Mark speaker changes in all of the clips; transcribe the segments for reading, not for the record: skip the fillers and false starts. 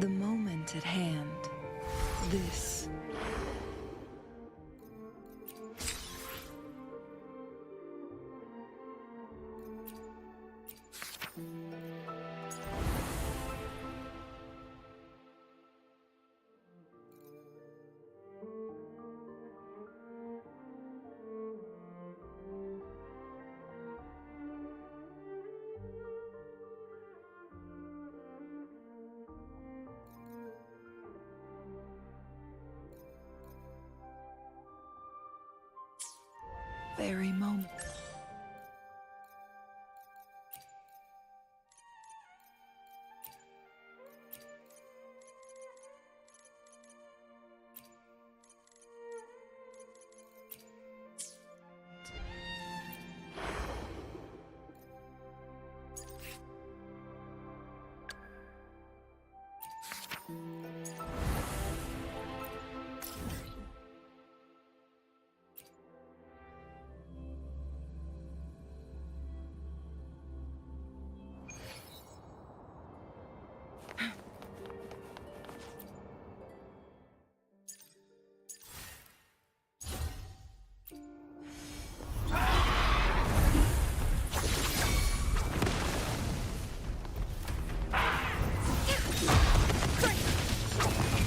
Speaker 1: The moment at hand. This. Very moment.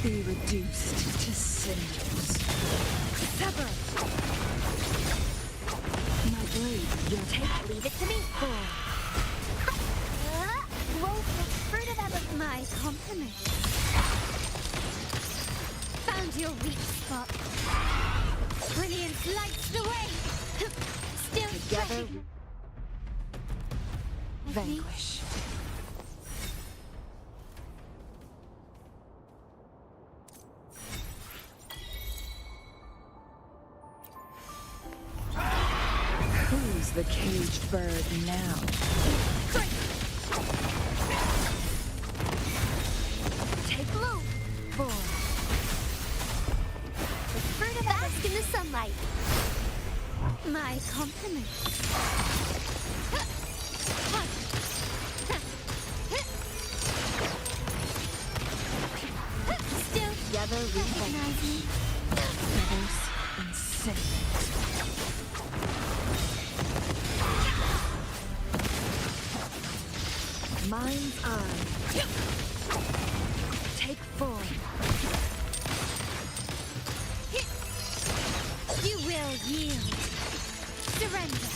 Speaker 1: Be reduced to cinders. Sever! My blade, your take.
Speaker 2: Leave it to me. Won't fruit of ever my compliment. Found your weak spot. Brilliance lights the way. Still
Speaker 1: Together, vanquish. Who's the caged bird now?
Speaker 2: Take low.
Speaker 1: Four.
Speaker 2: The fruit of bask in the sunlight. My compliments. Still
Speaker 1: Together we
Speaker 2: recognize me.
Speaker 1: feathers and scent. Mind's eye. Take form.
Speaker 2: You will yield. Surrender.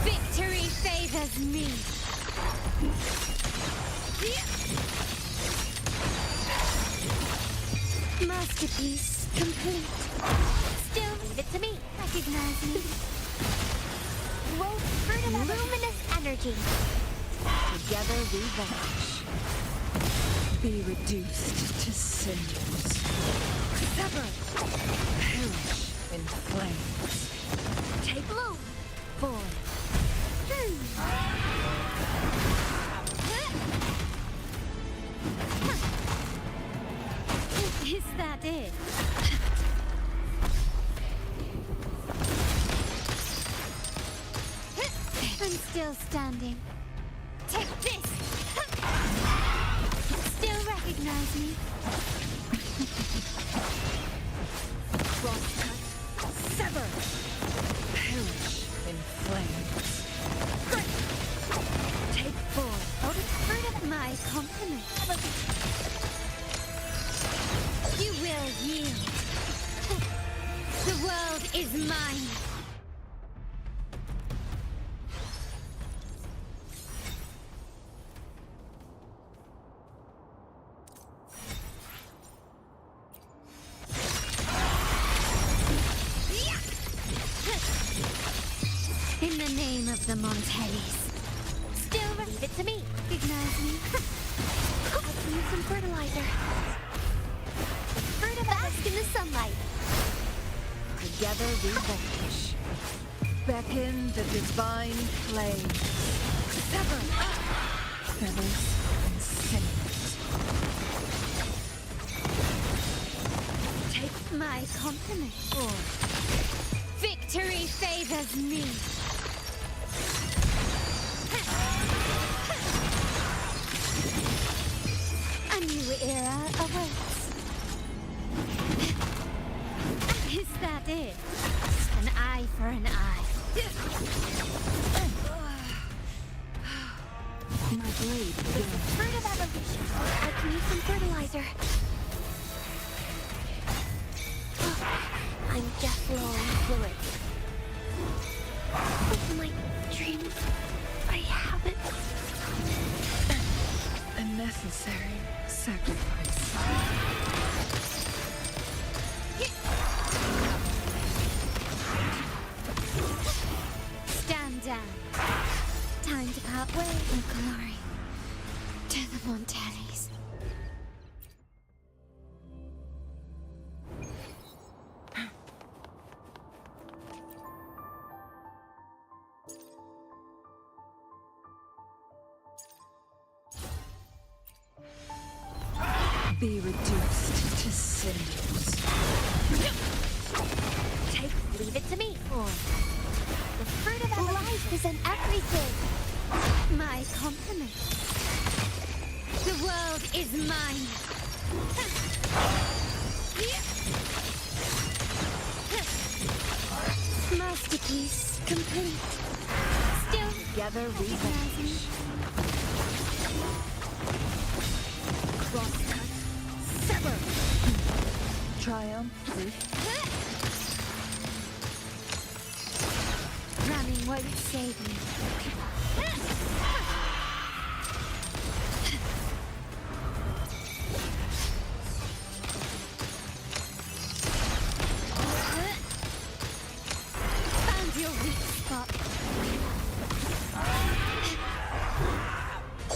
Speaker 2: Victory favors me. Masterpiece complete. Still leave it to me. Recognize me. Won't fruit of luminous energy.
Speaker 1: Together we vanish. Be reduced to cinders. Sever. Perish in flames.
Speaker 2: Take bloom.
Speaker 1: Four.
Speaker 2: Is that it? I'm still standing. Take this! Still recognize me?
Speaker 1: Crosscut. Sever. Perish in flames. Take four.
Speaker 2: Hold it fruit of my compliment. You will yield. The world is mine. In the name of the Montellis. Still leave it to me. Recognize me. Let's use some fertilizer. Fruit of bask in the sunlight.
Speaker 1: Together we vanquish. Beckon the divine flame. Sever. Feathers
Speaker 2: My compliments. Victory favors me. A new era awaits. Is that it? An eye for an eye.
Speaker 1: My blade
Speaker 2: With the fruit of evolution, I can use some fertilizer. I'm just low on fluid. With my dreams, I haven't.
Speaker 1: a necessary sacrifice.
Speaker 2: Stand down. Time to part ways in glory to the Montellis.
Speaker 1: Be reduced to cinders.
Speaker 2: Leave it to me. The fruit of life is in everything. My compliments. The world is mine. Masterpiece complete. Still
Speaker 1: Together we vanish. Crosscut. Sever. Triumph through.
Speaker 2: Running won't save me. Found your weak spot.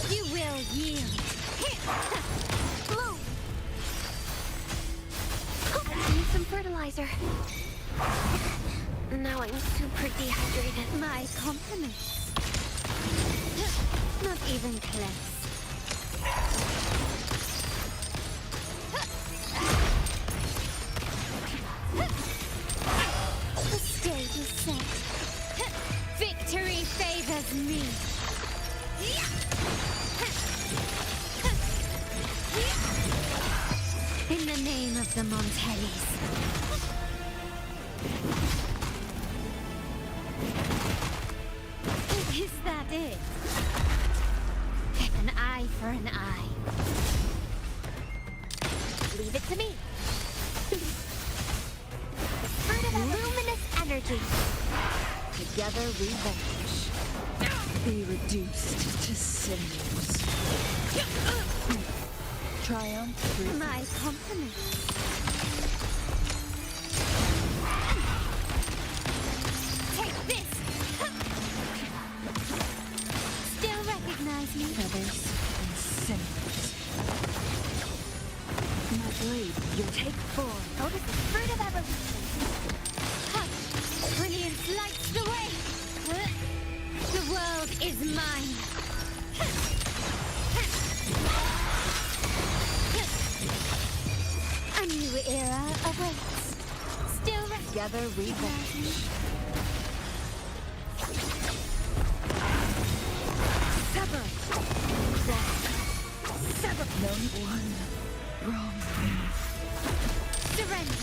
Speaker 2: You will yield. Blow. I need some fertilizer. Now I'm super dehydrated. My compliments. Not even close. The stage is set. Victory favors me. In the name of the Montellis. Is that it? An eye for an eye. Leave it to me. Fruit of luminous energy.
Speaker 1: Together we vanish. Be reduced to cinders. Triumph through.
Speaker 2: My compliments. Take this. Still recognize me?
Speaker 1: Feathers and cinders. My blade, you'll take form.
Speaker 2: Notice the fruit of evolution. Brilliance lights the way. The world is mine. A new era awaits. Still
Speaker 1: Together we vanish. Sever. Sever. No one wrongs me.
Speaker 2: surrender.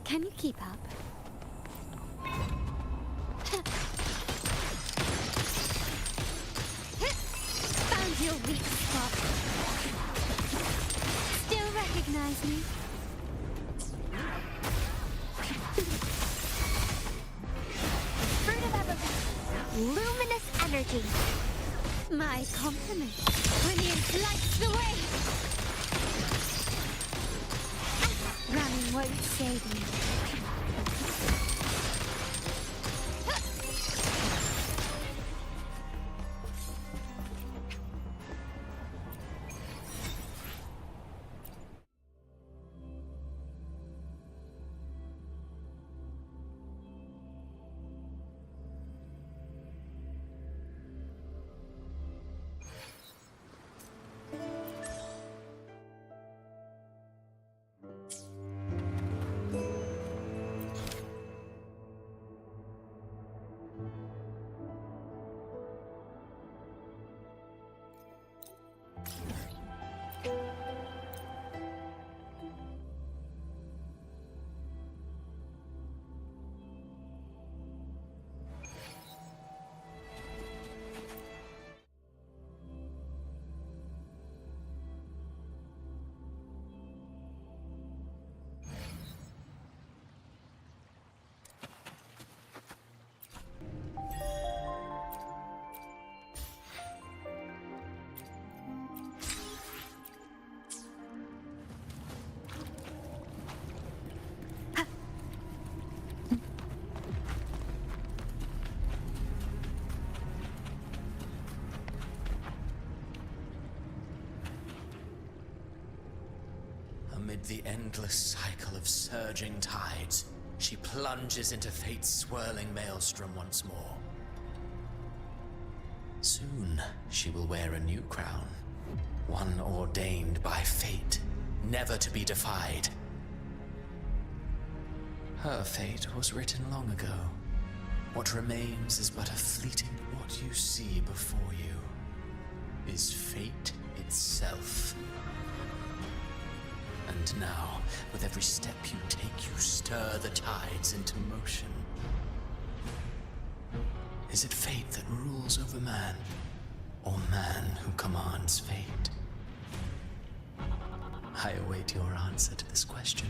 Speaker 2: Can you keep up? Found your weak spot. Still recognize me? Fruit of ever luminous energy. My compliment. Brilliance lights the way. Running won't save me.
Speaker 3: Amid the endless cycle of surging tides, she plunges into fate's swirling maelstrom once more. Soon, she will wear a new crown, one ordained by fate, never to be defied. Her fate was written long ago. What remains is but a fleeting what you see before you is fate itself. And now, with every step you take, you stir the tides into motion. Is it fate that rules over man, or man who commands fate? I await your answer to this question.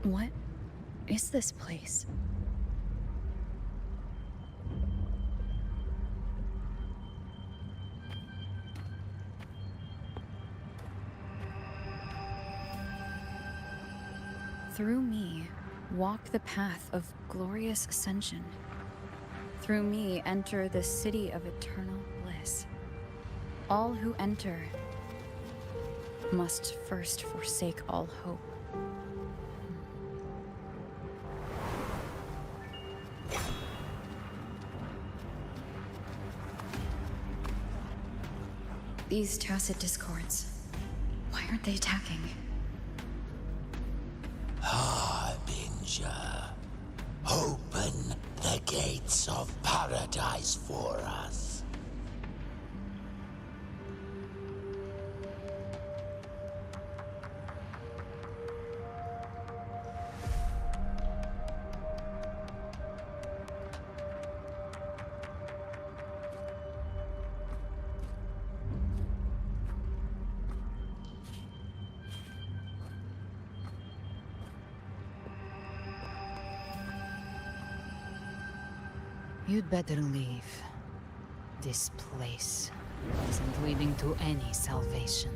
Speaker 1: What is this place? Through me, walk the path of glorious ascension. Through me, enter the city of eternal bliss. All who enter must first forsake all hope. These tacit discords, why aren't they attacking?
Speaker 4: Harbinger, open the gates of paradise for us.
Speaker 5: You'd better leave. This place isn't leading to any salvation.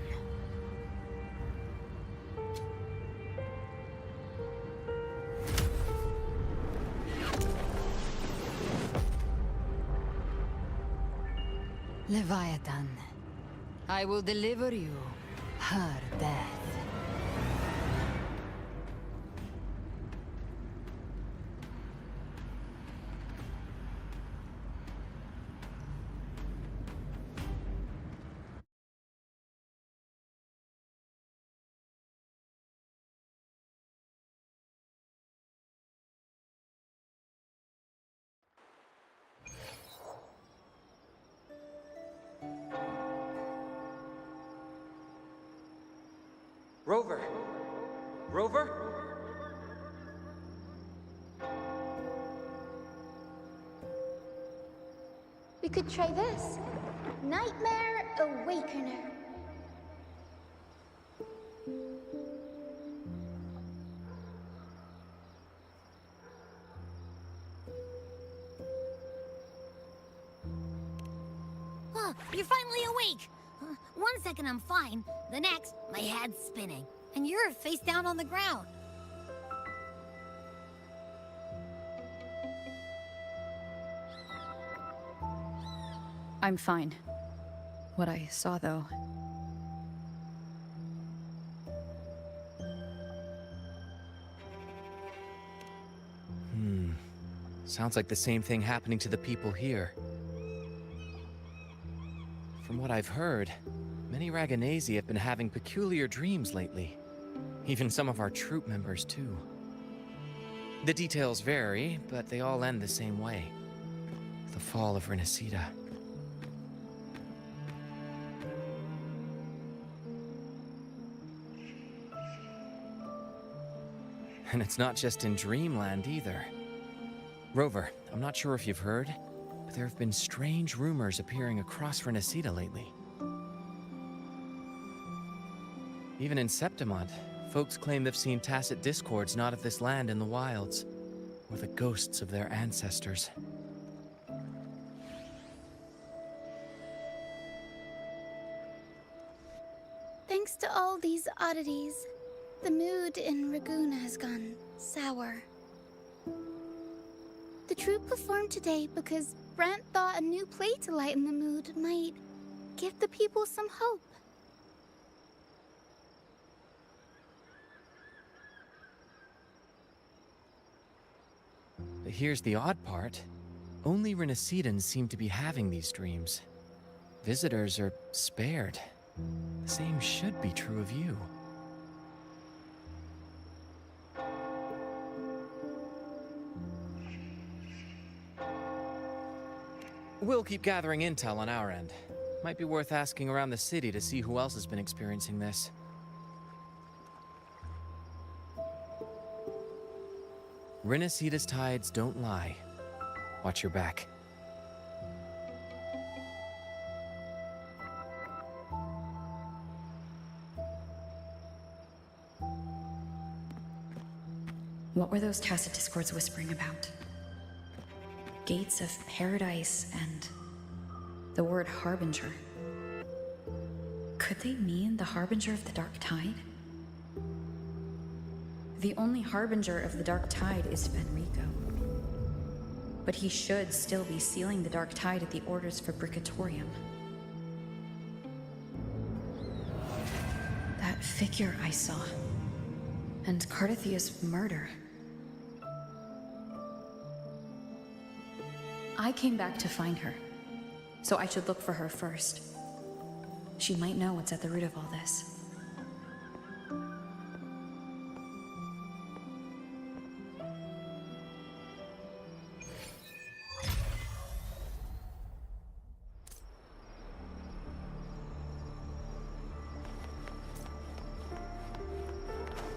Speaker 5: Leviathan, I will deliver you her death.
Speaker 6: Rover! Rover?
Speaker 2: We could try this. Nightmare Awakener.
Speaker 7: Oh, you're finally awake! 1 second I'm fine, the next, my head's spinning. And you're face down on the ground.
Speaker 1: I'm fine. What I saw, though...
Speaker 6: Sounds like the same thing happening to the people here. From what I've heard, many Raganesi have been having peculiar dreams lately. Even some of our troop members, too. The details vary, but they all end the same way. The fall of Renacida. And it's not just in Dreamland, either. Rover, I'm not sure if you've heard, but there have been strange rumors appearing across Renacida lately. Even in Septimont, folks claim they've seen tacit discords not of this land in the wilds, or the ghosts of their ancestors.
Speaker 2: Thanks to all these oddities, the mood in Ragoon has gone sour. The troupe performed today because Brant thought a new play to lighten the mood might give the people some hope.
Speaker 6: But here's the odd part. Only Renacidans seem to be having these dreams. Visitors are spared. The same should be true of you. We'll keep gathering intel on our end. Might be worth asking around the city to see who else has been experiencing this. Renacida's tides don't lie. Watch your back.
Speaker 1: What were those tacit discords whispering about? Gates of paradise and the word harbinger. Could they mean the harbinger of the dark tide? The only harbinger of the dark tide is Fenrico. But he should still be sealing the dark tide at the orders for Bricatorium. That figure I saw. And Cardathia's murder. I came back to find her, so I should look for her first. She might know what's at the root of all this.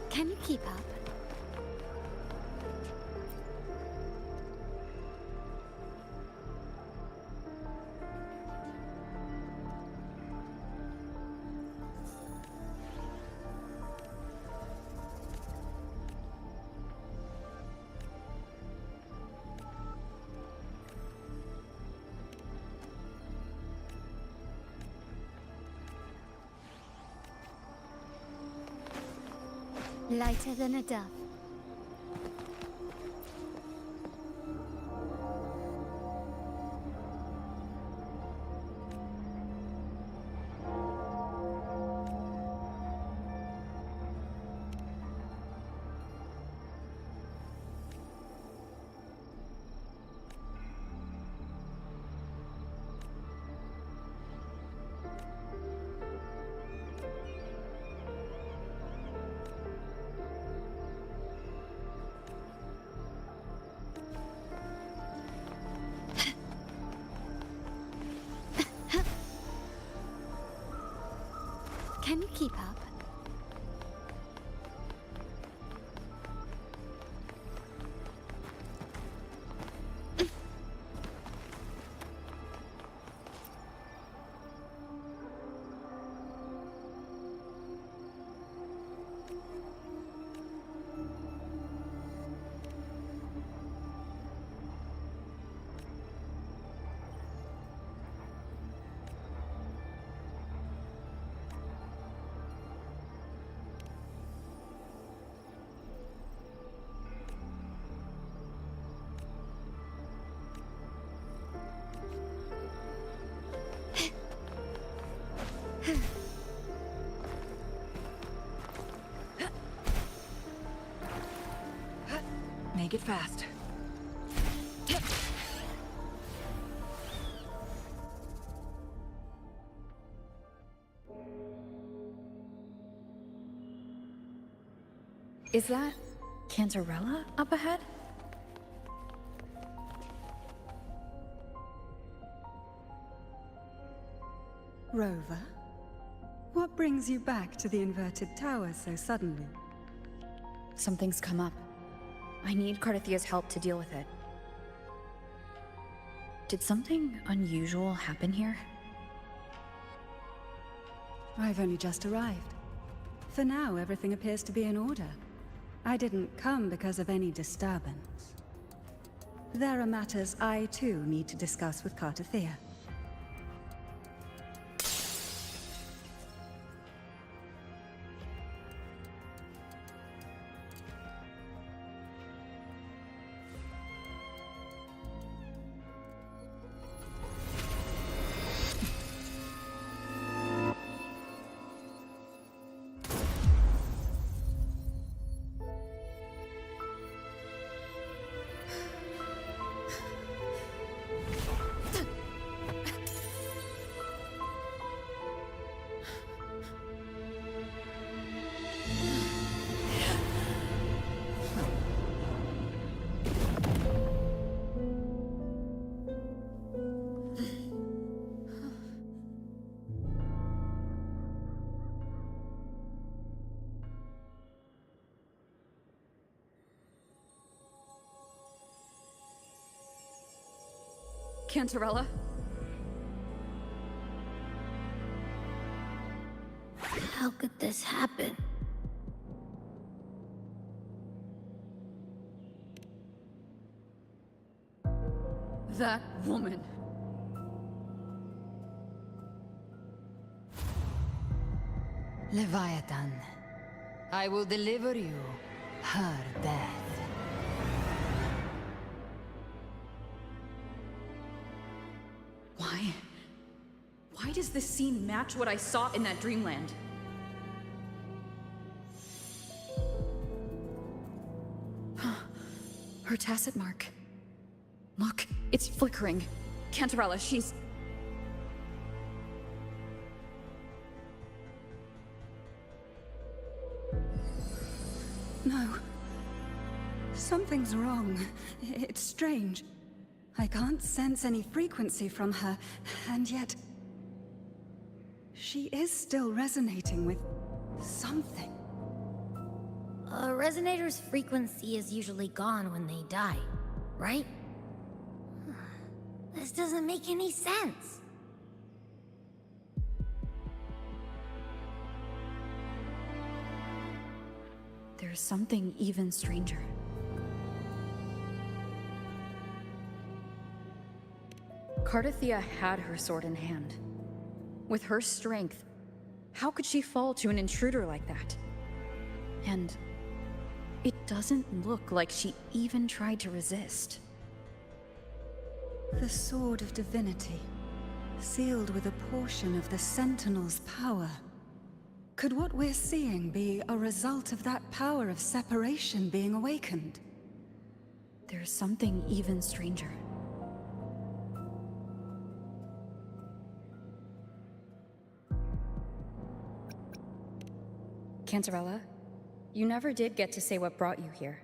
Speaker 2: Can you keep up? Lighter than a dove. Can you keep up?
Speaker 8: Make it fast.
Speaker 1: Is that Cantarella up ahead?
Speaker 9: Rover, what brings you back to the inverted tower so suddenly?
Speaker 1: Something's come up. I need Cardathia's help to deal with it. Did something unusual happen here?
Speaker 9: I've only just arrived. For now, everything appears to be in order. I didn't come because of any disturbance. There are matters I, too, need to discuss with Cardathia.
Speaker 1: Cantarella?
Speaker 7: How could this happen?
Speaker 1: That woman.
Speaker 5: Leviathan, I will deliver you her death.
Speaker 8: Why does this scene match what I saw in that dreamland?
Speaker 1: Her tacit mark. Look, it's flickering. Cantarella, she's...
Speaker 9: No. Something's wrong. It's strange. I can't sense any frequency from her, and yet... she is still resonating with something.
Speaker 7: A resonator's frequency is usually gone when they die, right? This doesn't make any sense.
Speaker 1: There's something even stranger. Cardathia had her sword in hand. With her strength, how could she fall to an intruder like that? And it doesn't look like she even tried to resist.
Speaker 9: The Sword of Divinity, sealed with a portion of the Sentinel's power. Could what we're seeing be a result of that power of separation being awakened?
Speaker 1: There's something even stranger. Cantarella, you never did get to say what brought you here.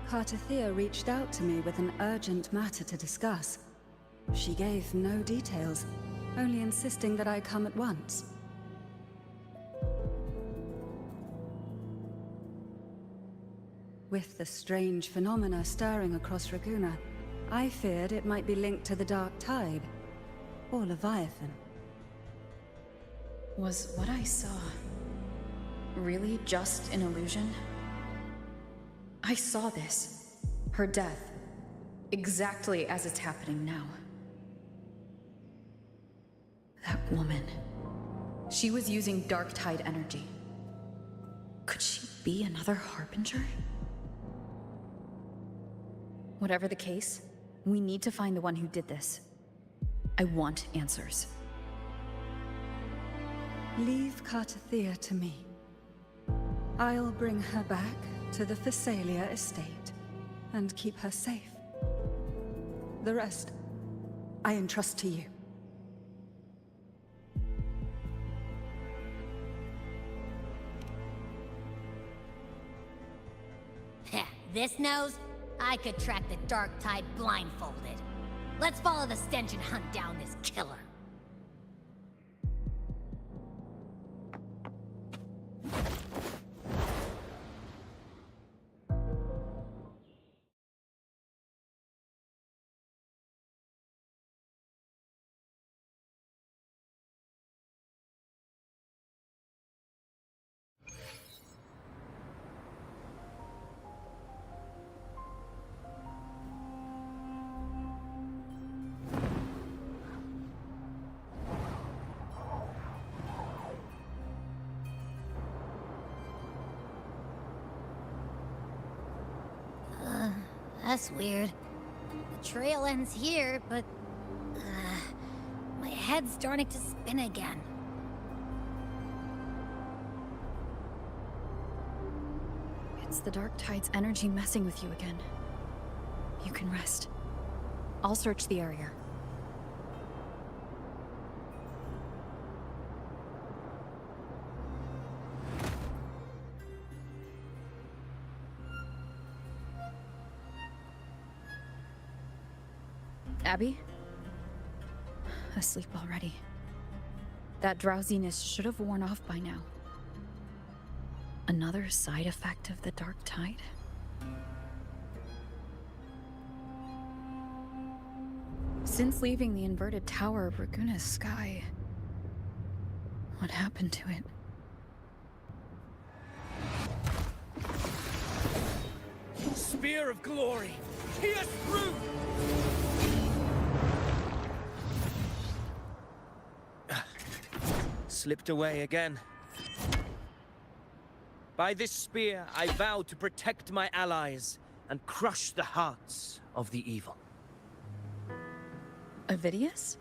Speaker 9: Cartathea reached out to me with an urgent matter to discuss. She gave no details, only insisting that I come at once. With the strange phenomena stirring across Raguna, I feared it might be linked to the Dark Tide, or Leviathan.
Speaker 1: Was what I saw really just an illusion? I saw this, her death, exactly as it's happening now. That woman, she was using Dark Tide energy. Could she be another Harbinger? Whatever the case, we need to find the one who did this. I want answers.
Speaker 9: Leave Cartathea to me. I'll bring her back to the Thessalia estate and keep her safe. The rest, I entrust to you.
Speaker 7: Heh, this nose? I could track the Dark Tide blindfolded. Let's follow the stench and hunt down this killer. That's weird. The trail ends here, but... my head's starting to spin again.
Speaker 1: It's the Dark Tide's energy messing with you again. You can rest. I'll search the area. Abby? Asleep already. That drowsiness should have worn off by now. Another side effect of the Dark Tide? Since leaving the inverted tower of Raguna's sky, what happened to it?
Speaker 6: Spear of glory! Pierce through! Slipped away again. By this spear, I vow to protect my allies and crush the hearts of the evil.
Speaker 1: Avidius?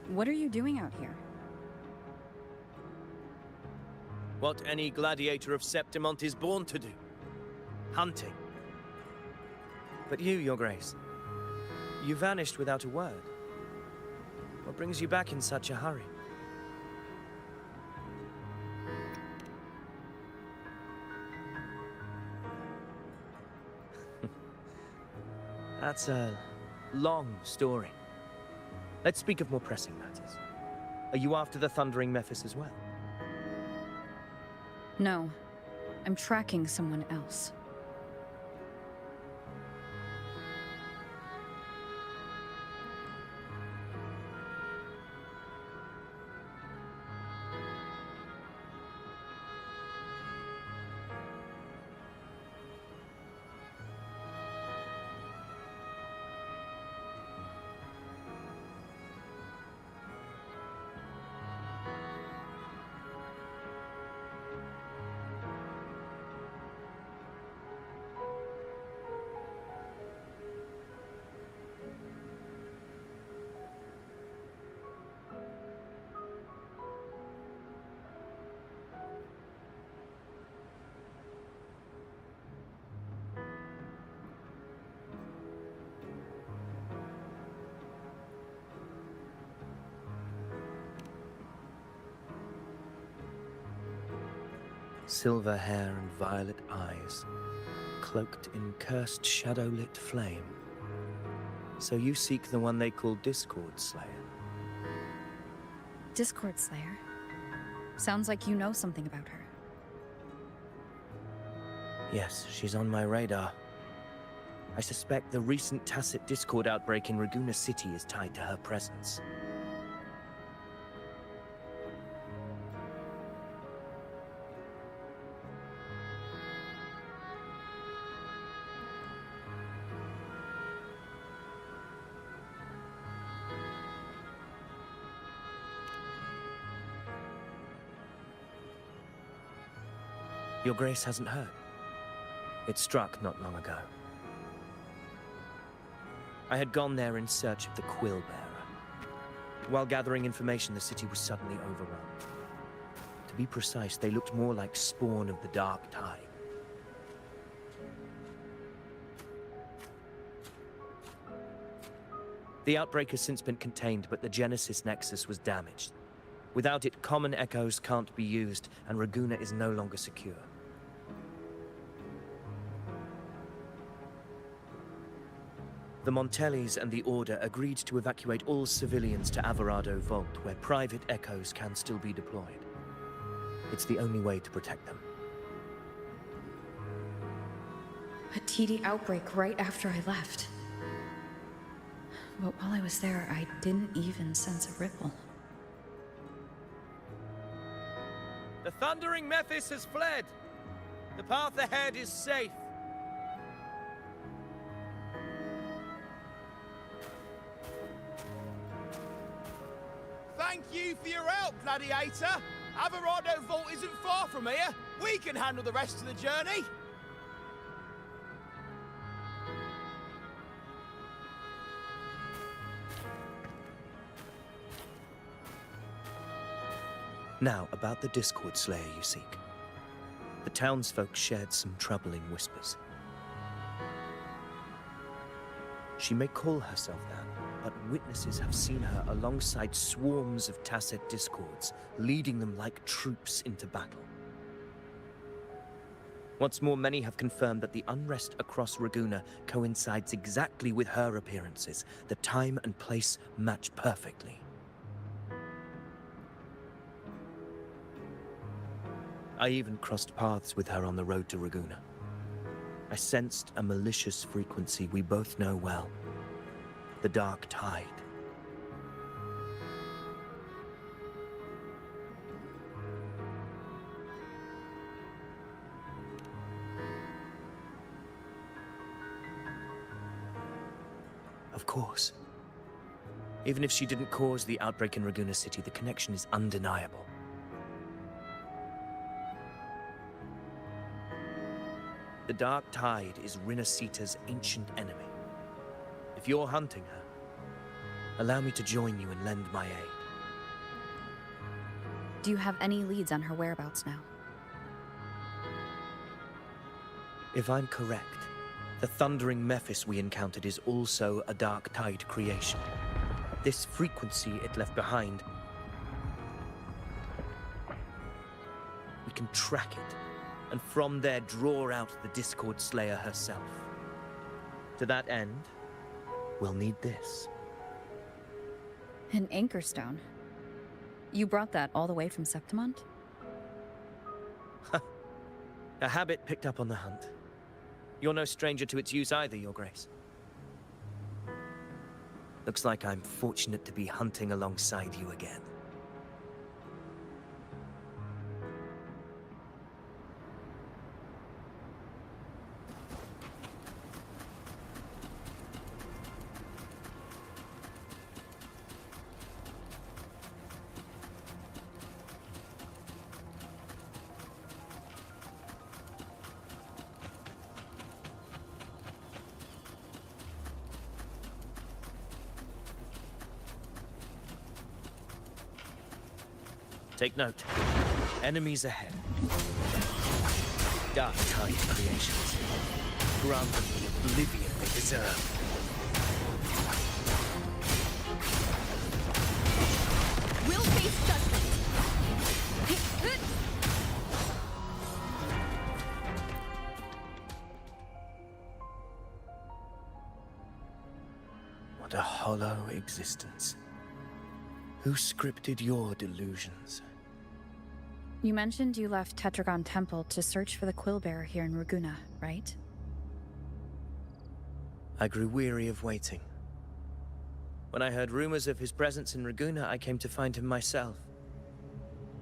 Speaker 1: What are you doing out here?
Speaker 6: What any gladiator of Septimont is born to do. Hunting. But you, Your Grace, you vanished without a word. What brings you back in such a hurry? That's a long story. Let's speak of more pressing matters. Are you after the Thundering Mephis as well?
Speaker 1: No. I'm tracking someone else.
Speaker 10: Silver hair and violet eyes, cloaked in cursed shadow-lit flame. So you seek the one they call Discord Slayer?
Speaker 1: Discord Slayer? Sounds like you know something about her.
Speaker 10: Yes, she's on my radar. I suspect the recent tacit Discord outbreak in Raguna City is tied to her presence. Your Grace hasn't heard. It struck not long ago. I had gone there in search of the Quill Bearer. While gathering information, the city was suddenly overrun. To be precise, they looked more like spawn of the Dark Tide. The outbreak has since been contained, but the Genesis Nexus was damaged. Without it, common echoes can't be used, and Raguna is no longer secure. The Montellis and the Order agreed to evacuate all civilians to Alvarado Vault, where private echoes can still be deployed. It's the only way to protect them.
Speaker 1: A TD outbreak right after I left. But while I was there, I didn't even sense a ripple.
Speaker 10: The Thundering Mephis has fled. The path ahead is safe.
Speaker 11: Thank you for your help, Gladiator. Alvarado Vault isn't far from here. We can handle the rest of the journey.
Speaker 10: Now, about the Discord Slayer you seek. The townsfolk shared some troubling whispers. She may call herself that, but witnesses have seen her alongside swarms of tacit discords, leading them like troops into battle. What's more, many have confirmed that the unrest across Raguna coincides exactly with her appearances. The time and place match perfectly. I even crossed paths with her on the road to Raguna. I sensed a malicious frequency we both know well. The Dark Tide. Of course. Even if she didn't cause the outbreak in Raguna City, the connection is undeniable. The Dark Tide is Rinasita's ancient enemy. If you're hunting her, allow me to join you and lend my aid.
Speaker 1: Do you have any leads on her whereabouts now?
Speaker 10: If I'm correct, the Thundering Mephis we encountered is also a Dark Tide creation. This frequency it left behind, we can track it, and from there draw out the Discord Slayer herself. To that end, we'll need this.
Speaker 1: An anchor stone? You brought that all the way from Septimont?
Speaker 10: A habit picked up on the hunt. You're no stranger to its use either, Your Grace. Looks like I'm fortunate to be hunting alongside you again. Take note. Enemies ahead. Dark Tide creations. Grant them the oblivion they deserve.
Speaker 8: We'll face judgment.
Speaker 10: What a hollow existence. Who scripted your delusions?
Speaker 1: You mentioned you left Tetragon Temple to search for the Quillbearer here in Raguna, right?
Speaker 10: I grew weary of waiting. When I heard rumors of his presence in Raguna, I came to find him myself.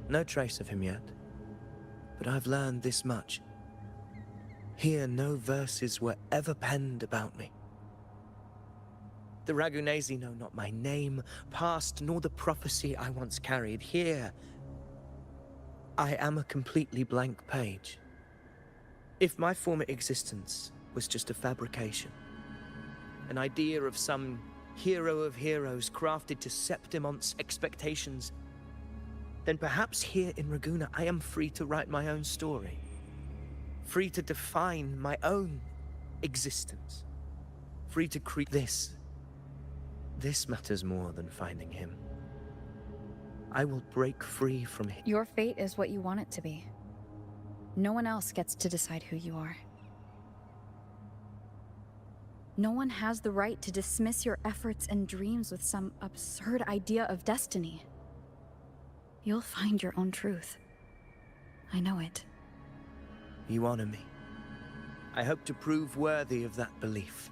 Speaker 10: No trace of him yet, but I've learned this much. Here, no verses were ever penned about me. The Ragunesi know not my name, past, nor the prophecy I once carried. Here, I am a completely blank page. If my former existence was just a fabrication, an idea of some hero of heroes crafted to Septimon's expectations, then perhaps here in Raguna I am free to write my own story. Free to define my own existence. Free to create this. This matters more than finding him. I will break free from him.
Speaker 1: Your fate is what you want it to be. No one else gets to decide who you are. No one has the right to dismiss your efforts and dreams with some absurd idea of destiny. You'll find your own truth. I know it.
Speaker 10: You honor me. I hope to prove worthy of that belief.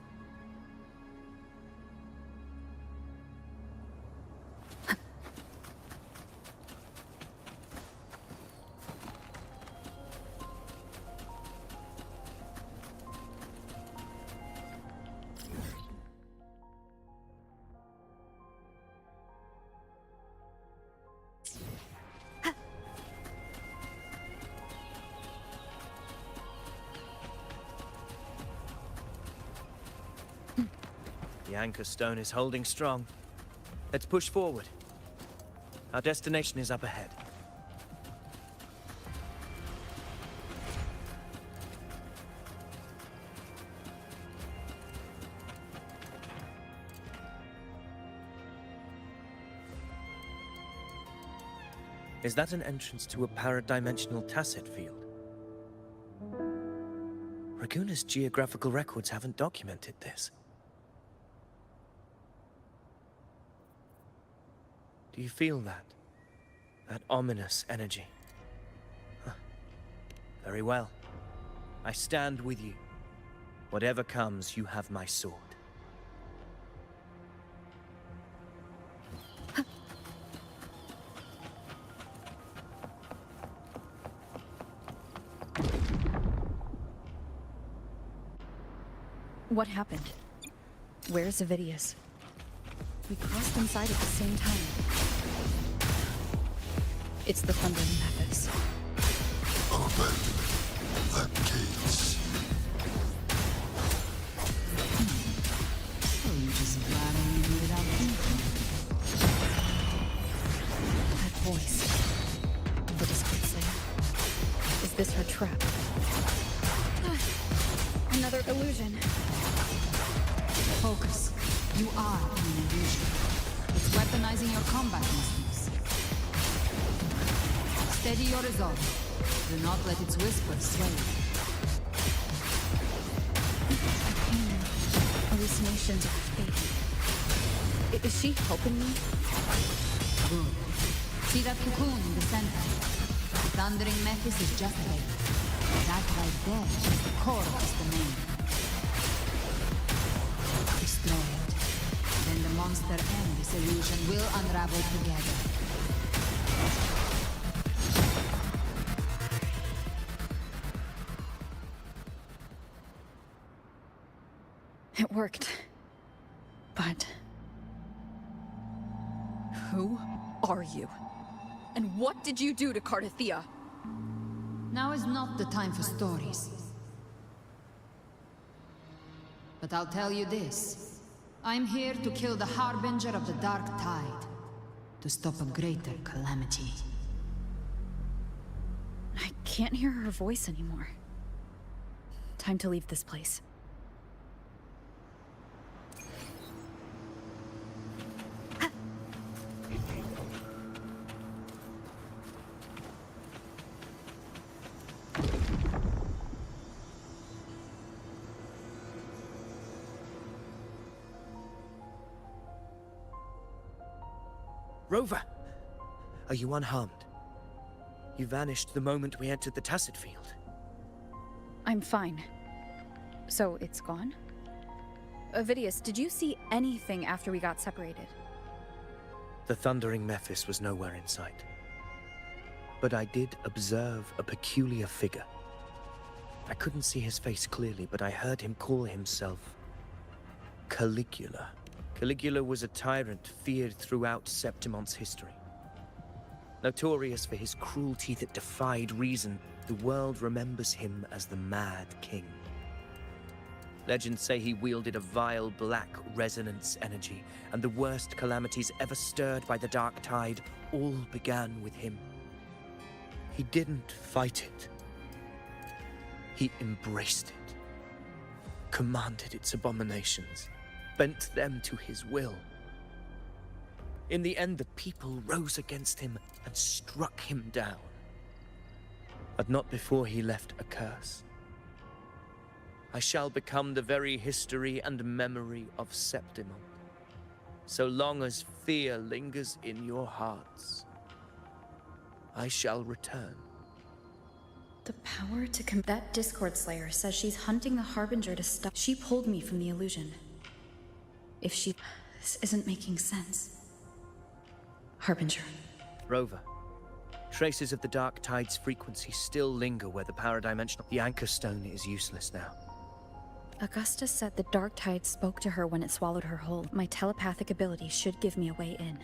Speaker 10: The anchor stone is holding strong. Let's push forward. Our destination is up ahead. Is that an entrance to a paradimensional tacit field? Raguna's geographical records haven't documented this. Do you feel that? That ominous energy? Huh. Very well. I stand with you. Whatever comes, you have my sword.
Speaker 1: What happened? Where's Avidius? We crossed inside at the same time. It's the Thundering Mephis.
Speaker 4: Open the gates.
Speaker 5: Oh, you just blabbering me without thinking.
Speaker 1: That voice. The Discord Slayer. Is this her trap? Another illusion.
Speaker 5: Focus. You are an illusion. It's weaponizing your combat instincts. Steady your resolve. Do not let its whisper sway you.
Speaker 1: Hallucinations of fate. Is she helping me?
Speaker 5: Good. See that cocoon in the center? The Thundering Mephis is just there. That right there is the core of this domain. Destroy it. Then the monster and this illusion will unravel together.
Speaker 1: It worked. But...
Speaker 8: Who are you? And what did you do to Cardathia?
Speaker 5: Now is not the time for stories. But I'll tell you this. I'm here to kill the Harbinger of the Dark Tide. To stop a greater calamity.
Speaker 1: I can't hear her voice anymore. Time to leave this place.
Speaker 10: Rover! Are you unharmed? You vanished the moment we entered the Tacit Field.
Speaker 1: I'm fine. So it's gone? Ovidius, did you see anything after we got separated?
Speaker 10: The thundering Mephis was nowhere in sight. But I did observe a peculiar figure. I couldn't see his face clearly, but I heard him call himself Caligula. Caligula was a tyrant feared throughout Septimon's history. Notorious for his cruelty that defied reason, the world remembers him as the Mad King. Legends say he wielded a vile black resonance energy, and the worst calamities ever stirred by the Dark Tide all began with him. He didn't fight it. He embraced it, commanded its abominations, bent them to his will. In the end, the people rose against him and struck him down. But not before he left a curse. I shall become the very history and memory of Septimon, so long as fear lingers in your hearts. I shall return.
Speaker 1: The power to that Discord Slayer says she's hunting the Harbinger to stop. She pulled me from the illusion. This isn't making sense. Harbinger.
Speaker 10: Rover, traces of the Dark Tide's frequency still linger where the paradimensional... The Anchor Stone is useless now.
Speaker 1: Augusta said the Dark Tide spoke to her when it swallowed her whole. My telepathic ability should give me a way in.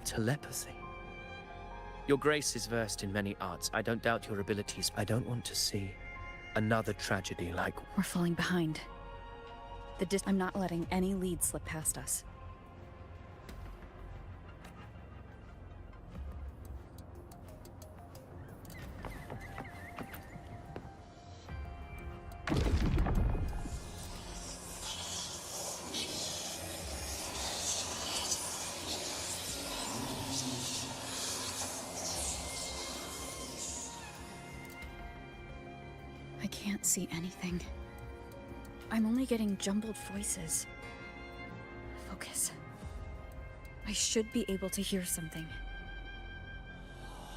Speaker 10: Telepathy? Your Grace is versed in many arts. I don't doubt your abilities. I don't want to see another tragedy like...
Speaker 1: We're falling behind. I'm not letting any lead slip past us. I can't see anything. I'm only getting jumbled voices. Focus. I should be able to hear something.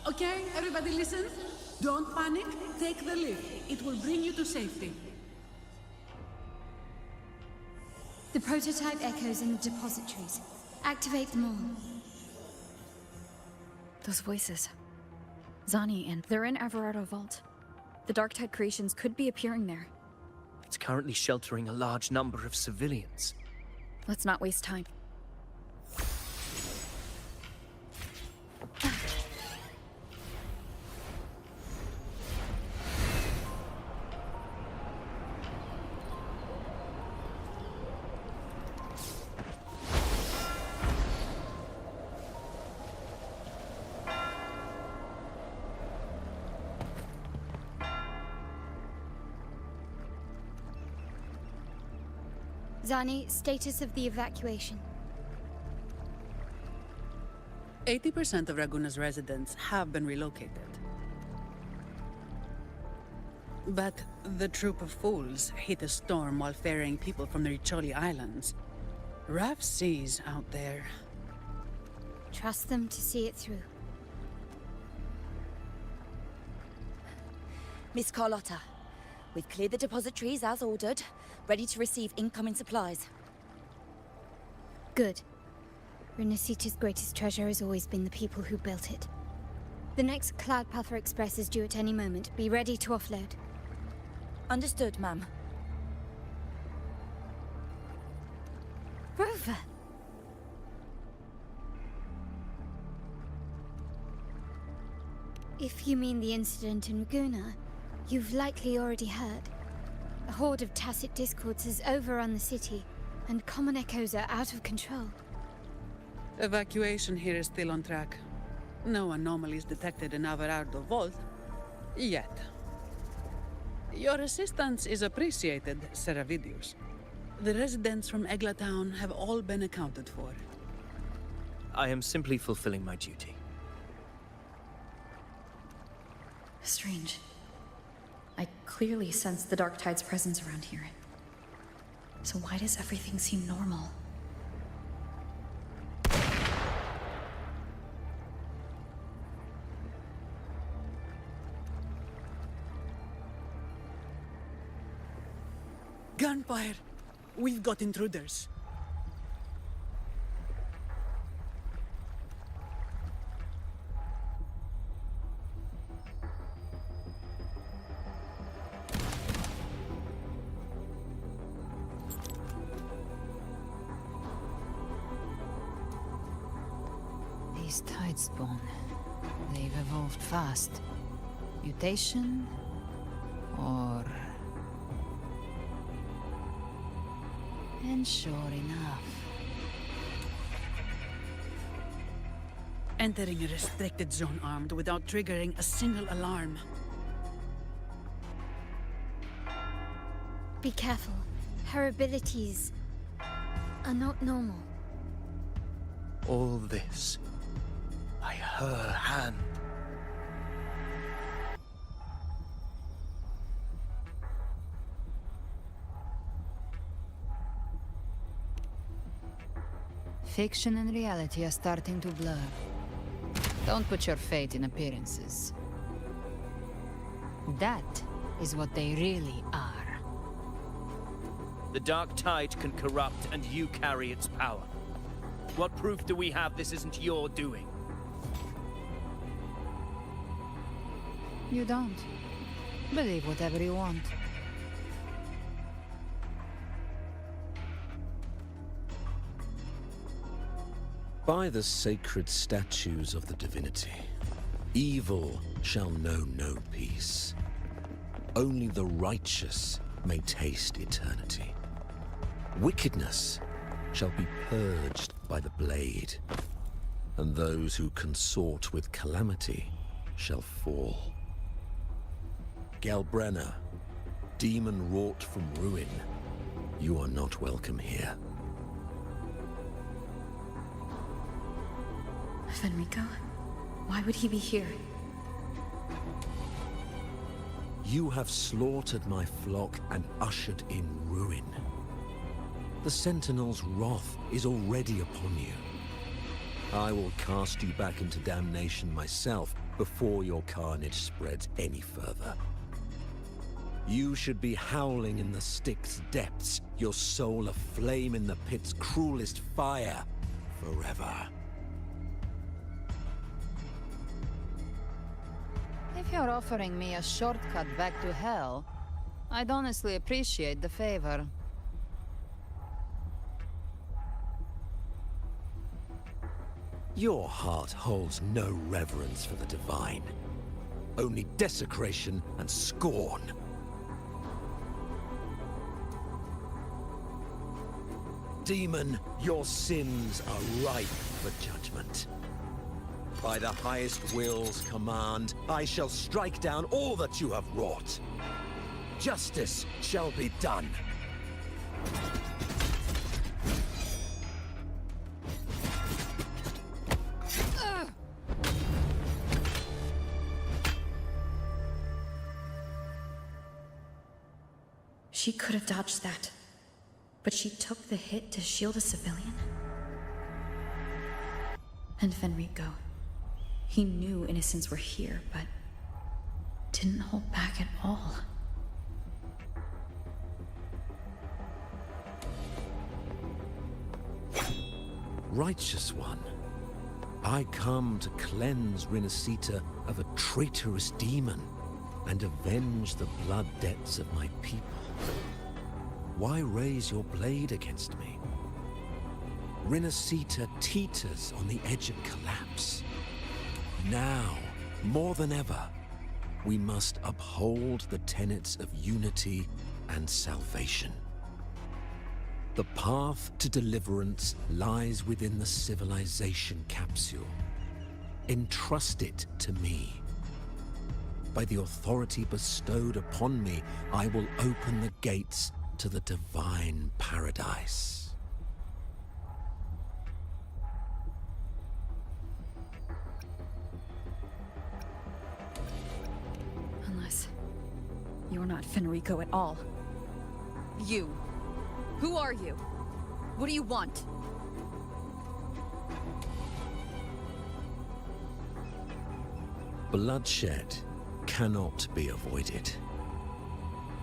Speaker 12: Okay, everybody listen. Don't panic. Take the lift. It will bring you to safety.
Speaker 2: The prototype echoes in the depositories. Activate them all.
Speaker 1: Those voices. Zani, and they're in Everardo Vault. The Dark Tide creations could be appearing there.
Speaker 10: It's currently sheltering a large number of civilians.
Speaker 1: Let's not waste time.
Speaker 2: Zani, status of the evacuation.
Speaker 12: 80% of Raguna's residents have been relocated. But the troop of fools hit a storm while ferrying people from the Riccioli Islands. Rough seas out there.
Speaker 2: Trust them to see it through.
Speaker 13: Miss Carlotta, we've cleared the depositories as ordered, ready to receive incoming supplies.
Speaker 2: Good. Renacita's greatest treasure has always been the people who built it. The next Cloudpather Express is due at any moment. Be ready to offload.
Speaker 13: Understood, ma'am.
Speaker 2: Rover! If you mean the incident in Raguna, you've likely already heard. A horde of Tacit Discords has overrun the city, and common echoes are out of control.
Speaker 12: Evacuation here is still on track. No anomalies detected in Everardo Vault. Yet. Your assistance is appreciated, Seravidius. The residents from Eglatown have all been accounted for.
Speaker 10: I am simply fulfilling my duty.
Speaker 1: Strange. I clearly sense the Dark Tide's presence around here. So why does everything seem normal?
Speaker 12: Gunfire! We've got intruders.
Speaker 5: These Tidespawn, they've evolved fast. Mutation? Or... And sure enough...
Speaker 12: Entering a restricted zone armed without triggering a single alarm.
Speaker 2: Be careful. Her abilities are not normal.
Speaker 10: All this by her hand.
Speaker 5: Fiction and reality are starting to blur. Don't put your faith in appearances. That is what they really are.
Speaker 11: The Dark Tide can corrupt, and you carry its power. What proof do we have this isn't your doing?
Speaker 5: You don't. Believe whatever you want.
Speaker 14: By the sacred statues of the divinity, evil shall know no peace. Only the righteous may taste eternity. Wickedness shall be purged by the blade, and those who consort with calamity shall fall. Gelbrenna, demon wrought from ruin, you are not welcome here.
Speaker 1: Fenrico? Why would he be here?
Speaker 14: You have slaughtered my flock and ushered in ruin. The Sentinel's wrath is already upon you. I will cast you back into damnation myself before your carnage spreads any further. You should be howling in the Styx depths, your soul aflame in the pit's cruelest fire, forever.
Speaker 5: If you're offering me a shortcut back to hell, I'd honestly appreciate the favor.
Speaker 14: Your heart holds no reverence for the divine. Only desecration and scorn. Demon, your sins are ripe for judgment. By the highest will's command, I shall strike down all that you have wrought. Justice shall be done.
Speaker 1: She could have dodged that, but she took the hit to shield a civilian? And Fenrico. He knew innocents were here, but didn't hold back at all.
Speaker 14: Righteous one, I come to cleanse Renacita of a traitorous demon and avenge the blood debts of my people. Why raise your blade against me? Renacita teeters on the edge of collapse. Now, more than ever, we must uphold the tenets of unity and salvation. The path to deliverance lies within the civilization capsule. Entrust it to me. By the authority bestowed upon me, I will open the gates to the divine paradise.
Speaker 1: Unless you're not Fenrico at all.
Speaker 8: You. Who are you? What do you want?
Speaker 14: Bloodshed cannot be avoided.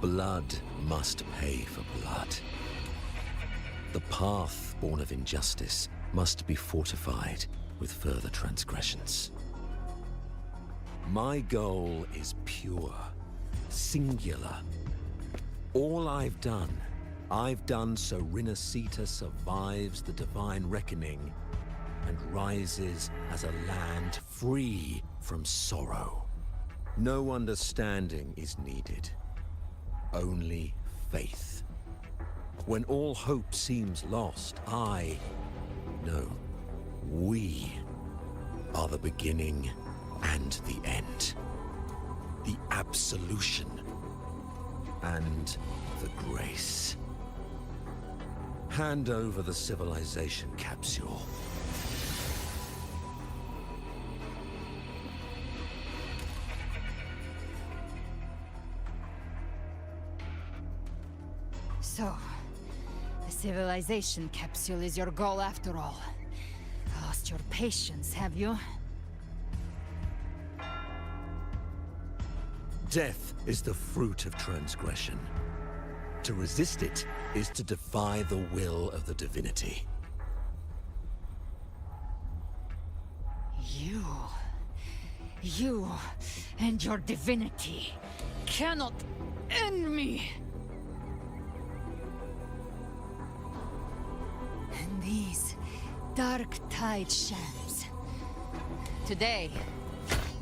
Speaker 14: Blood must pay for blood. The path born of injustice must be fortified with further transgressions. My goal is pure, singular. All I've done so Rinascita survives the divine reckoning and rises as a land free from sorrow. No understanding is needed, only faith. When all hope seems lost, we are the beginning and the end. The absolution and the grace. Hand over the civilization capsule.
Speaker 5: So, the civilization capsule is your goal after all. Lost your patience, have you?
Speaker 14: Death is the fruit of transgression. To resist it is to defy the will of the divinity.
Speaker 5: You and your divinity cannot end me! And these dark tide shams. Today,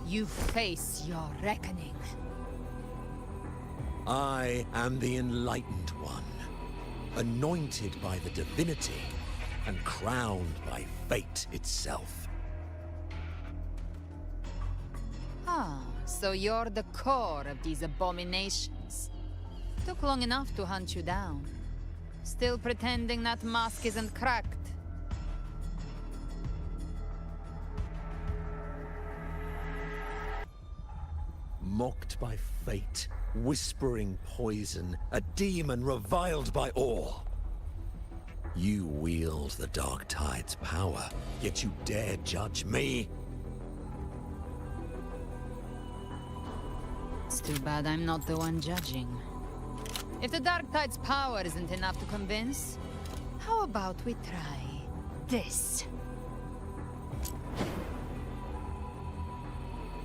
Speaker 5: you face your reckoning.
Speaker 14: I am the Enlightened One, anointed by the divinity and crowned by fate itself.
Speaker 5: Ah, so you're the core of these abominations. Took long enough to hunt you down. Still pretending that mask isn't cracked.
Speaker 14: Mocked by fate, whispering poison, a demon reviled by all. You wield the Dark Tide's power, yet you dare judge me?
Speaker 5: It's too bad I'm not the one judging. If the Dark Tide's power isn't enough to convince, how about we try this?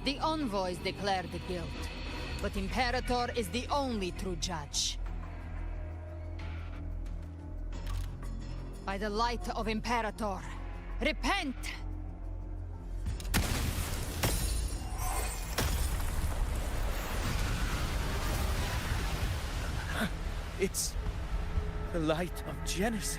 Speaker 5: The envoys declare the guilt, but Imperator is the only true judge. By the light of Imperator, repent!
Speaker 11: It's the light of Genesis.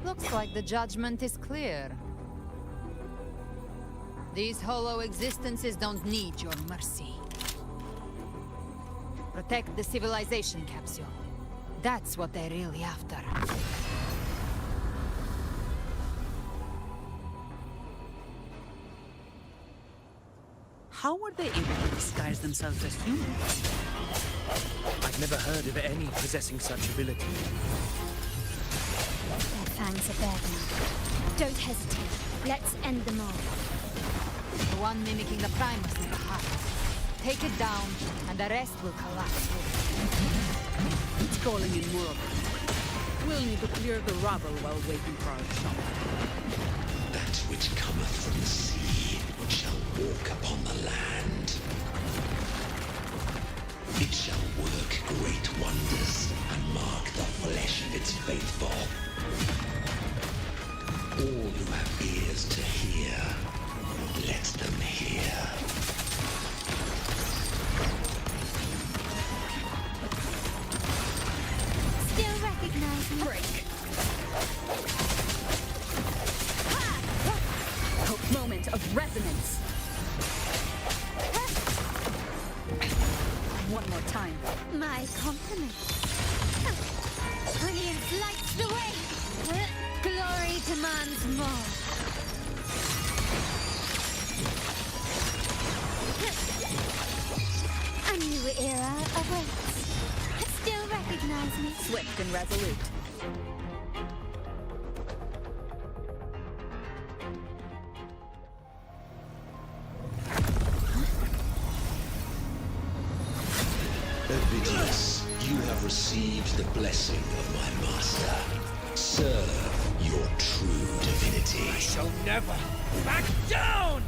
Speaker 5: Looks like the judgment is clear. These hollow existences don't need your mercy. Protect the civilization capsule. That's what they're really after.
Speaker 12: How were they able to disguise themselves as humans?
Speaker 11: I've never heard of any possessing such ability.
Speaker 2: Their fangs are bared now. Don't hesitate. Let's end them all.
Speaker 5: The one mimicking the Primus in the heart. Take it down, and the rest will collapse with it.
Speaker 12: It's calling in more of it. We'll need to clear the rubble while waiting for our shot.
Speaker 4: That which cometh from the sea shall walk upon the land. It shall work great wonders and mark the flesh of its faithful. All who have ears to hear, let them hear.
Speaker 2: Still recognize me?
Speaker 8: Break. Moment of resonance. One more time.
Speaker 2: My compliments. Brilliance lights the way. Glory demands more. A new era awaits. Still recognize me?
Speaker 8: Swift and resolute.
Speaker 4: received the blessing of my master. Serve your true divinity.
Speaker 11: I shall never back down!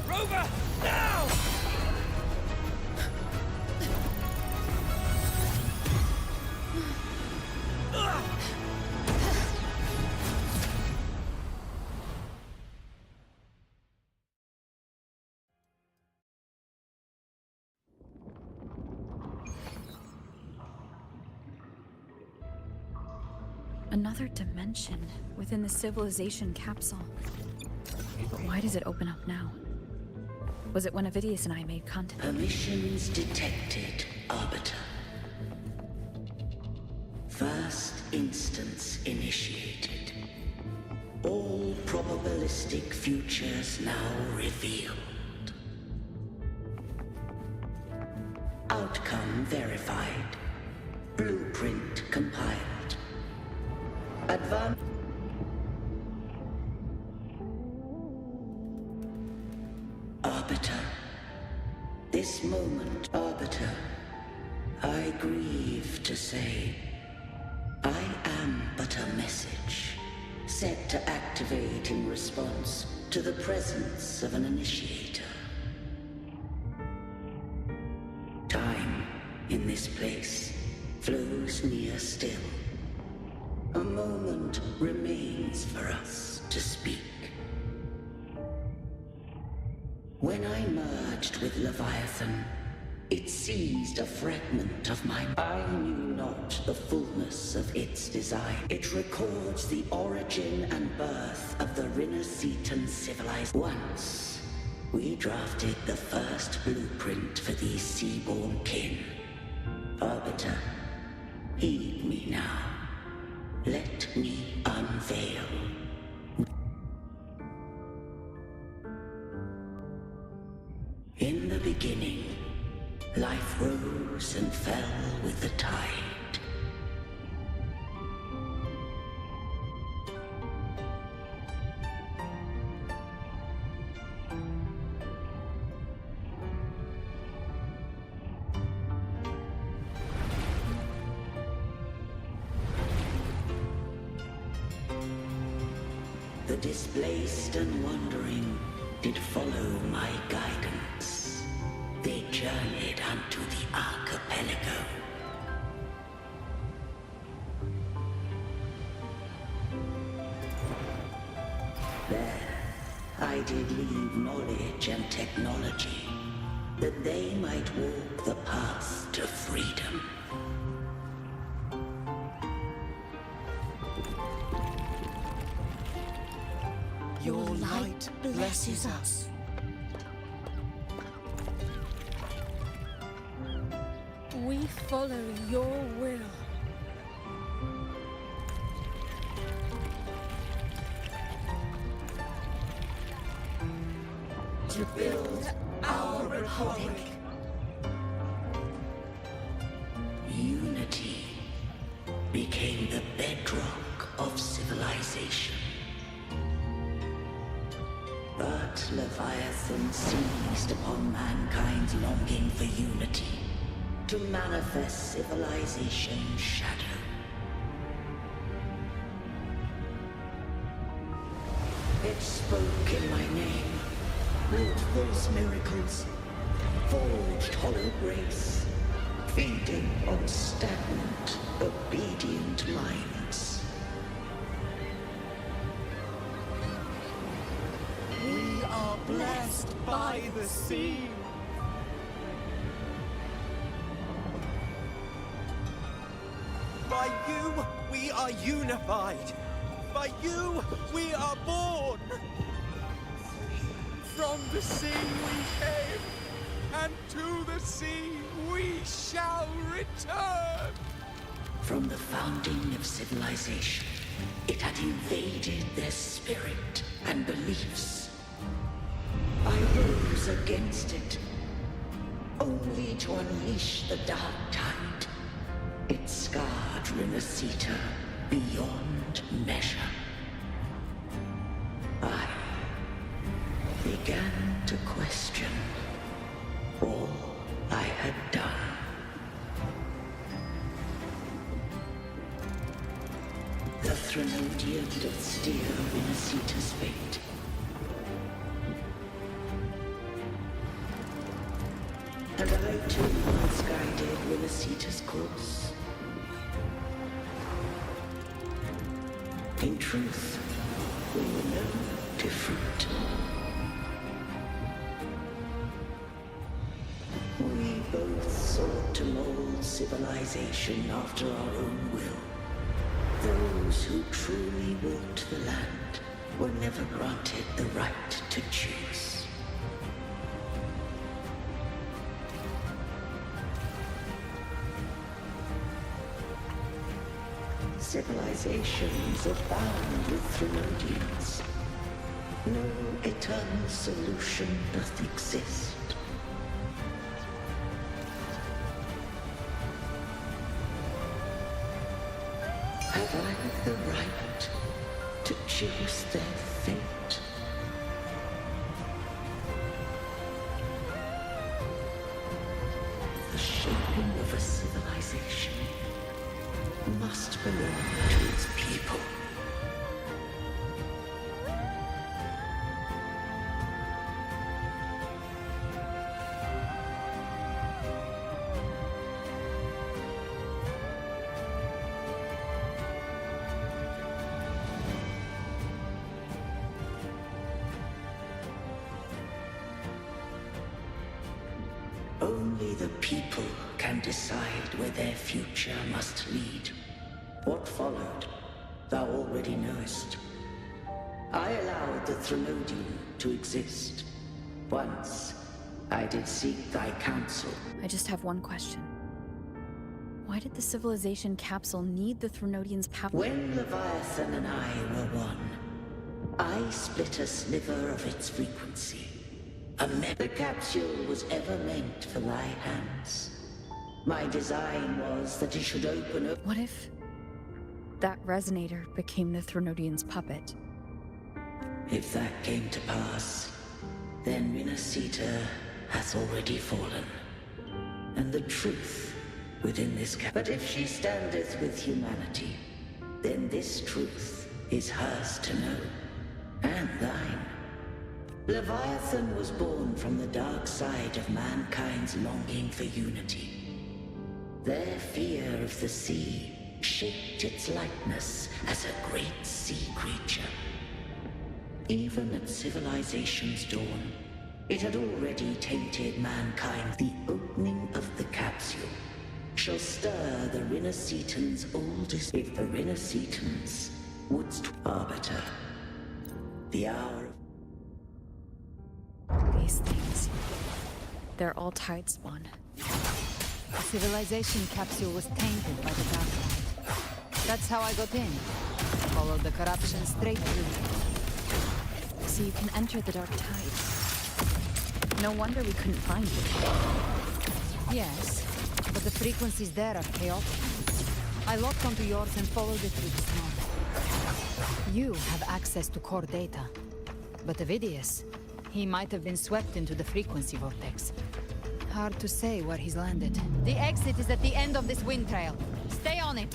Speaker 11: Rover, now!
Speaker 1: Another dimension within the civilization capsule. But why does it open up now? Was it when Avidius and I made contact?
Speaker 15: Permissions detected, Arbiter. First instance initiated. All probabilistic futures now revealed. Outcome verified. Blueprint compiled. Advance. Arbiter. This moment, Arbiter, I grieve to say, I am but a message, set to activate in response to the presence of an initiator. Time, in this place, flows near still. A moment remains for us to speak. When I merged with Leviathan, it seized a fragment of my mind. I knew not the fullness of its design. It records the origin and birth of the Rinnesetan civilization. Once, we drafted the first blueprint for these seaborn kin. Arbiter, heed me now. Let me unveil. In the beginning, life rose and fell with the tide. The displaced and wandering did follow my guidance. They journeyed unto the archipelago. There, I did leave knowledge and technology, that they might walk the path to freedom.
Speaker 3: Your light blesses us.
Speaker 16: We follow your will.
Speaker 15: To build our republic. Unity became the bedrock of civilization. But Leviathan seized upon mankind's longing for unity to manifest civilization's shadow. It spoke in my name, wrought false miracles, forged hollow grace, feeding on stagnant, obedient minds.
Speaker 3: We are blessed by the sea. By you, we are unified. By you, we are born. From the sea we came, and to the sea we shall return.
Speaker 15: From the founding of civilization, it had invaded their spirit and beliefs. I rose against it, only to unleash the dark tide. It scarred Rinneseta beyond measure. I began to question Threnodian doth steer Winasita's fate. And I too once guided Winasita's course. In truth, we were no different. We both sought to mold civilization after our own will. Those who truly walked the land were never granted the right to choose. Civilizations abound with Threnodians. No eternal solution doth exist. Have I the right to choose their fate? The shaping of a civilization must belong to its people. Only the people can decide where their future must lead. What followed, thou already knowest. I allowed the Threnodian to exist. Once, I did seek thy counsel.
Speaker 1: I just have one question. Why did the civilization capsule need the Threnodian's power?
Speaker 15: When Leviathan and I were one, I split a sliver of its frequency. The capsule was ever meant for thy hands. My design was that it should open up.
Speaker 1: What if that resonator became the Threnodian's puppet?
Speaker 15: If that came to pass, then Winasita hath already fallen, and the truth within this But if she standeth with humanity, then this truth is hers to know, and thine. Leviathan was born from the dark side of mankind's longing for unity. Their fear of the sea shaped its likeness as a great sea creature. Even at civilization's dawn, it had already tainted mankind. The opening of the capsule shall stir the Rinacitans' oldest. If the Rinacitans wouldst arbiter, the hour of
Speaker 1: these things. They're all tide spawn.
Speaker 5: The civilization capsule was tainted by the dark light. That's how I got in. Followed the corruption straight through.
Speaker 1: So you can enter the dark tide. No wonder we couldn't find you.
Speaker 5: Yes, but the frequencies there are chaotic. I locked onto yours and followed it through the smoke. You have access to core data. But Avidius, he might have been swept into the frequency vortex. Hard to say where he's landed. The exit is at the end of this wind trail. Stay on it!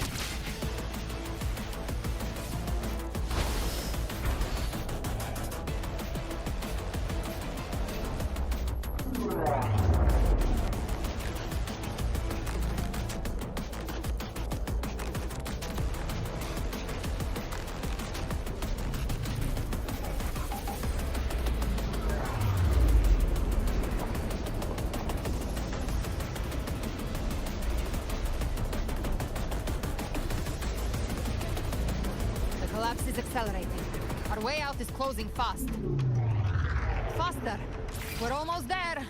Speaker 5: Collapse is accelerating. Our way out is closing fast. Faster! We're almost there!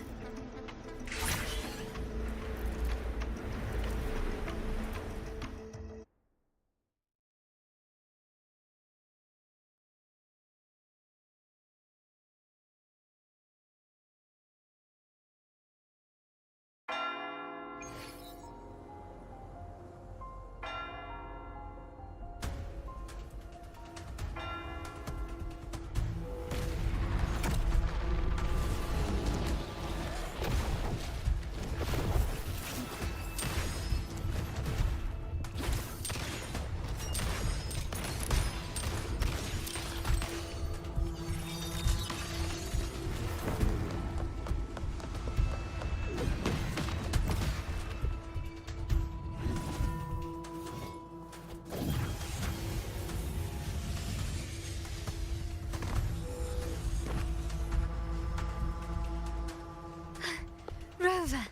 Speaker 2: over.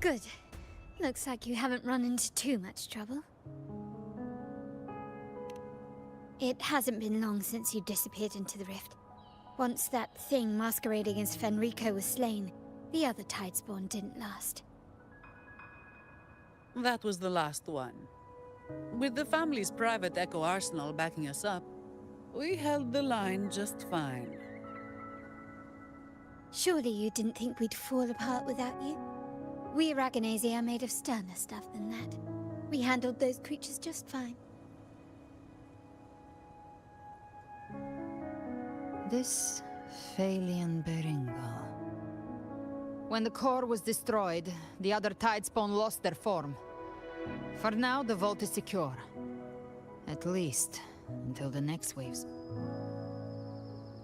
Speaker 2: Good. Looks like you haven't run into too much trouble. It hasn't been long since you disappeared into the rift. Once that thing masquerading as Fenrico was slain, the other Tidespawn didn't last.
Speaker 12: That was the last one. With the family's private Echo arsenal backing us up, we held the line just fine.
Speaker 2: Surely you didn't think we'd fall apart without you? We Raganese are made of sterner stuff than that. We handled those creatures just fine.
Speaker 5: This Phalian Beringal. When the core was destroyed, the other Tidespawn lost their form. For now, the vault is secure. At least, until the next waves.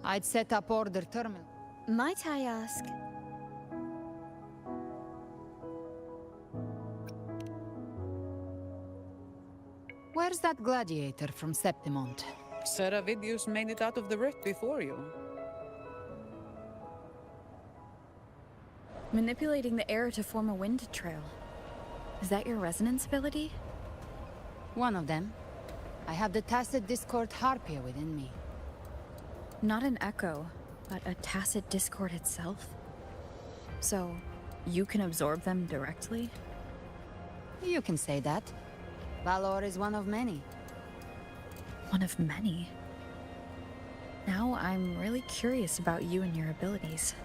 Speaker 5: I'd set up Order Terminal.
Speaker 2: Might I ask?
Speaker 5: Where's that gladiator from Septimont?
Speaker 12: Seravidius made it out of the rift before you.
Speaker 1: Manipulating the air to form a wind trail. Is that your resonance ability?
Speaker 5: One of them. I have the Tacit Discord Harpia within me.
Speaker 1: Not an echo, but a Tacit Discord itself? So, you can absorb them directly?
Speaker 5: You can say that. Valor is one of many.
Speaker 1: One of many? Now I'm really curious about you and your abilities.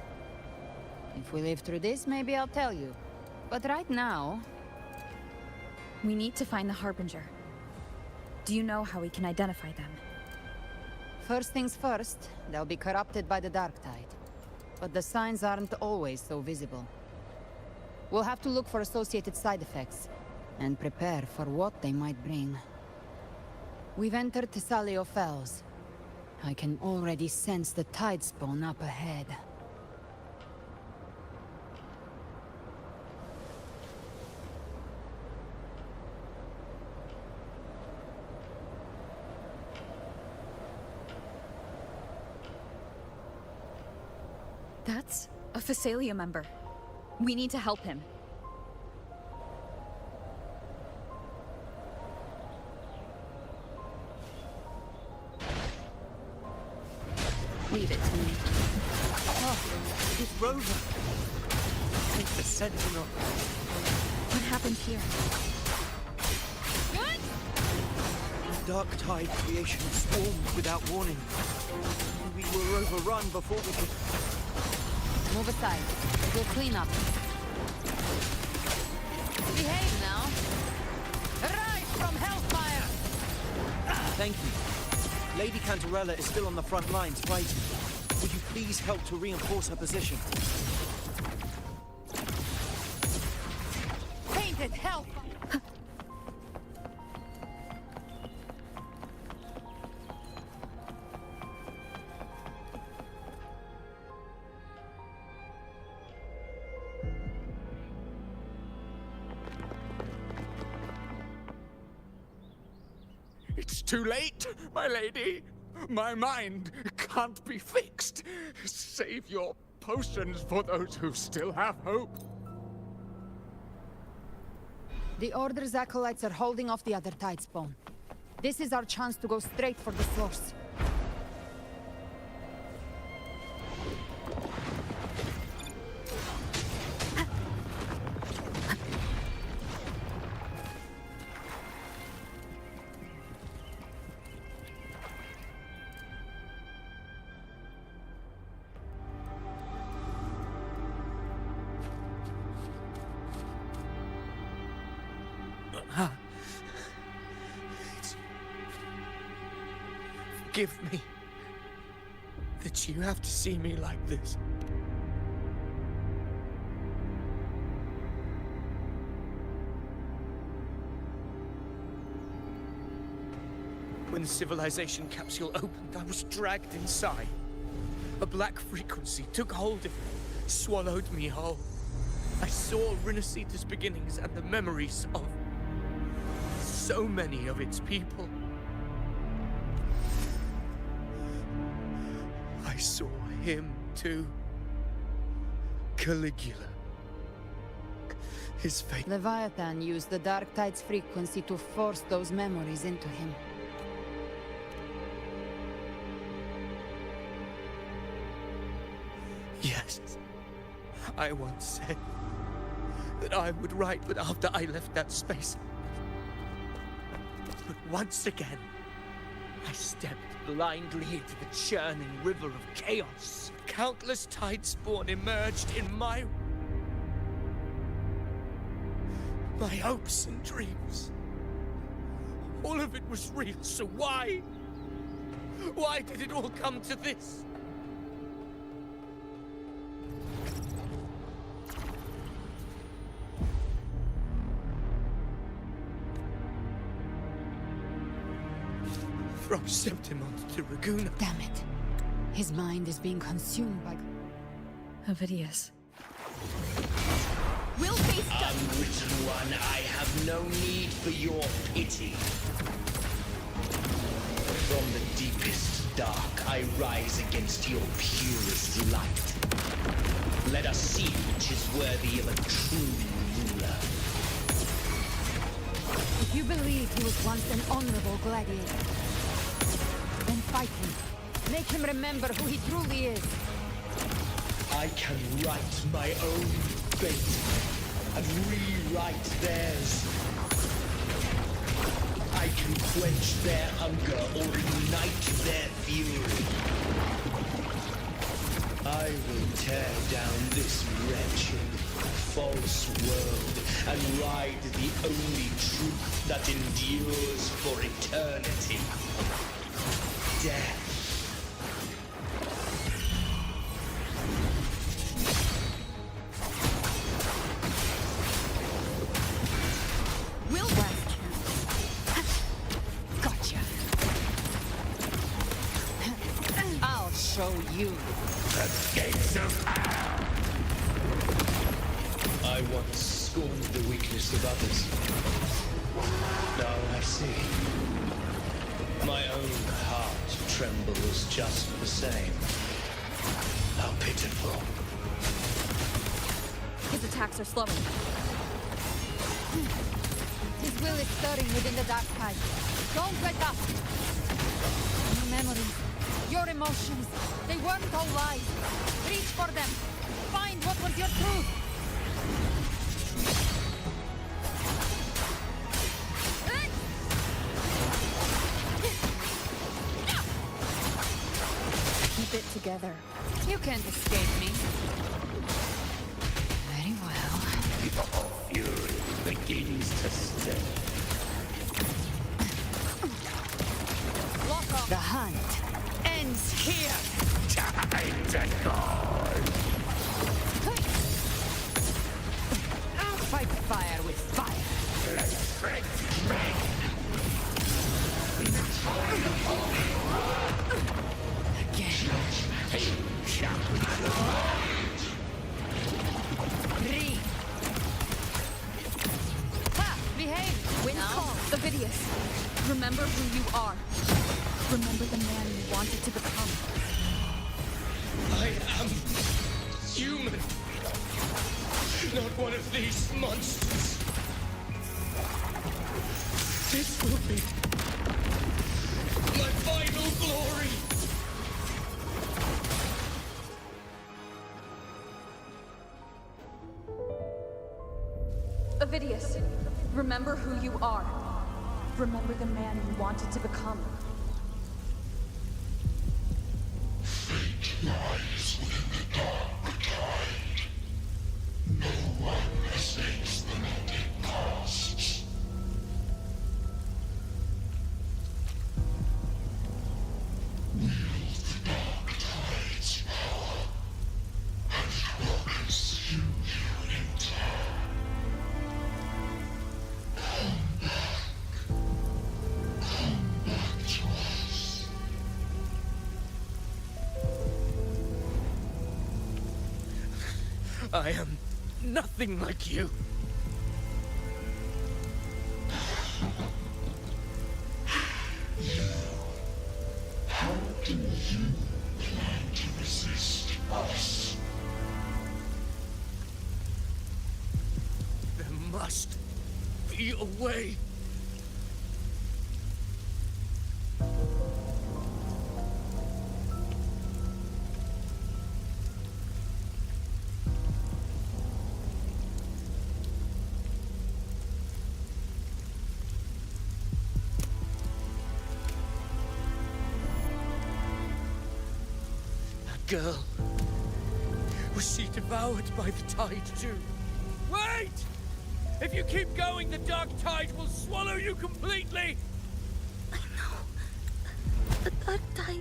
Speaker 5: If we live through this, maybe I'll tell you. But right now...
Speaker 1: We need to find the Harbinger. Do you know how we can identify them?
Speaker 5: First things first, they'll be corrupted by the Dark Tide. But the signs aren't always so visible. We'll have to look for associated side effects, and prepare for what they might bring. We've entered Thessalio Fells. I can already sense the Tidespawn up ahead.
Speaker 1: That's a Phasalia member. We need to help him. Leave it to me.
Speaker 10: Oh, it's Rover. I think the Sentinel.
Speaker 1: What happened here?
Speaker 10: Dark Tide creation swarmed without warning. We were overrun before we could...
Speaker 5: Move aside. We'll clean up. Behave now. Rise from Hellfire!
Speaker 10: Thank you. Lady Cantarella is still on the front lines fighting. Would you please help to reinforce her position?
Speaker 5: Painted Hellfire!
Speaker 17: It's too late, my lady. My mind can't be fixed. Save your potions for those who still have hope.
Speaker 5: The Order's acolytes are holding off the other Tidespawn. This is our chance to go straight for the source.
Speaker 17: Forgive me that you have to see me like this. When the civilization capsule opened, I was dragged inside. A black frequency took hold of me, swallowed me whole. I saw Rinasita's beginnings and the memories of so many of its people. I saw him too. Caligula. His fate.
Speaker 5: Leviathan used the Dark Tide's frequency to force those memories into him.
Speaker 17: Yes. I once said that I would write, but after I left that space. But once again, I stepped blindly into the churning river of chaos. Countless tidespawn emerged in my hopes and dreams. All of it was real, so why? Why did it all come to this? From Septimont to Raguna.
Speaker 5: Damn it. His mind is being consumed by...
Speaker 1: Ovidius.
Speaker 7: We'll face
Speaker 4: Unwritten One, I have no need for your pity. From the deepest dark, I rise against your purest light. Let us see which is worthy of a true ruler.
Speaker 5: If you believe he was once an honorable gladiator, then fight him. Make him remember who he truly is.
Speaker 4: I can write my own fate and rewrite theirs. I can quench their hunger or ignite their fury. I will tear down this wretched, false world and ride the only truth that endures for eternity. Death.
Speaker 5: Will last chance. Gotcha. I'll show you.
Speaker 4: The gates of hell! I once scorned the weakness of others. Now I see. My own heart trembles just the same. How pitiful.
Speaker 1: His attacks are slowing.
Speaker 5: His will is stirring within the Dark Tide. Don't let up! Your memories, your emotions, they weren't all lies. Reach for them. Find what was your truth.
Speaker 1: Keep it together.
Speaker 5: You can't escape me. Very well.
Speaker 4: Your fury begins to stir.
Speaker 5: The hunt ends here.
Speaker 4: Time to call.
Speaker 5: I'll fight fire with fire.
Speaker 4: Let strength reign.
Speaker 5: Breathe. Ha! Behave!
Speaker 1: Win call. Ovidius. Remember who you are. Remember the man you wanted to become.
Speaker 17: I am human. Not one of these monsters. This will be my final glory.
Speaker 8: Ovidius, remember who you are. Remember the man you wanted to become.
Speaker 4: Fate lies within the dark tide. No one escapes the net it casts. Wield the dark tide's power, and it will consume you in turn. Come back to us.
Speaker 17: I am nothing like you.
Speaker 4: How do you plan to resist us?
Speaker 17: There must be a way. That girl. Was she devoured by the tide too? Wait! If you keep going, the dark tide will swallow you completely!
Speaker 2: I know. The dark tide.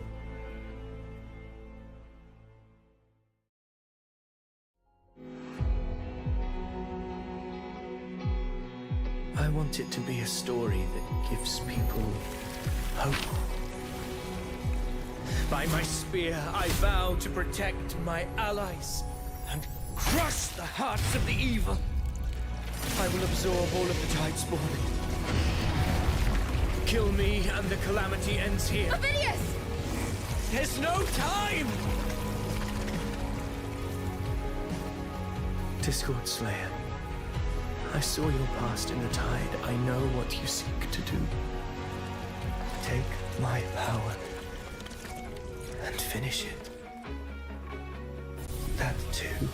Speaker 10: I want it to be a story that gives people hope.
Speaker 17: By my spear, I vow to protect my allies and crush the hearts of the evil. I will absorb all of the tide spawn. Kill me and the calamity ends here.
Speaker 2: Avidius!
Speaker 17: There's no time!
Speaker 10: Discord Slayer, I saw your past in the tide. I know what you seek to do. Take my power and finish it. That too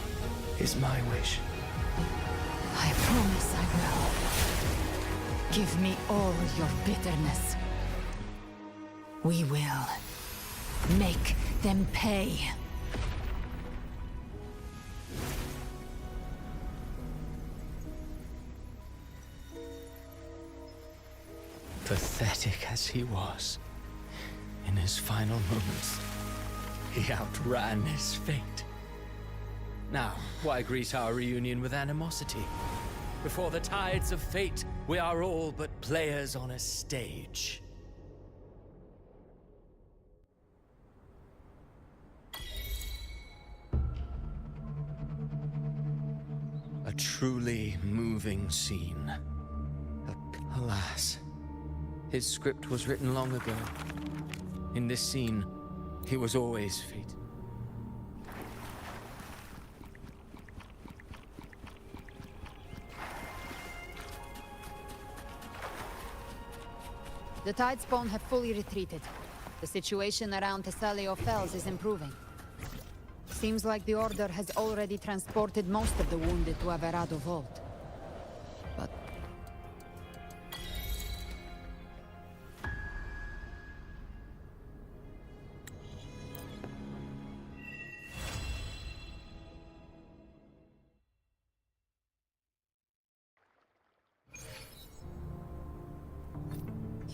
Speaker 10: is my wish.
Speaker 5: I promise I will. Give me all your bitterness. We will make them pay.
Speaker 3: Pathetic as he was, in his final moments, he outran his fate. Now, why greet our reunion with animosity? Before the tides of fate, we are all but players on a stage. A truly moving scene. Alas, his script was written long ago. In this scene, he was always fate.
Speaker 5: The tide spawn have fully retreated. The situation around Thessalio Fells is improving. Seems like the Order has already transported most of the wounded to Averado Vault. But...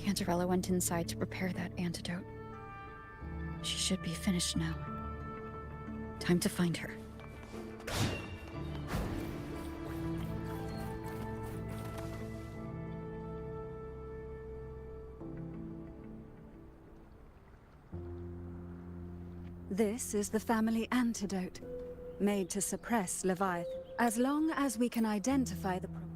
Speaker 1: Cantarella went inside to prepare that antidote. She should be finished now. Time to find her.
Speaker 9: This is the family antidote, made to suppress Leviathan. As long as we can identify the problem.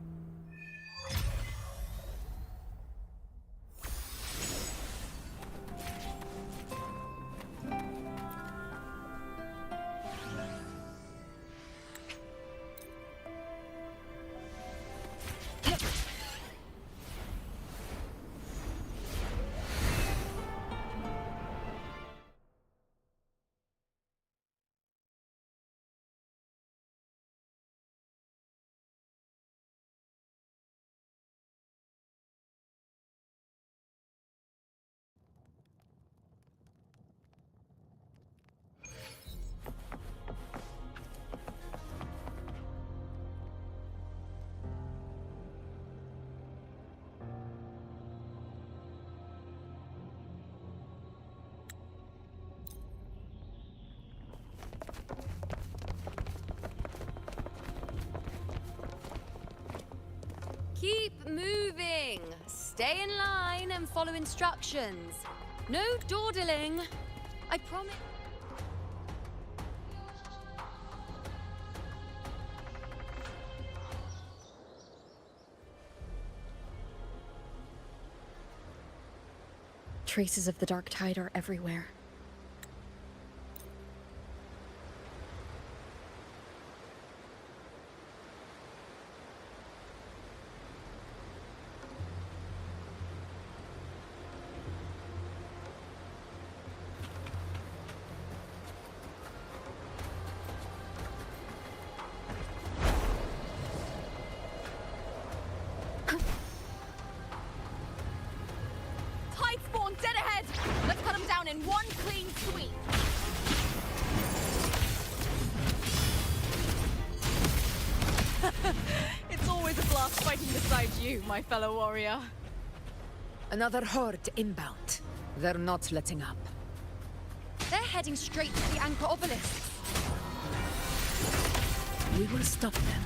Speaker 18: Keep moving! Stay in line and follow instructions. No dawdling. I promise.
Speaker 1: Traces of the dark tide are everywhere.
Speaker 19: fighting beside you, my fellow warrior.
Speaker 5: Another horde inbound. They're not letting up.
Speaker 18: They're heading straight to the anchor obelisks.
Speaker 5: We will stop them.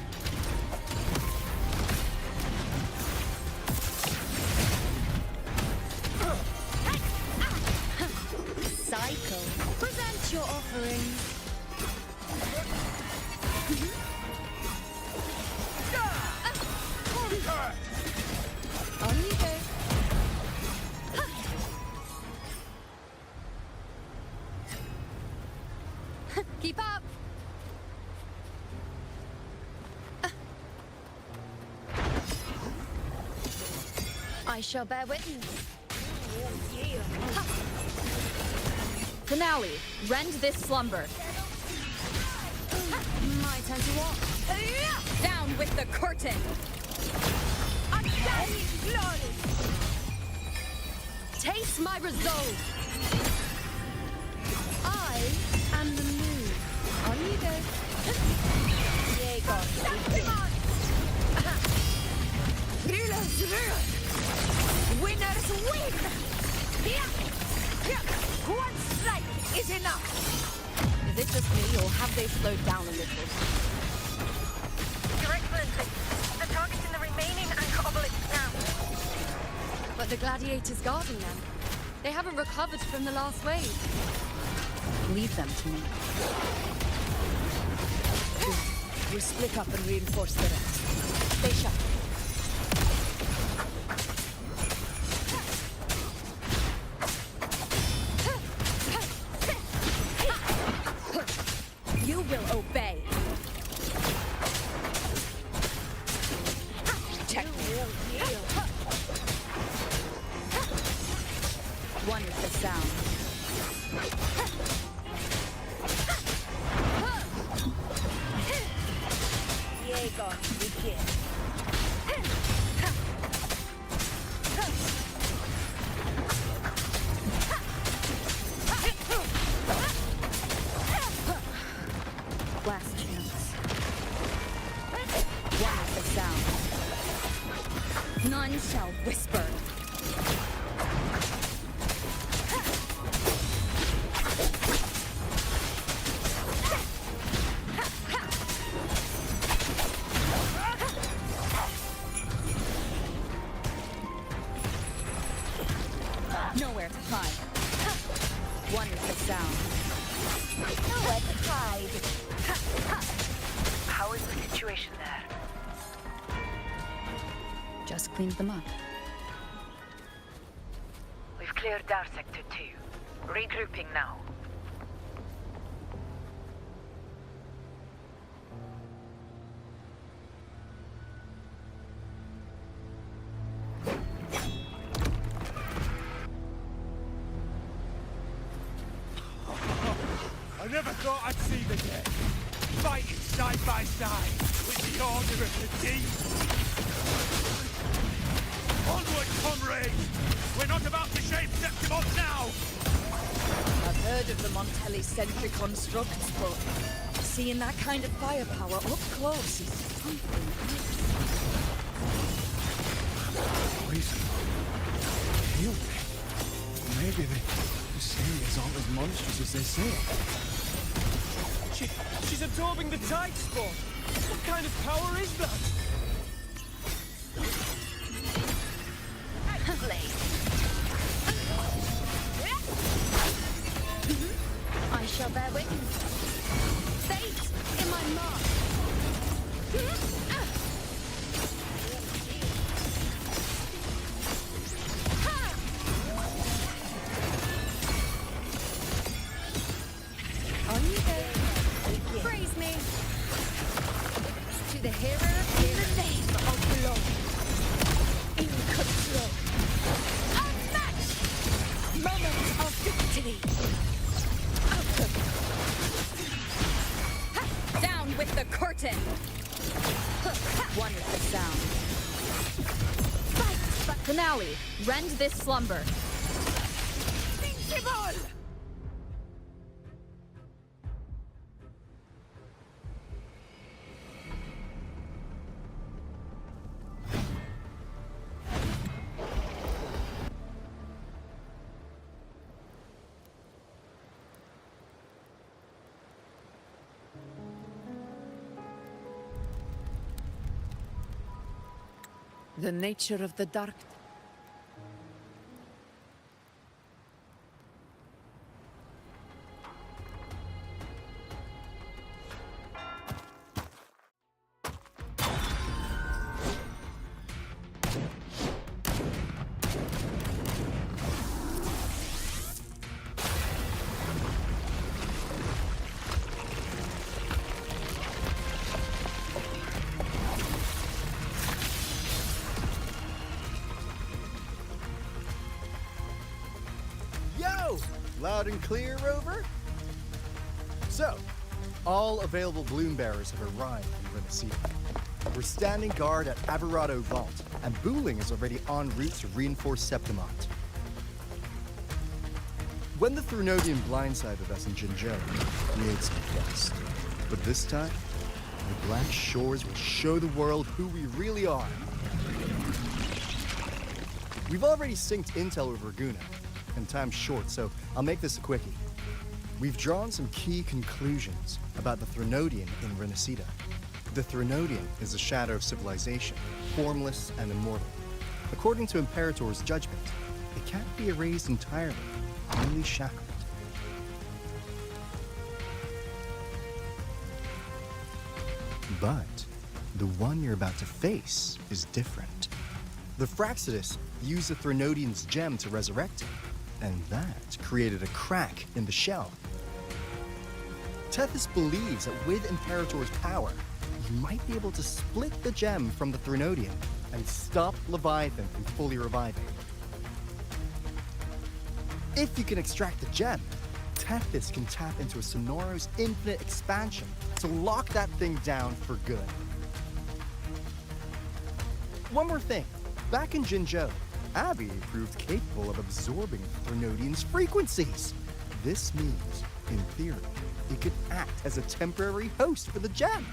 Speaker 18: Cycle. Present your offering. On you go. Keep up. I shall bear witness.
Speaker 19: Finale, rend this slumber.
Speaker 18: My turn to walk.
Speaker 19: Down with the curtain.
Speaker 18: Uncanny glory.
Speaker 19: Taste my resolve.
Speaker 18: I am the moon. On you go. Diego.
Speaker 19: Rulers rule. Winners win. One strike is enough. Is it just me, or have they slowed down a little?
Speaker 20: Your Excellency, the target's in the remaining anchor obelisk now.
Speaker 18: But the gladiators guarding them. They haven't recovered from the last wave.
Speaker 5: Leave them to me. We'll split up and reinforce the rest. Stay sharp.
Speaker 19: You will obey. Check.
Speaker 5: One is the sound.
Speaker 19: Diego, begin.
Speaker 5: Last chance. One is the sound.
Speaker 19: None shall whisper.
Speaker 5: Nowhere to hide. One is the sound.
Speaker 20: Nowhere to hide. How is the situation there?
Speaker 5: Just cleaned them up.
Speaker 20: We've cleared our sector 2. Regrouping now.
Speaker 21: I never thought I'd see the day. Fighting side by side with the Order of the Deep. Onward, comrades! We're not about to shape Septimos now!
Speaker 13: I've heard of the Montelli sentry constructs, but seeing that kind of firepower up close is something else.
Speaker 21: Poison. Heal me. Maybe the series aren't as monstrous as they say.
Speaker 17: She's absorbing the tide spawn. What kind of power is that?
Speaker 18: I shall bear witness. Fate in my mark. On you go. Praise me. To the hero in the name of law. In control. Unmatched! Moment of victory.
Speaker 19: Down with the curtain.
Speaker 5: One is the sound.
Speaker 19: Finale, rend this slumber.
Speaker 20: Invincible!
Speaker 12: The nature of the dark.
Speaker 6: Yo! Loud and clear, Rover? So, all available bloom bearers have arrived in Renacita. We're standing guard at Averado Vault, and Booling is already en route to reinforce Septimont. When the Threnodian blindsided us in Jinzhou, we ate some dust. But this time, the Black Shores will show the world who we really are. We've already synced intel with Raguna, and time's short, so I'll make this a quickie. We've drawn some key conclusions about the Threnodian in Renacita. The Threnodian is a shadow of civilization, formless and immortal. According to Imperator's judgment, it can't be erased entirely, only shackled. But the one you're about to face is different. The Fraxidus used the Threnodian's gem to resurrect him, and that created a crack in the shell. Tethys believes that with Imperator's power, you might be able to split the gem from the Threnodian and stop Leviathan from fully reviving. If you can extract the gem, Tethys can tap into a Sonoro's infinite expansion to lock that thing down for good. One more thing. Back in Jinzhou, Abby proved capable of absorbing Threnodian's frequencies. This means, in theory, it could act as a temporary host for the gem.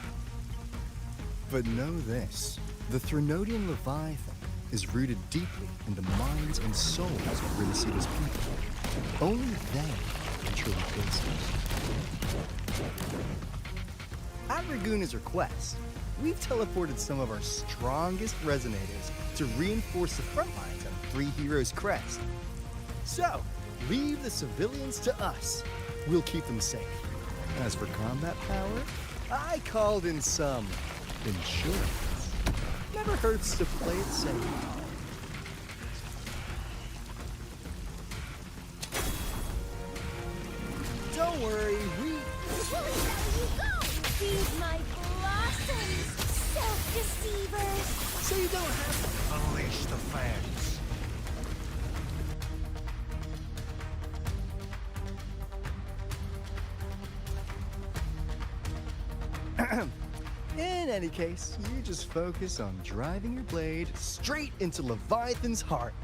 Speaker 6: But know this, the Threnodian Leviathan is rooted deeply in the minds and souls of Renacita's people. Only they can truly face it. At Raguna's request, we've teleported some of our strongest resonators to reinforce the front lines at Three Heroes Crest. So, leave the civilians to us. We'll keep them safe. As for combat power, I called in some insurance. Never hurts to play it safe. Don't worry, we...
Speaker 2: Where you go? Feed my blossoms, self-deceivers!
Speaker 6: So you don't have to
Speaker 21: unleash the fans.
Speaker 6: In any case, you just focus on driving your blade straight into Leviathan's heart.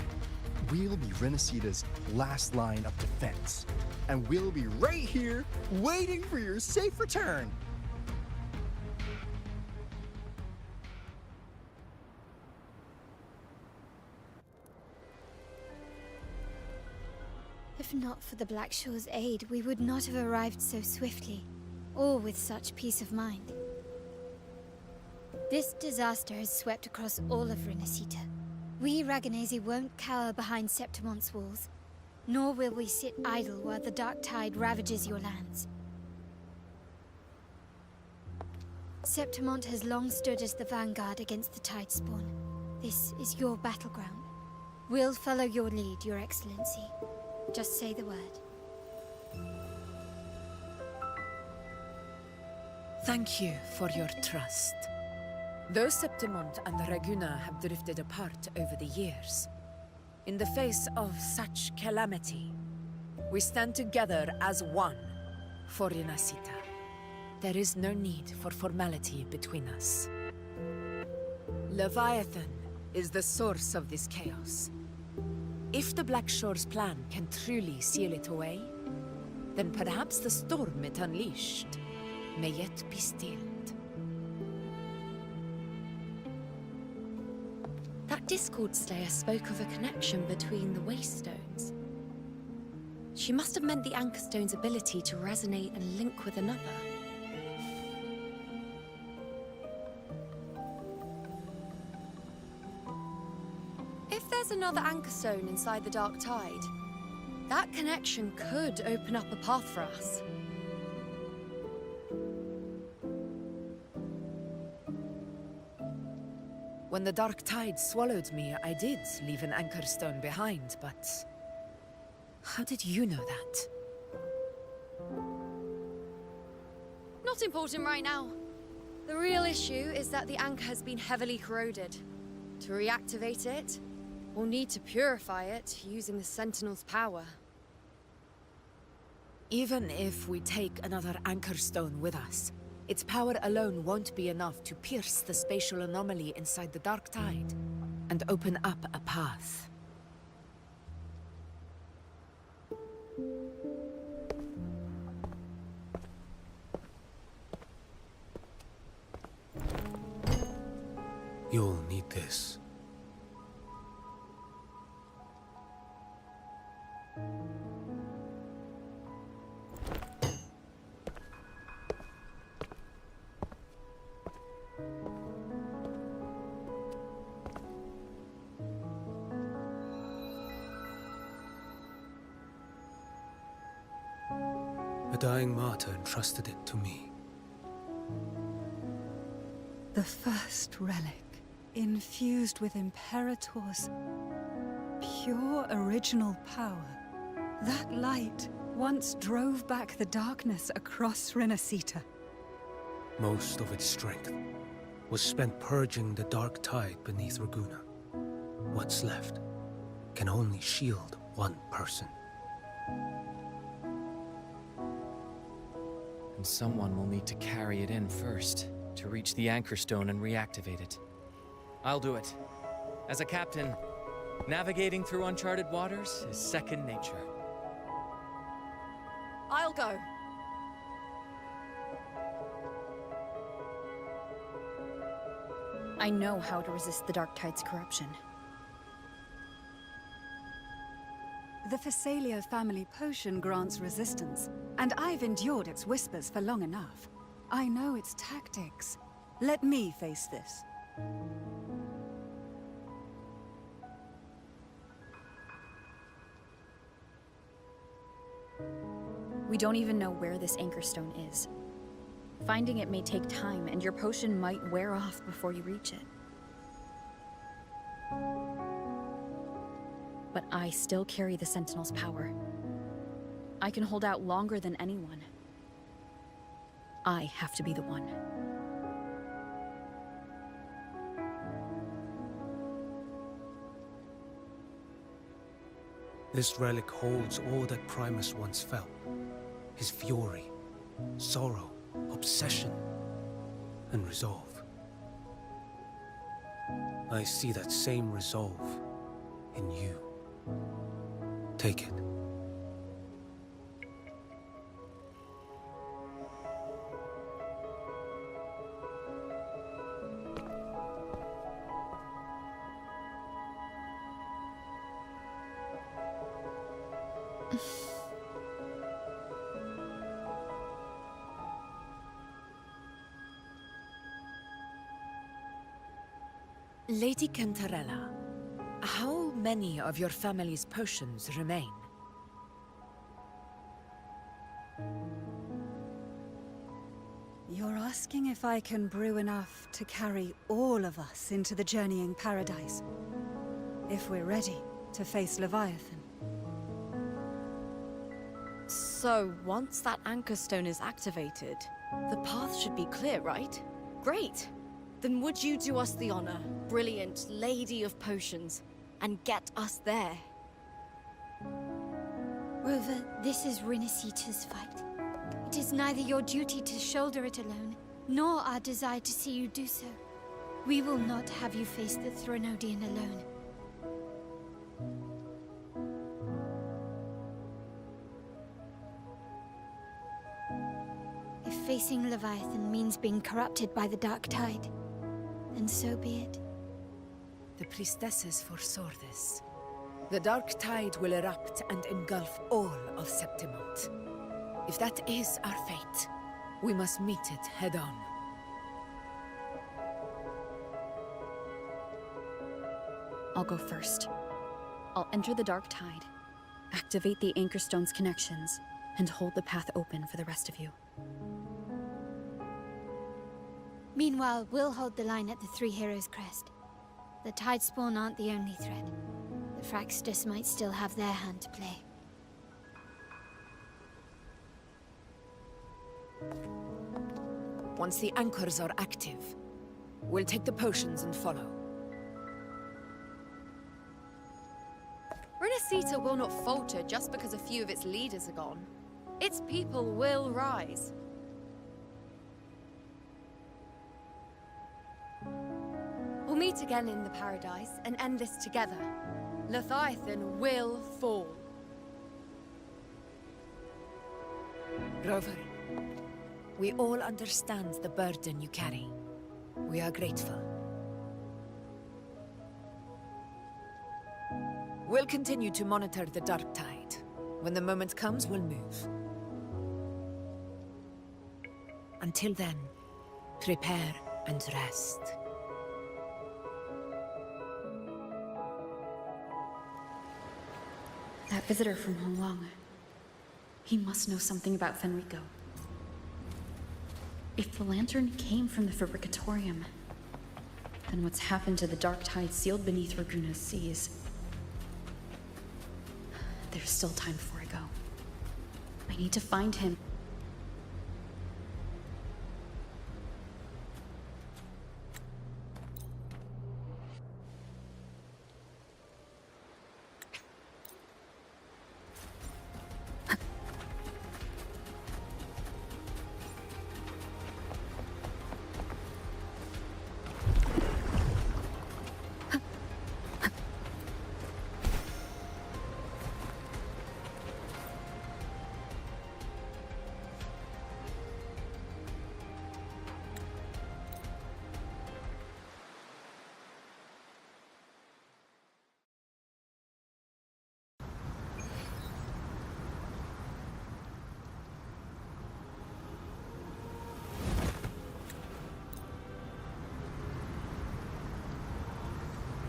Speaker 6: We'll be Renacita's last line of defense. And we'll be right here, waiting for your safe return.
Speaker 2: If not for the Black Shore's aid, we would not have arrived so swiftly, or with such peace of mind. This disaster has swept across all of Renacita. We Raganese won't cower behind Septimont's walls, nor will we sit idle while the dark tide ravages your lands. Septimont has long stood as the vanguard against the tide spawn. This is your battleground. We'll follow your lead, Your Excellency. Just say the word.
Speaker 22: Thank you for your trust. Though Septimont and Raguna have drifted apart over the years, in the face of such calamity, we stand together as one for Renacita. There is no need for formality between us. Leviathan is the source of this chaos. If the Black Shore's plan can truly seal it away, then perhaps the storm it unleashed may yet be stilled.
Speaker 1: That Discord Slayer spoke of a connection between the Wastestones. She must have meant the Anchor Stone's ability to resonate and link with another.
Speaker 18: there's another anchor stone inside the Dark Tide, that connection could open up a path for us.
Speaker 22: When the Dark Tide swallowed me, I did leave an anchor stone behind, but... how did you know that?
Speaker 18: Not important right now. The real issue is that the anchor has been heavily corroded. To reactivate it, we'll need to purify it using the Sentinel's power.
Speaker 22: Even if we take another anchor stone with us, its power alone won't be enough to pierce the spatial anomaly inside the Dark Tide and open up a path.
Speaker 21: You'll need this. A dying martyr entrusted it to me.
Speaker 9: The first relic, infused with Imperator's pure original power. That light once drove back the darkness across Renacita.
Speaker 21: Most of its strength was spent purging the Dark Tide beneath Raguna. What's left can only shield one person.
Speaker 3: And someone will need to carry it in first, to reach the anchor stone and reactivate it. I'll do it. As a captain, navigating through uncharted waters is second nature.
Speaker 19: I'll go.
Speaker 1: I know how to resist the Dark Tide's corruption.
Speaker 9: The Phasalia family potion grants resistance, and I've endured its whispers for long enough. I know its tactics. Let me face this.
Speaker 1: We don't even know where this anchor stone is. Finding it may take time, and your potion might wear off before you reach it. But I still carry the Sentinel's power. I can hold out longer than anyone. I have to be the one.
Speaker 21: This relic holds all that Primus once felt. His fury, sorrow, obsession, and resolve. I see that same resolve in you. Take it.
Speaker 22: Lady Cantarella, how many of your family's potions remain?
Speaker 9: You're asking if I can brew enough to carry all of us into the journeying paradise. If we're ready to face Leviathan.
Speaker 19: So, once that anchor stone is activated, the path should be clear, right? Great! Then would you do us the honor, brilliant Lady of Potions, and get us there?
Speaker 2: Rover, this is Renacita's fight. It is neither your duty to shoulder it alone, nor our desire to see you do so. We will not have you face the Thronodian alone. If facing Leviathan means being corrupted by the Dark Tide, then so be it.
Speaker 22: The priestesses foresaw this. The Dark Tide will erupt and engulf all of Septimont. If that is our fate, we must meet it head-on.
Speaker 1: I'll go first. I'll enter the Dark Tide, activate the Anchor Stone's connections, and hold the path open for the rest of you.
Speaker 2: Meanwhile, we'll hold the line at the Three Heroes Crest. The Tidespawn aren't the only threat. The Fraxtus might still have their hand to play.
Speaker 22: Once the anchors are active, we'll take the potions and follow.
Speaker 18: Renacita will not falter just because a few of its leaders are gone. Its people will rise. We'll meet again in the Paradise and end this together. Leviathan will fall.
Speaker 22: Rover, we all understand the burden you carry. We are grateful. We'll continue to monitor the Dark Tide. When the moment comes, we'll move. Until then, prepare and rest.
Speaker 1: That visitor from Honglong. He must know something about Fenrico. If the lantern came from the Fabricatorium, then what's happened to the Dark Tide sealed beneath Raguna's seas? There's still time before I go. I need to find him.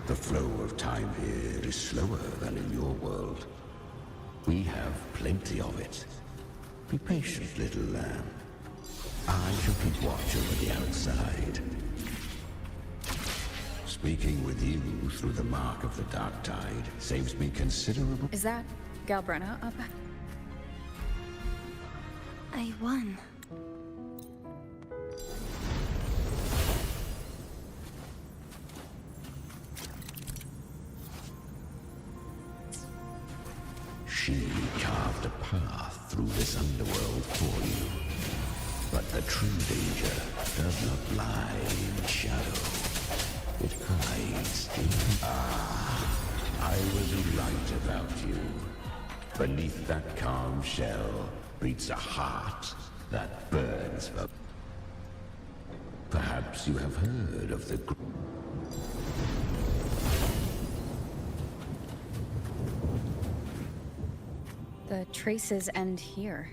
Speaker 11: The flow of time here is slower than in your world. We have plenty of it. Be patient, little lamb. I shall keep watch over the outside. Speaking with you through the mark of the Dark Tide saves me considerable...
Speaker 1: Is that Galbrenna up?
Speaker 2: I won.
Speaker 11: She carved a path through this underworld for you. But the true danger does not lie in shadow. It hides in... I was right about you. Beneath that calm shell beats a heart that burns for... Perhaps you have heard of the...
Speaker 1: The traces end here.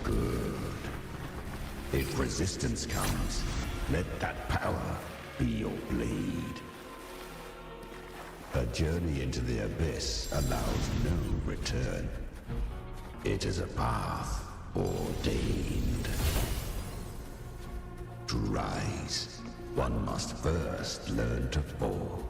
Speaker 11: Good. If resistance comes, let that power be your blade. A journey into the abyss allows no return. It is a path ordained. To rise, one must first learn to fall.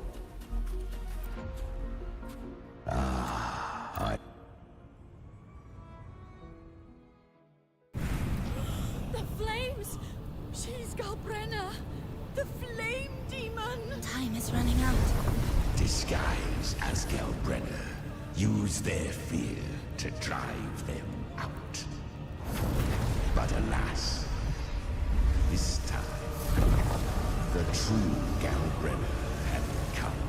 Speaker 16: The flames! She's Galbrenna! The flame demon!
Speaker 2: Time is running out.
Speaker 11: Disguise as Galbrenna. Use their fear to drive them out. But alas, this time, the true Galbrenna had come.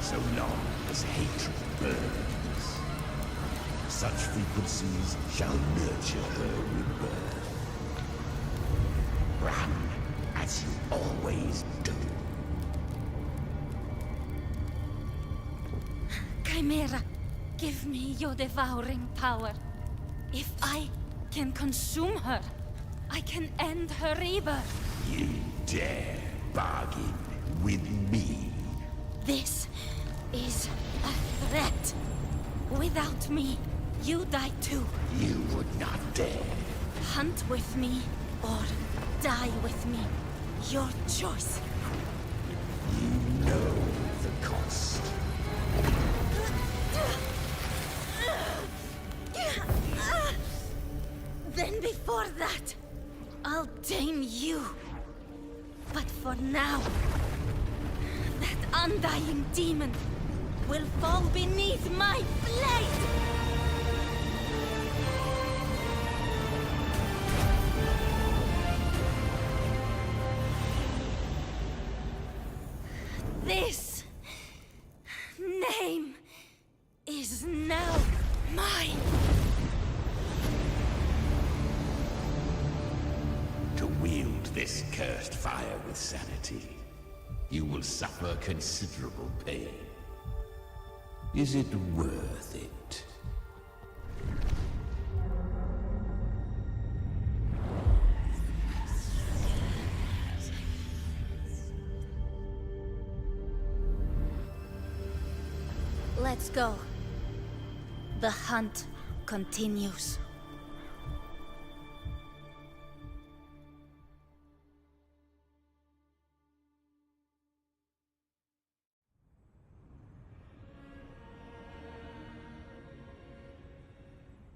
Speaker 11: So long as hatred burns, such frequencies shall nurture her rebirth. Run as you always do.
Speaker 2: Chimera,
Speaker 16: Give me your devouring power. If I can consume her, I can end her rebirth.
Speaker 11: You dare bargain with me?
Speaker 16: This is a threat. Without me, you die too.
Speaker 11: You would not dare.
Speaker 16: Hunt with me, or die with me. Your choice.
Speaker 11: You know the cost.
Speaker 16: Then before that, I'll tame you. But for now, that undying demon will fall beneath my blade! This name is now mine.
Speaker 11: To wield this cursed fire with sanity, you will suffer considerable pain. Is it worth it?
Speaker 16: Let's go. The hunt continues.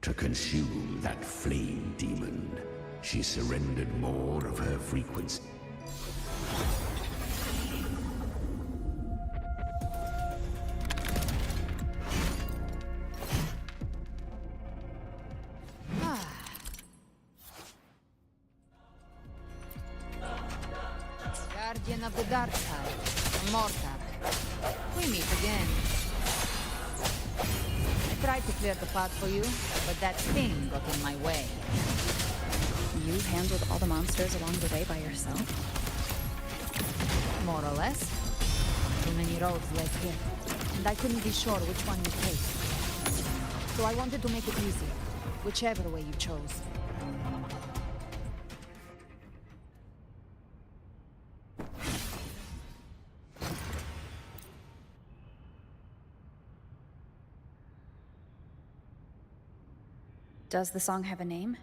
Speaker 11: To consume that flame demon, she surrendered more of her frequency.
Speaker 5: Guardian of the dark side, Mortar. We meet again. I tried to clear the path for you, but that thing got in my way.
Speaker 1: You handled all the monsters along the way by yourself?
Speaker 5: More or less. Too many roads led here, and I couldn't be sure which one you take. So I wanted to make it easy, whichever way you chose.
Speaker 1: Does the song have a name?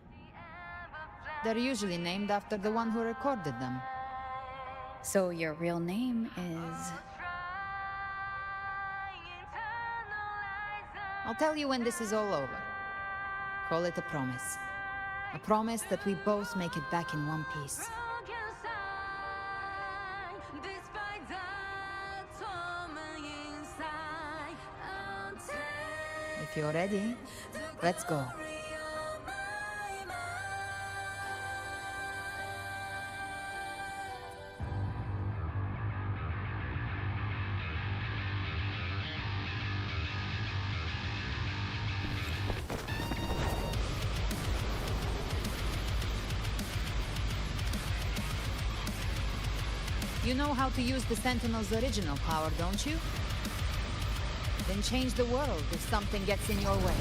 Speaker 5: They're usually named after the one who recorded them.
Speaker 1: So your real name is...
Speaker 5: I'll tell you when this is all over. Call it a promise. A promise that we both make it back in one piece. If you're ready, let's go. You know how to use the Sentinel's original power, don't you? Then change the world if something gets in your way.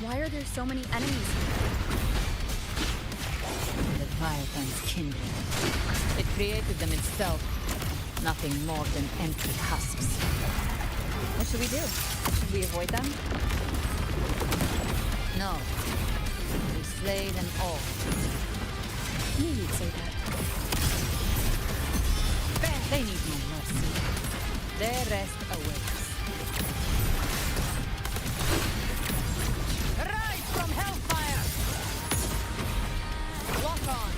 Speaker 1: Why are there so many enemies here?
Speaker 5: Leviathan's kindred. It created them itself. Nothing more than empty husks.
Speaker 1: What should we do? Should we avoid them?
Speaker 5: No. We slay them all.
Speaker 1: I knew you'd say that.
Speaker 5: They need no mercy. Their rest awaits. Rise from hellfire! on!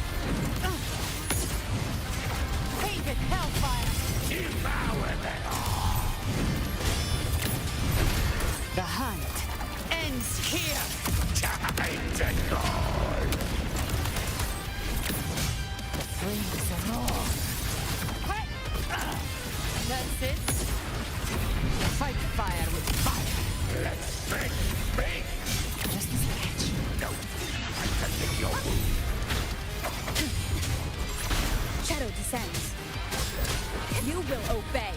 Speaker 5: Painted hellfire!
Speaker 11: Devour them all!
Speaker 5: The hunt ends here!
Speaker 11: Time to go!
Speaker 5: The flames are all. That's it. Fight fire with fire.
Speaker 11: Let's break!
Speaker 5: Just a scratch.
Speaker 11: No, I can lick your wound.
Speaker 1: Shadow descends. You will obey.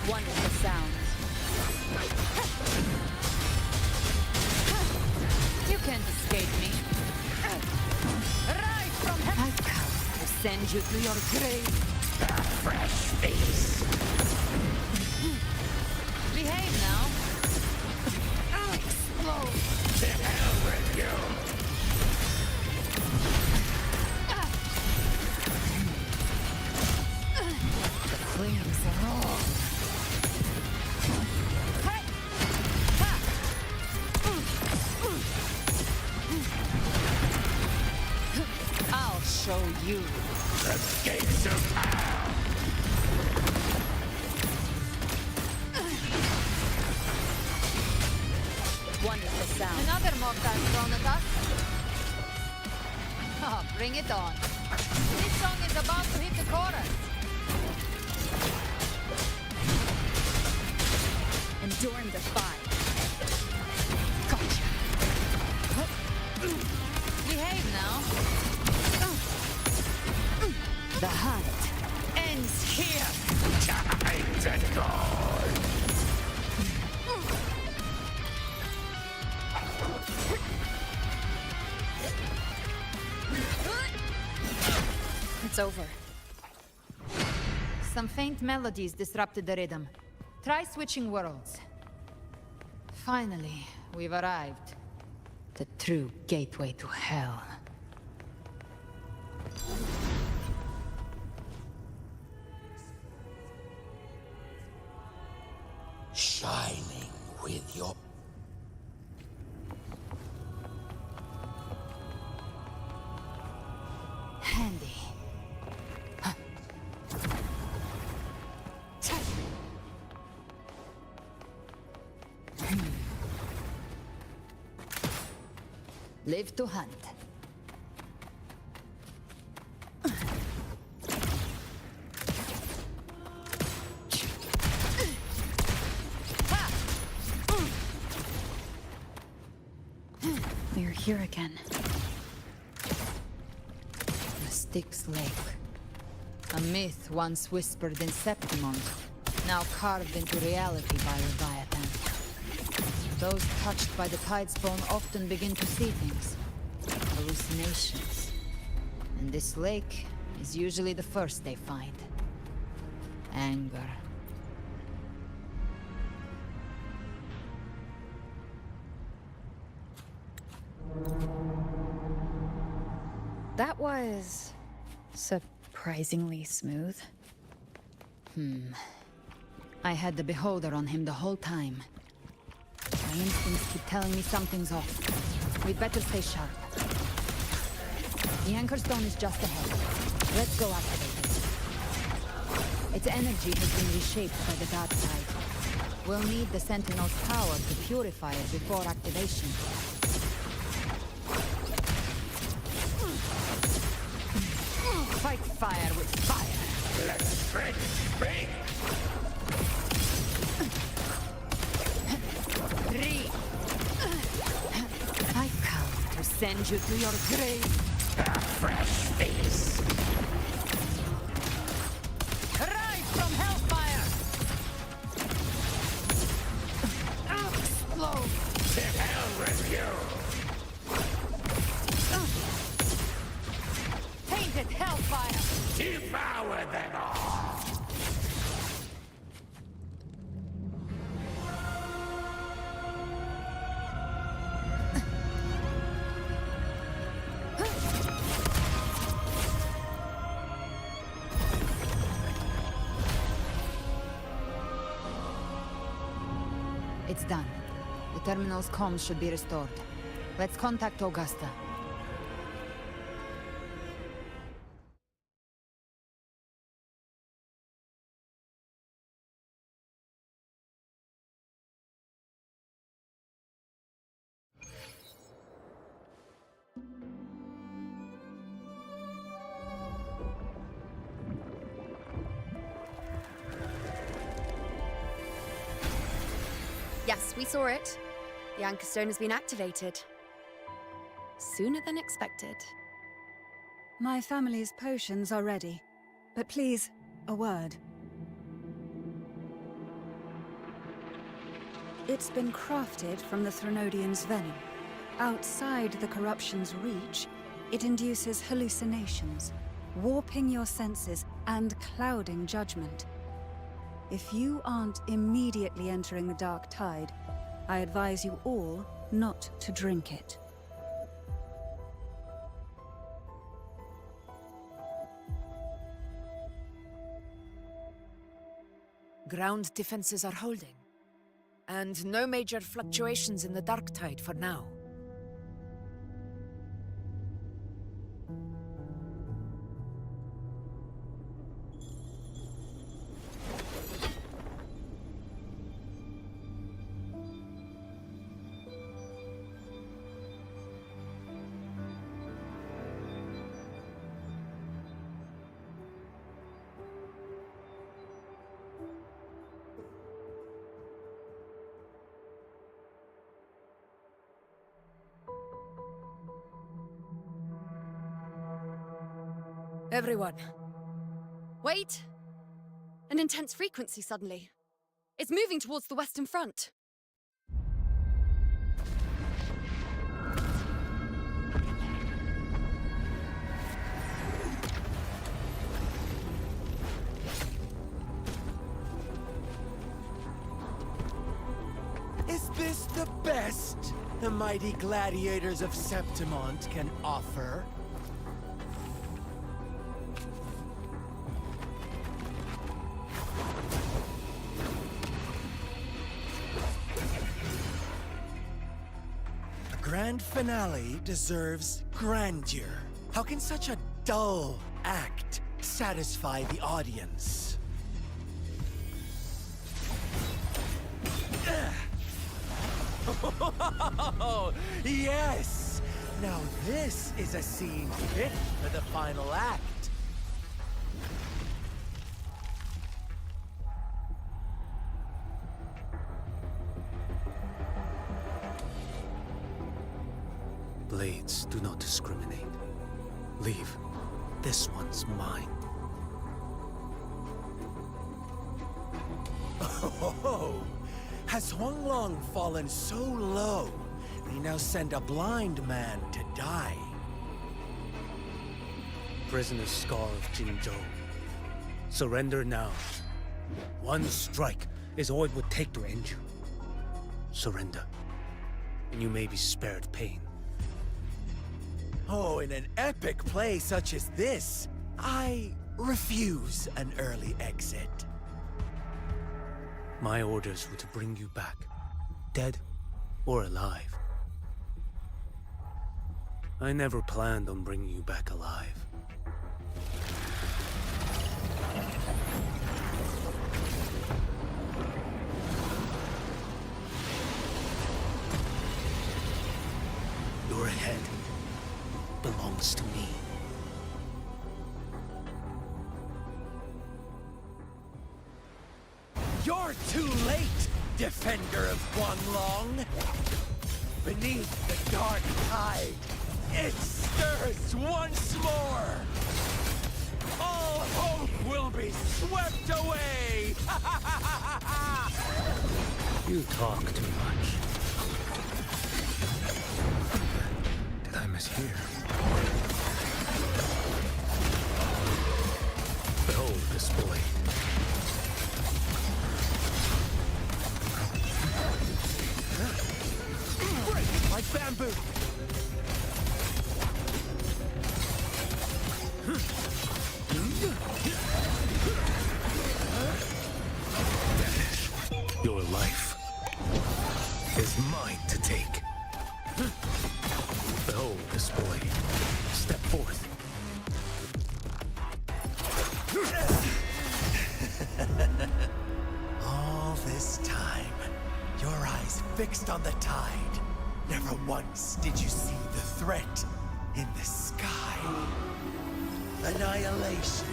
Speaker 1: Wonderful sound. You can't escape me. Rise from heaven. I've come to send you to your grave.
Speaker 11: A fresh face.
Speaker 5: Behave now. Explode.
Speaker 11: To hell with you.
Speaker 5: The flames are all. I'll show you.
Speaker 11: The gates of hell.
Speaker 1: Wonderful sound.
Speaker 5: Another mortal thrown at us. Oh, bring it on. This song is about to hit the chorus.
Speaker 1: Endure and defy.
Speaker 5: Gotcha. Behave now. The hunt ends here.
Speaker 11: Time to go.
Speaker 1: It's over.
Speaker 5: Some faint melodies disrupted the rhythm. Try switching worlds. Finally, we've arrived. The true gateway to hell.
Speaker 11: Shining with your...
Speaker 5: Handy. Live to hunt.
Speaker 1: We're here again.
Speaker 5: The Styx Lake. A myth once whispered in Septimont, now carved into reality by Leviathan. Those touched by the Tidespawn often begin to see things. Hallucinations. And this lake is usually the first they find. Anger.
Speaker 1: That was surprisingly smooth.
Speaker 5: I had the beholder on him the whole time. My instincts keep telling me something's off. We'd better stay sharp. The Anchor Stone is just ahead. Let's go activate it. Its energy has been reshaped by the dark side. We'll need the Sentinel's power to purify it before activation. Fight fire with fire!
Speaker 11: Let's break!
Speaker 5: I've come to send you to your grave.
Speaker 11: A fresh face.
Speaker 5: Rise from hellfire! Explode!
Speaker 11: To hell with you!
Speaker 5: Painted hellfire!
Speaker 11: Devour them all!
Speaker 5: It's done. The terminal's comms should be restored. Let's contact Augusta.
Speaker 18: Yes, we saw it. The Anchor Stone has been activated. Sooner than expected.
Speaker 9: My family's potions are ready. But please, a word. It's been crafted from the Threnodian's venom. Outside the corruption's reach, it induces hallucinations, warping your senses and clouding judgment. If you aren't immediately entering the dark tide, I advise you all not to drink it.
Speaker 22: Ground defenses are holding. And no major fluctuations in the dark tide for now. Everyone.
Speaker 18: Wait! An intense frequency suddenly. It's moving towards the Western Front.
Speaker 14: Is this the best the mighty gladiators of Septimont can offer? A grand finale deserves grandeur. How can such a dull act satisfy the audience? Oh, yes! Now this is a scene fit for the final act.
Speaker 21: Blades do not discriminate. Leave. This one's mine.
Speaker 14: Oh, has Huanglong fallen so low, they now send a blind man to die?
Speaker 21: Prisoner's Scar of Jinzhou. Surrender now. One strike is all it would take to end you. Surrender, and you may be spared pain.
Speaker 14: Oh, in an epic play such as this, I refuse an early exit.
Speaker 21: My orders were to bring you back, dead or alive. I never planned on bringing you back alive. Your head belongs to me.
Speaker 14: You're too late, defender of Huanglong! Beneath the dark tide, it stirs once more! All hope will be swept away!
Speaker 21: You talk too much. Did I mishear? Behold this blade.
Speaker 14: Break like bamboo!
Speaker 21: Your life. is mine to take. Behold this boy. Step forth.
Speaker 14: All this time, your eyes fixed on the tide. Never once did you see the threat in the sky. Annihilation.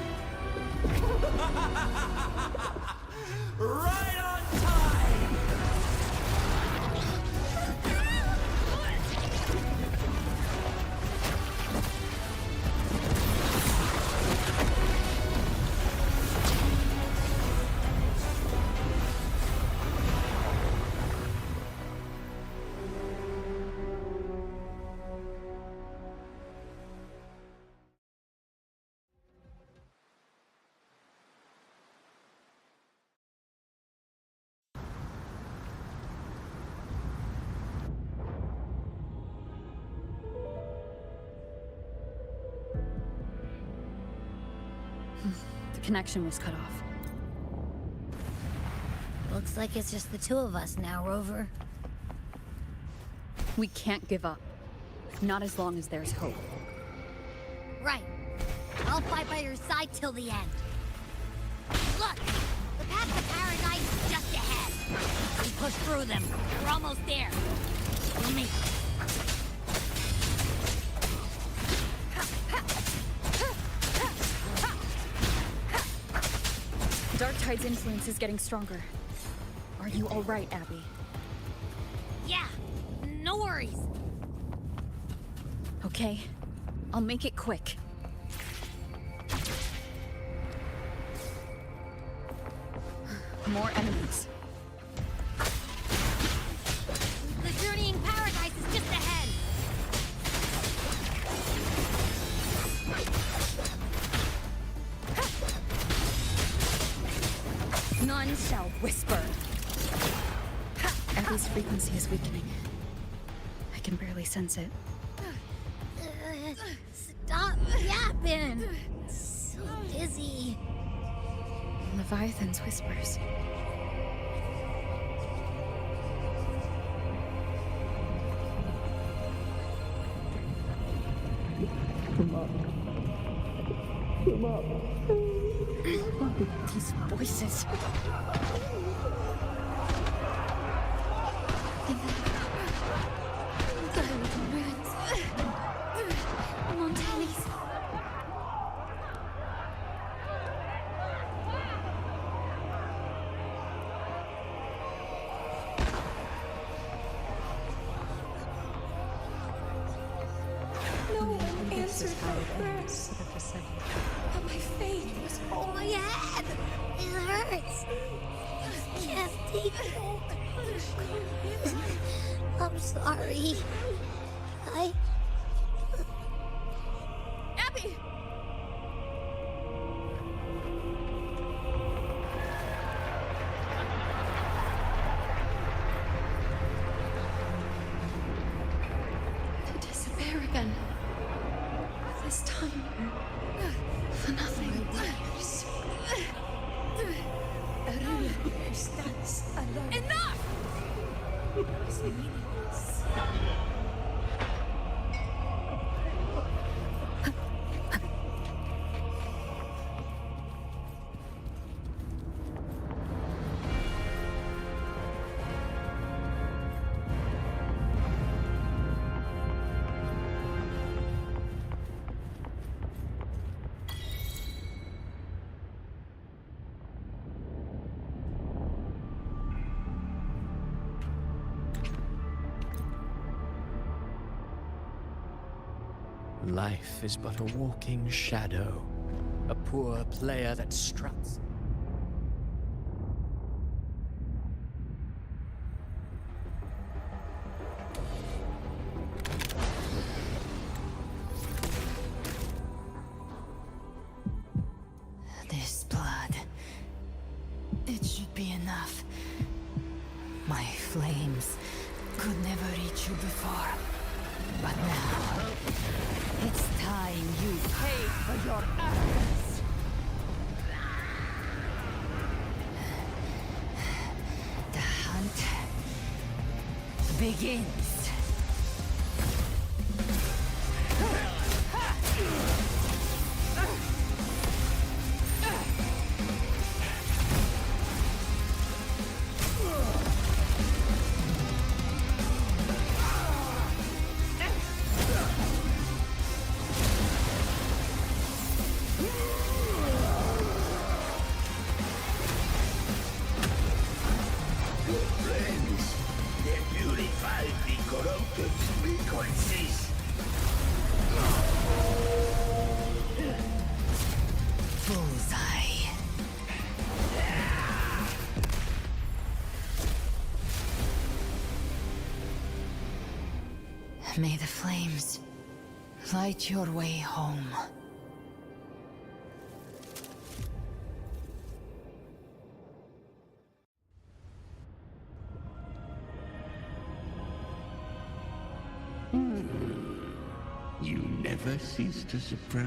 Speaker 14: Right on time!
Speaker 1: The connection was cut off.
Speaker 7: Looks like it's just the two of us now, Rover.
Speaker 1: We can't give up. Not as long as there's hope.
Speaker 7: Right. I'll fight by your side till the end. Look! The path to paradise is just ahead. We push through them. We're almost there. We'll make it.
Speaker 1: Dark Tide's influence is getting stronger. Are you all right, Abby?
Speaker 7: Yeah, no worries.
Speaker 1: Okay, I'll make it quick. More enemies.
Speaker 7: The journeying paradise is just ahead.
Speaker 1: None shall whisper. Abby's frequency is weakening. I can barely sense it.
Speaker 7: Stop yapping. So dizzy.
Speaker 1: Leviathan's whispers.
Speaker 21: Come up. Come up.
Speaker 1: These voices.
Speaker 2: Montelli's.
Speaker 9: No one answered my prayers.
Speaker 2: But my faith was all
Speaker 7: My head! It hurts! I can't take it. I'm sorry.
Speaker 2: Abby! To disappear again. This time, for nothing. Enough! It's meaningless.
Speaker 3: Life is but a walking shadow, a poor player that struts.
Speaker 5: This blood. It should be enough. My flames could never reach you before. But now, it's time you pay for your actions. The hunt begins.
Speaker 11: Friends, they purified the corrupted frequencies.
Speaker 5: Bullseye. May the flames light your way home.
Speaker 11: You never cease to surprise.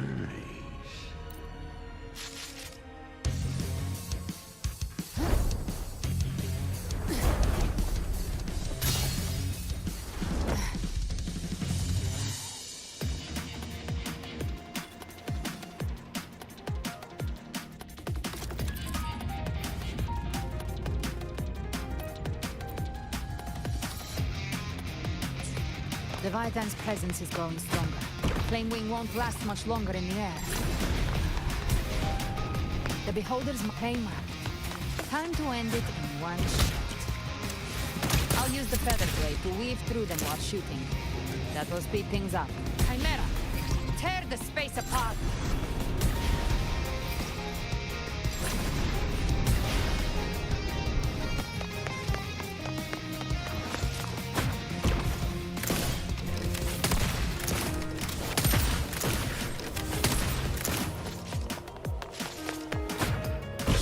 Speaker 5: The Leviathan's presence is growing stronger. Flame Wing won't last much longer in the air. The Beholder's claim. Time to end it in one shot. I'll use the Feather Blade to weave through them while shooting. That will speed things up. Chimera, tear the space apart!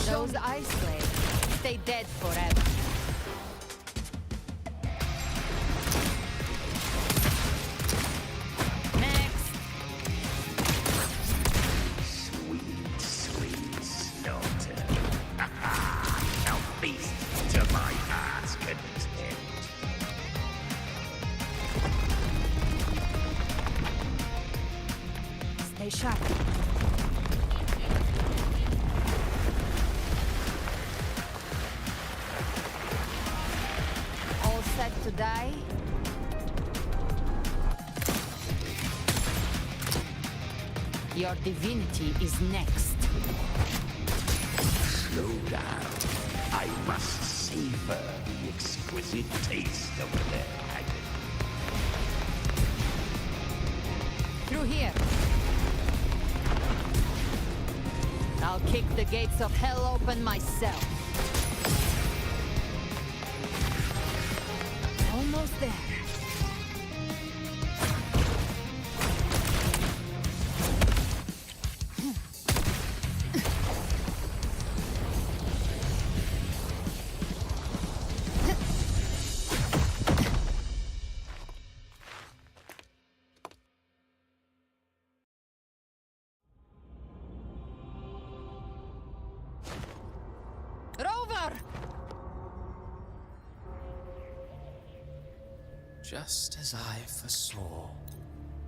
Speaker 5: Those ice blades stay dead forever. Next.
Speaker 11: Sweet, sweet slaughter. Now feast to my heart's content.
Speaker 5: Stay sharp. All set to die? Your divinity is next.
Speaker 11: Slow down. I must savor the exquisite taste of their agony.
Speaker 5: Through here. I'll kick the gates of hell open myself. Almost there. Rover!
Speaker 3: Just as I foresaw,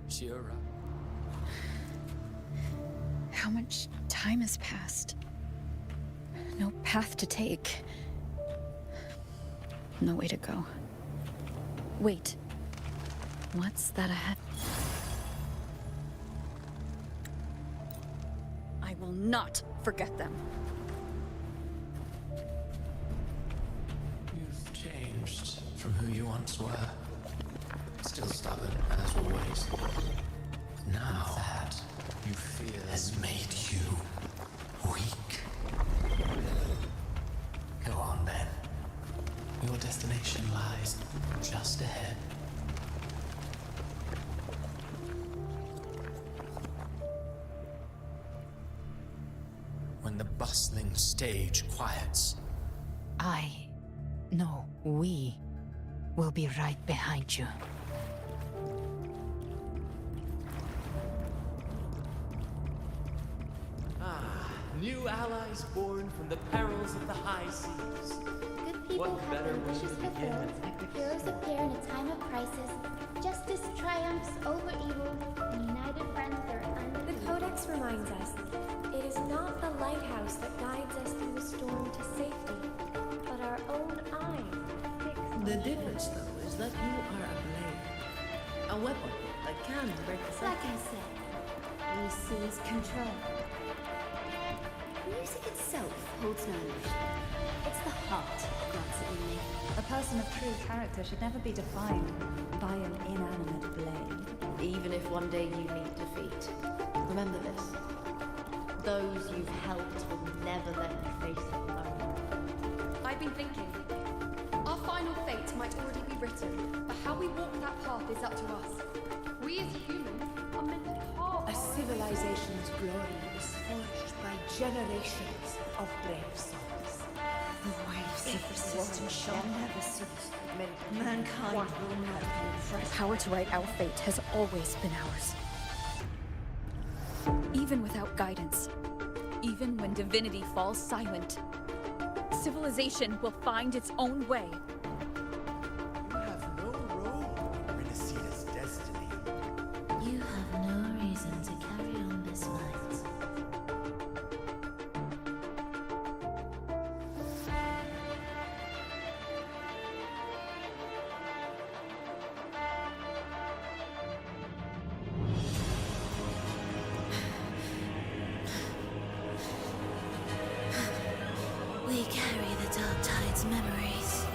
Speaker 3: Shira.
Speaker 1: How much time has passed? No path to take. No way to go. Wait. What's that ahead? I will not forget them.
Speaker 3: You've changed from who you once were. Still stubborn, as always. Now that you fear has made you weak. Go on then. Your destination lies just ahead. When the bustling stage quiets,
Speaker 5: No, we will be right behind you.
Speaker 3: new allies born from the perils of the high seas.
Speaker 8: Good people
Speaker 3: What better way to begin?
Speaker 8: heroes appear in a time reminds us, it is not the lighthouse that guides us through the storm to safety, but our own eyes fixed on
Speaker 15: The
Speaker 8: shore.
Speaker 15: difference, though, is that you are a blade. A weapon that can break the
Speaker 8: Like
Speaker 15: cycle.
Speaker 8: I said, we seize control. Music itself holds no emotion. It's the heart that grants it meaning.
Speaker 9: A person of true character should never be defined by an inanimate blade.
Speaker 19: Even if one day you meet defeat, remember this. Those you've helped will never let you face it alone.
Speaker 18: I've been thinking. Our final fate might already be written, but how we walk that path is up to us. We as humans are meant to carve
Speaker 15: A civilization's glory is forged by generations of brave souls.
Speaker 19: The waves of resistance shall never cease.
Speaker 15: Mankind will not be oppressed.
Speaker 1: The power to write our fate has always been ours. Even without guidance, even when divinity falls silent, civilization will find its own way.
Speaker 14: You have no role in Renacita's destiny.
Speaker 8: You have no reason to carry on this fight. We carry the Dark Tide's memories.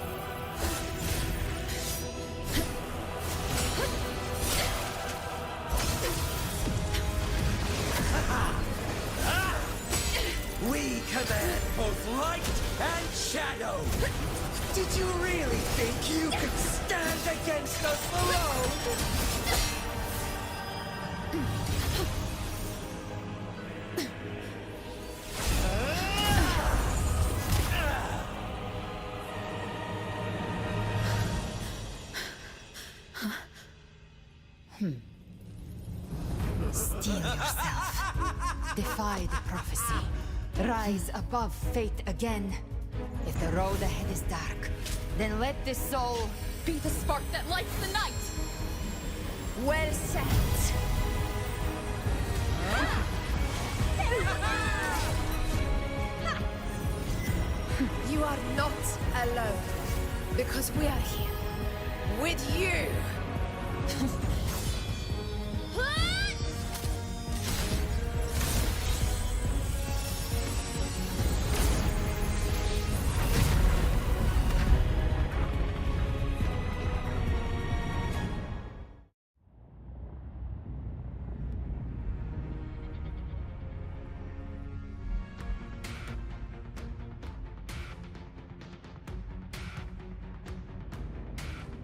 Speaker 14: We command both light and shadow. Did you really think you could stand against us alone?
Speaker 5: Steel yourself. Defy the prophecy. Rise above fate again. If the road ahead is dark, then let this soul
Speaker 16: Be the spark that lights the night!
Speaker 5: well set.
Speaker 15: You are not alone, because we are here with you.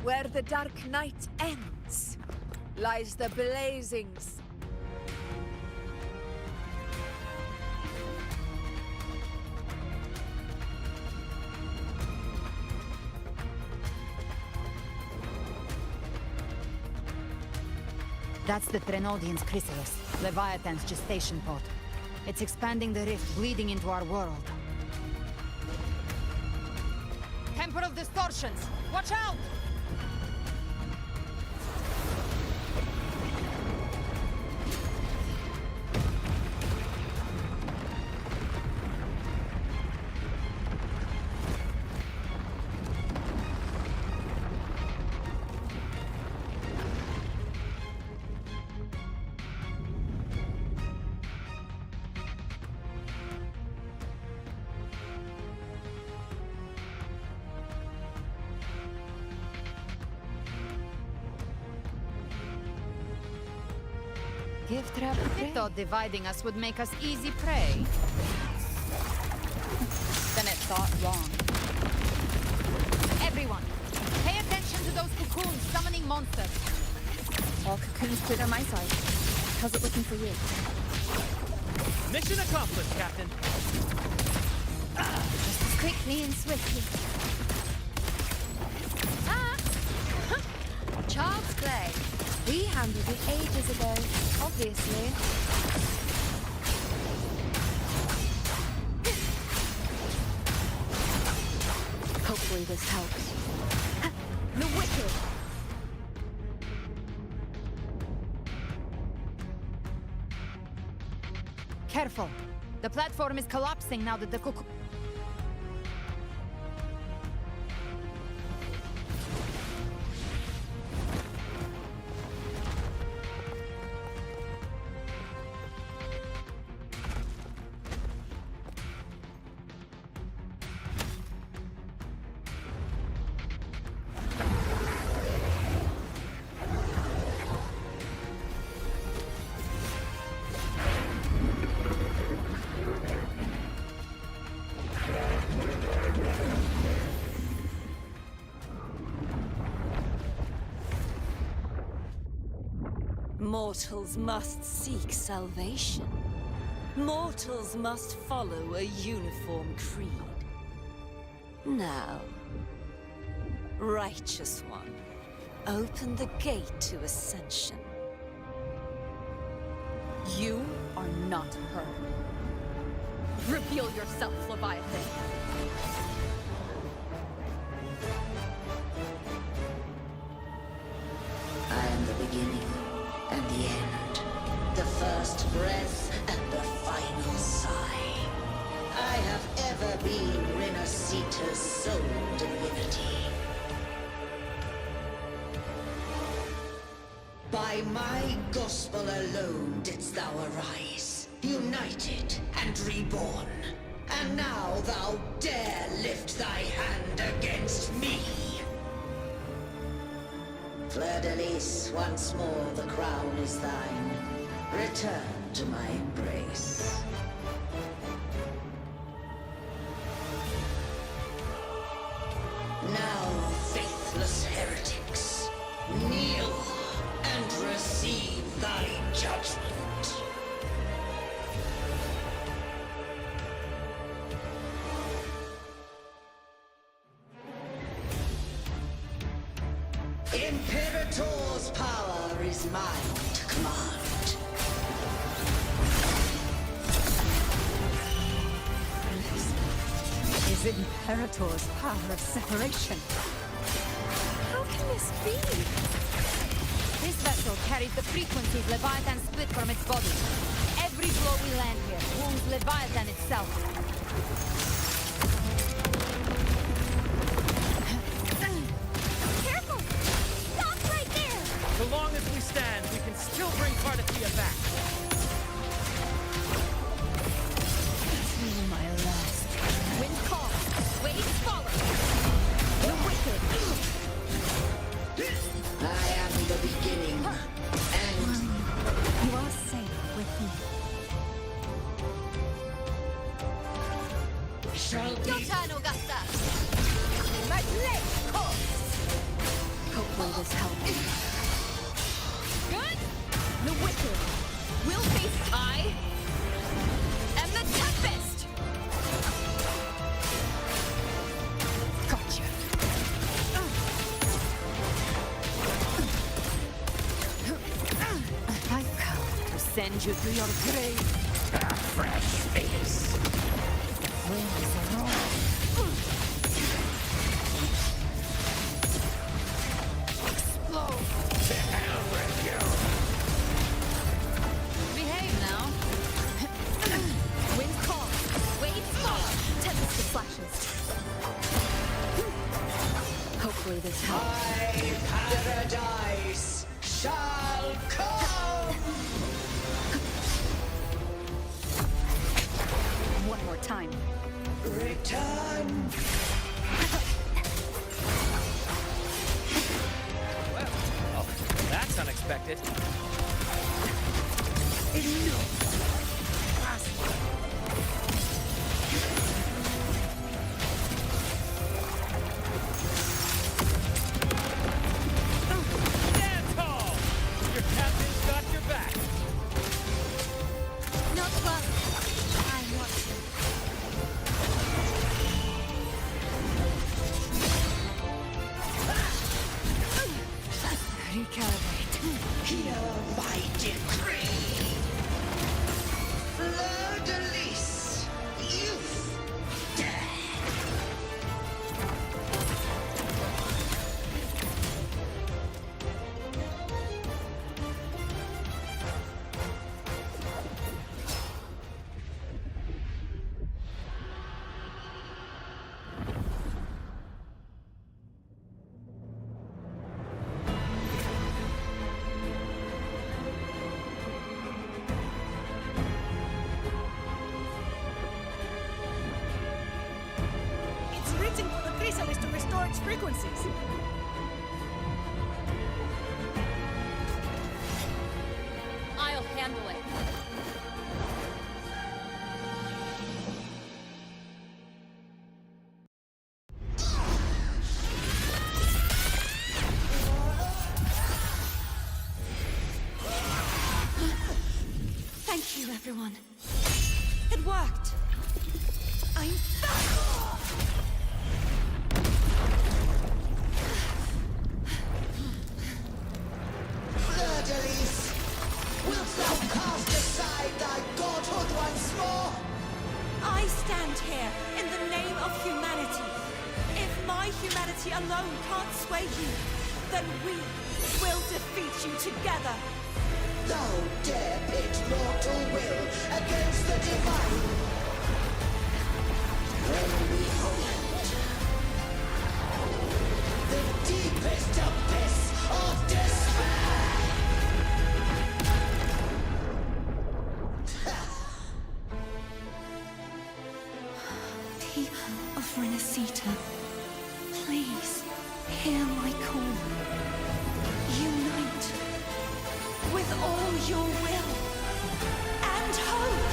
Speaker 15: Where the dark night ends, lies the blazings.
Speaker 5: That's the Threnodian's chrysalis, Leviathan's gestation pod. It's expanding the rift, bleeding into our world. Temporal distortions! Watch out! Gift trap. I thought dividing us would make us easy prey. Then it thought wrong. Everyone, pay attention to those cocoons summoning monsters.
Speaker 1: All cocoons cleared on my side. How's it looking for you?
Speaker 17: Mission accomplished, Captain.
Speaker 1: Just as quickly and swiftly.
Speaker 18: Child's play. We handled it ages ago, obviously.
Speaker 1: Hopefully this helps.
Speaker 18: The wicked.
Speaker 5: Careful. The platform is collapsing now that the cook...
Speaker 13: Mortals must seek salvation. Mortals must follow a uniform creed. Now, Righteous One, open the gate to ascension.
Speaker 1: You are not her. Reveal yourself, Leviathan.
Speaker 4: I am the beginning and the end. The first breath and the final sigh. I have ever been Renacita's sole divinity. By my gospel alone didst thou arise, united and reborn. And now thou dare lift thy hand against me. Fleur-de-Lis, once more the crown is thine. Return to my embrace. Now, faithless heretics, kneel and receive thy judgment. Imperator's power is mine to command.
Speaker 9: Is Imperator's power of separation?
Speaker 5: How can this be? This vessel carries the frequencies Leviathan split from its body. Every blow we land here wounds Leviathan itself.
Speaker 16: Careful! Stop right there!
Speaker 17: So long as we stand, we can still bring Cardathia back.
Speaker 5: To my last. Wind call. Waves follow. The wicked.
Speaker 4: I am the beginning, and
Speaker 9: You are safe with me.
Speaker 4: shall
Speaker 16: Your
Speaker 4: be
Speaker 16: turn, Augusta!
Speaker 5: My leg course. Hopefully this helps.
Speaker 16: Good?
Speaker 5: The wicked.
Speaker 16: We'll face I am the Tempest!
Speaker 5: Gotcha. I've come to send you to your grave.
Speaker 11: A fresh face.
Speaker 5: Winds roar. Explode.
Speaker 11: To hell with you.
Speaker 5: Behave now. Wind call. Waves follow. Tempest flashes. Hopefully this helps.
Speaker 4: my paradise shall come.
Speaker 1: One more time.
Speaker 4: Return.
Speaker 17: Oh, that's unexpected. Stand tall! Your captain's got your back.
Speaker 16: Not well. I'm watching.
Speaker 5: Recalibrate.
Speaker 4: Hear my decree. Fleur-de-Lis, youth dead.
Speaker 16: handle it.
Speaker 10: Thank you, everyone. It worked. I'm back!
Speaker 4: Fleur-de-Lis, wilt thou cast aside thy godhood once more?
Speaker 10: I stand here in the name of humanity. If my humanity alone can't sway you, then we will defeat you together.
Speaker 4: Thou dare pit mortal will against the divine. When we hold the deepest abyss of despair.
Speaker 10: People of Renacita, please hear my call. Unite with all your will and hope.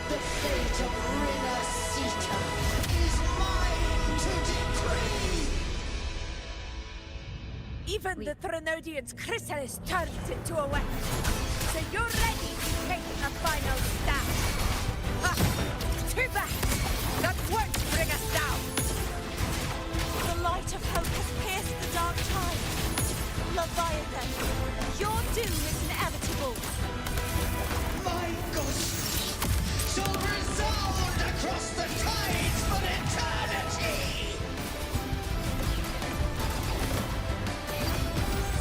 Speaker 4: The fate of Renacita is mine to decree!
Speaker 13: Even the Threnodian's chrysalis turns into a weapon. So you're ready to take a final stand. Ha! Too bad! That won't bring us down!
Speaker 10: The light of hope has pierced the dark tide. Leviathan, your doom is inevitable.
Speaker 4: My ghost shall resound across the tides for eternity!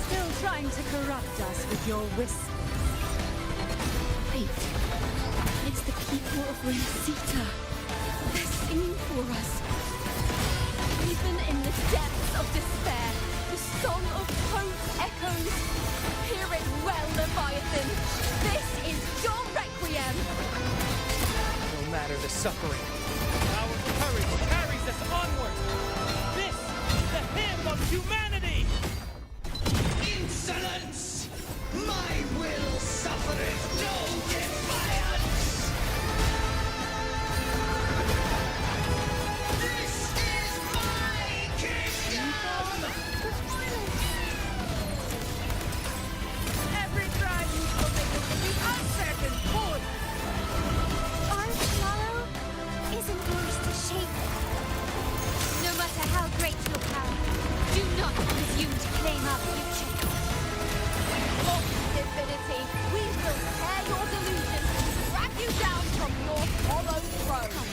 Speaker 9: Still trying to corrupt us with your whispers.
Speaker 10: Wait, it's the people of Renacita. They're singing for us. Even in the depths of despair, the song of hope echoes. Hear it well, Leviathan. This is your requiem.
Speaker 17: No matter the suffering, our courage carries us onward. This is the hymn of humanity!
Speaker 4: Insolence! My will suffereth no defiance! This is my kingdom!
Speaker 13: Every crime you commit will be uncertain good.
Speaker 2: Our swallow isn't yours to shape. No matter how great your power, do not presume to claim our future.
Speaker 10: Of divinity, we will tear your delusions and drag you down from your hollow throne.
Speaker 2: Come,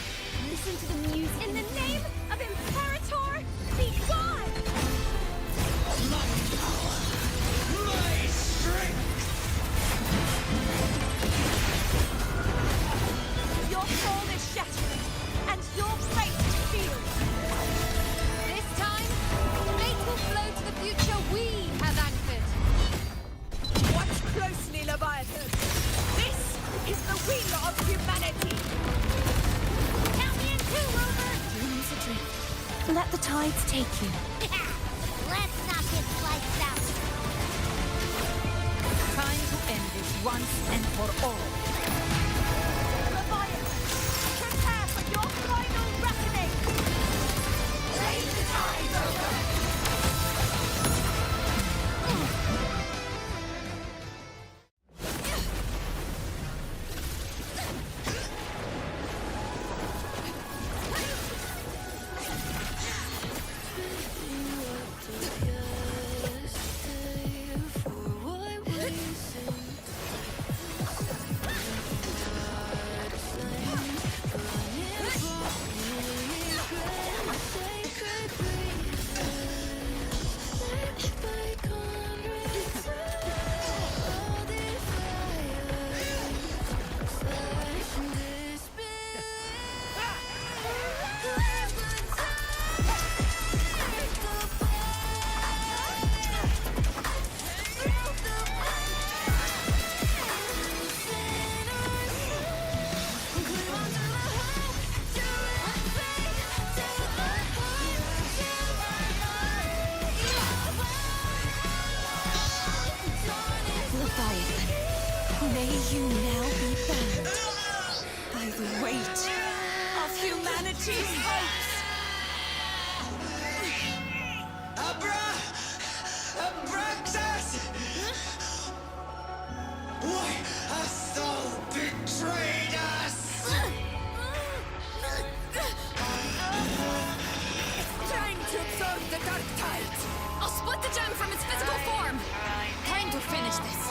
Speaker 2: listen to the music.
Speaker 10: In the name of Imperator, be gone!
Speaker 4: My power! My strength!
Speaker 10: Your soul is shattered, and your fate is sealed.
Speaker 18: This time, fate will flow to the future we have anchored.
Speaker 13: Watch closely, Leviathan. This is the wheel of humanity.
Speaker 2: Count me in two, Rover!
Speaker 10: Dreams adrift. Let the tides take you.
Speaker 2: Let's not get sliced out.
Speaker 5: Time to end this once and for all.
Speaker 10: Leviathan, prepare for your final reckoning.
Speaker 4: Raise the tide, Rover!
Speaker 10: May you now be bound by the weight of humanity's hopes.
Speaker 14: Abraxas! Why hast thou betrayed us?
Speaker 10: Trying to absorb the dark tide. I'll split the gem from its physical form. Time to finish this.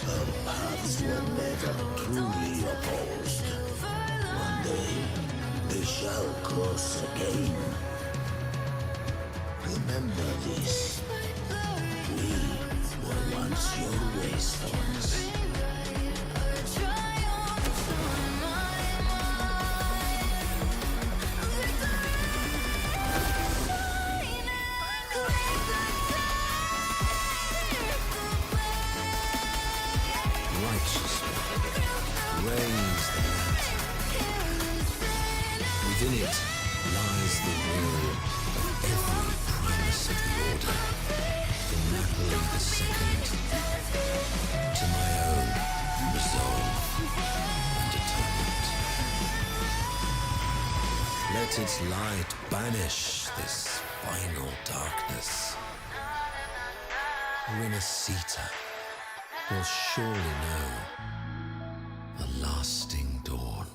Speaker 11: Our paths were never truly opposed. One day, they shall cross again. Remember this. We were once your wastelands.
Speaker 12: Reigns the night. Within it lies the will of every primus of the Order, from Napoli II to my own resolve and atonement. Let its light banish this final darkness. Renacita will surely know a lasting dawn.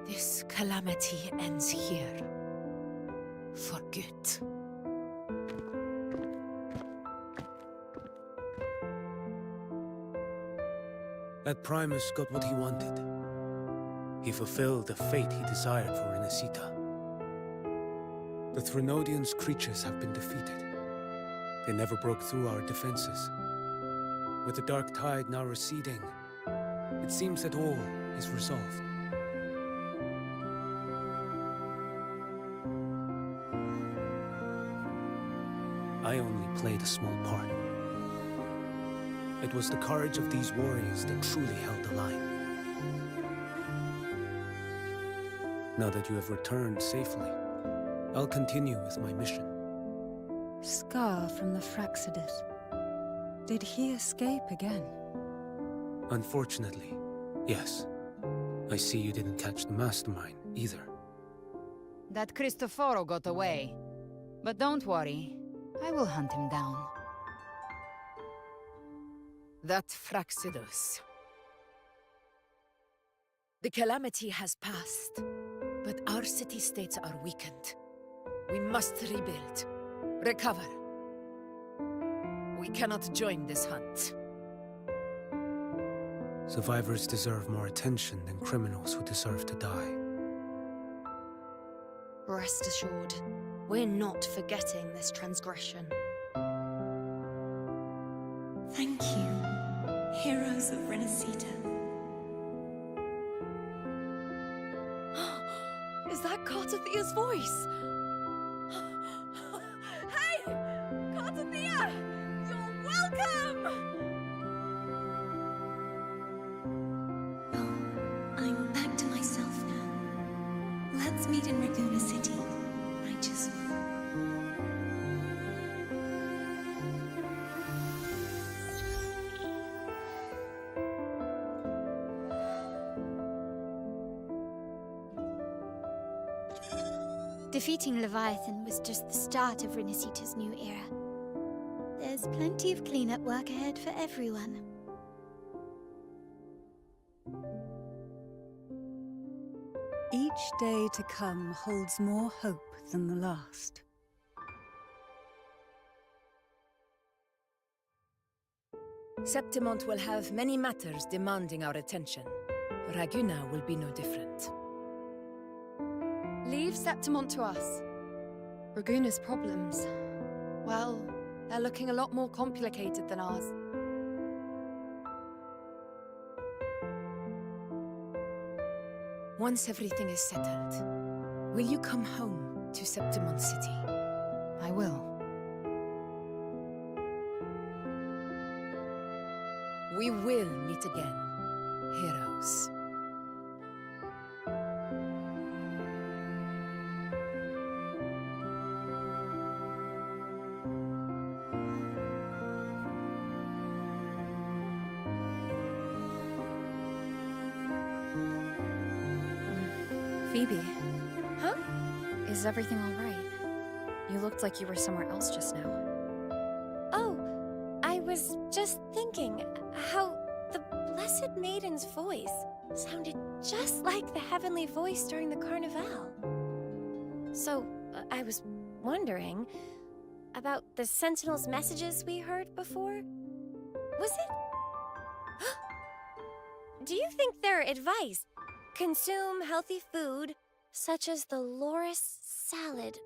Speaker 22: This calamity ends here. For good.
Speaker 21: That Primus got what he wanted. He fulfilled the fate he desired for Renacita. The Threnodians' creatures have been defeated. They never broke through our defenses. With the dark tide now receding, it seems that all is resolved. I only played a small part. It was the courage of these warriors that truly held the line. Now that you have returned safely, I'll continue with my mission.
Speaker 9: Scar from the Fraxidus. Did he escape again?
Speaker 21: Unfortunately, yes. I see you didn't catch the mastermind either.
Speaker 5: That Cristoforo got away. But don't worry, I will hunt him down.
Speaker 22: That Fraxidus. The calamity has passed, but our city-states are weakened. We must rebuild, recover. We cannot join this hunt.
Speaker 21: Survivors deserve more attention than criminals who deserve to die.
Speaker 18: Rest assured, we're not forgetting this transgression.
Speaker 10: Thank you, heroes of Renacita.
Speaker 18: Is that Cartathia's voice? Hey! Cartathia! You're welcome!
Speaker 10: I'm back to myself now. Let's meet in Raguna City, righteous one.
Speaker 2: Defeating Leviathan was just the start of Rinasita's new era. There's plenty of cleanup work ahead for everyone.
Speaker 9: Each day to come holds more hope than the last.
Speaker 22: Septimont will have many matters demanding our attention. Raguna will be no different.
Speaker 18: Leave Septimont to us. Raguna's problems, well, they're looking a lot more complicated than ours.
Speaker 22: Once everything is settled, will you come home to Septimont City?
Speaker 5: I will.
Speaker 22: We will meet again, heroes.
Speaker 1: Phoebe.
Speaker 18: Huh?
Speaker 1: Is everything all right? You looked like you were somewhere else just now.
Speaker 8: Oh, I was just thinking how the Blessed Maiden's voice sounded just like the heavenly voice during the Carnival. So, I was wondering about the Sentinel's messages we heard before. Was it? Do you think their advice? Consume healthy food, such as the loris salad.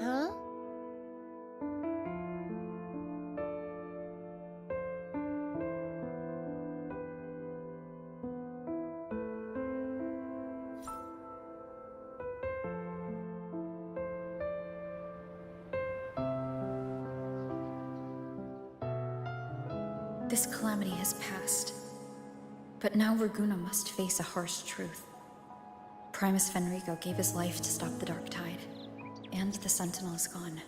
Speaker 8: Huh?
Speaker 1: This calamity has passed. But now Raguna must face a harsh truth. Primus Fenrico gave his life to stop the Dark Tide, and the Sentinel is gone.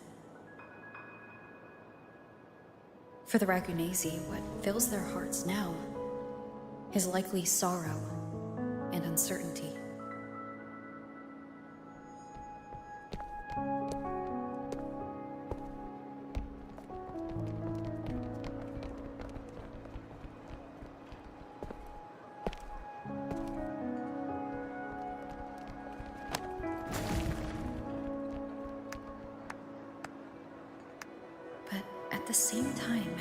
Speaker 1: For the Ragunesi, what fills their hearts now is likely sorrow and uncertainty. But at the same time,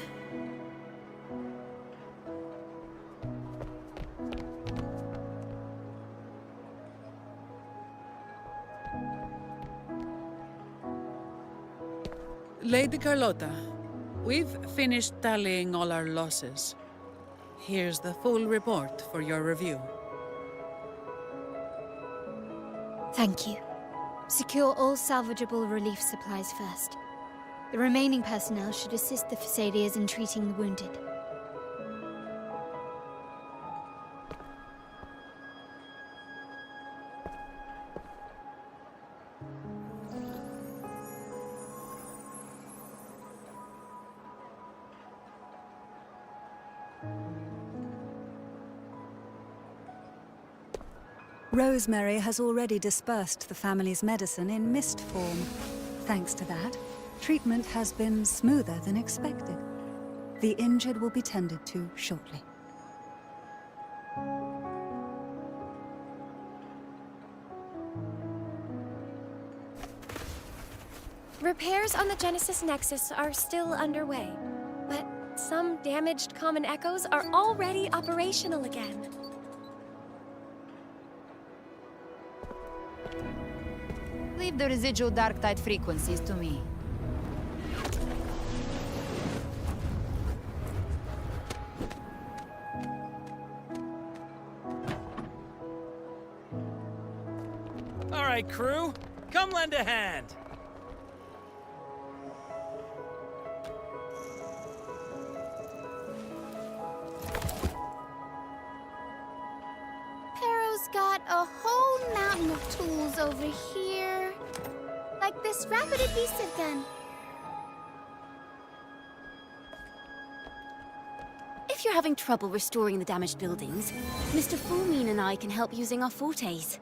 Speaker 6: Lady Carlotta, we've finished tallying all our losses. Here's the full report for your review.
Speaker 2: Thank you. Secure all salvageable relief supplies first. The remaining personnel should assist the Phasaelias in treating the wounded.
Speaker 9: Rosemary has already dispersed the family's medicine in mist form. Thanks to that, treatment has been smoother than expected. The injured will be tended to shortly.
Speaker 8: Repairs on the Genesis Nexus are still underway, but some damaged common echoes are already operational again.
Speaker 5: Leave the residual dark tide frequencies to me.
Speaker 20: All right, crew, come lend a hand.
Speaker 2: Pero's got a whole mountain of tools over here. Like this rapid adhesive gun. If
Speaker 3: you're having trouble restoring the damaged buildings, Mr. Fullmean and I can help using our fortes.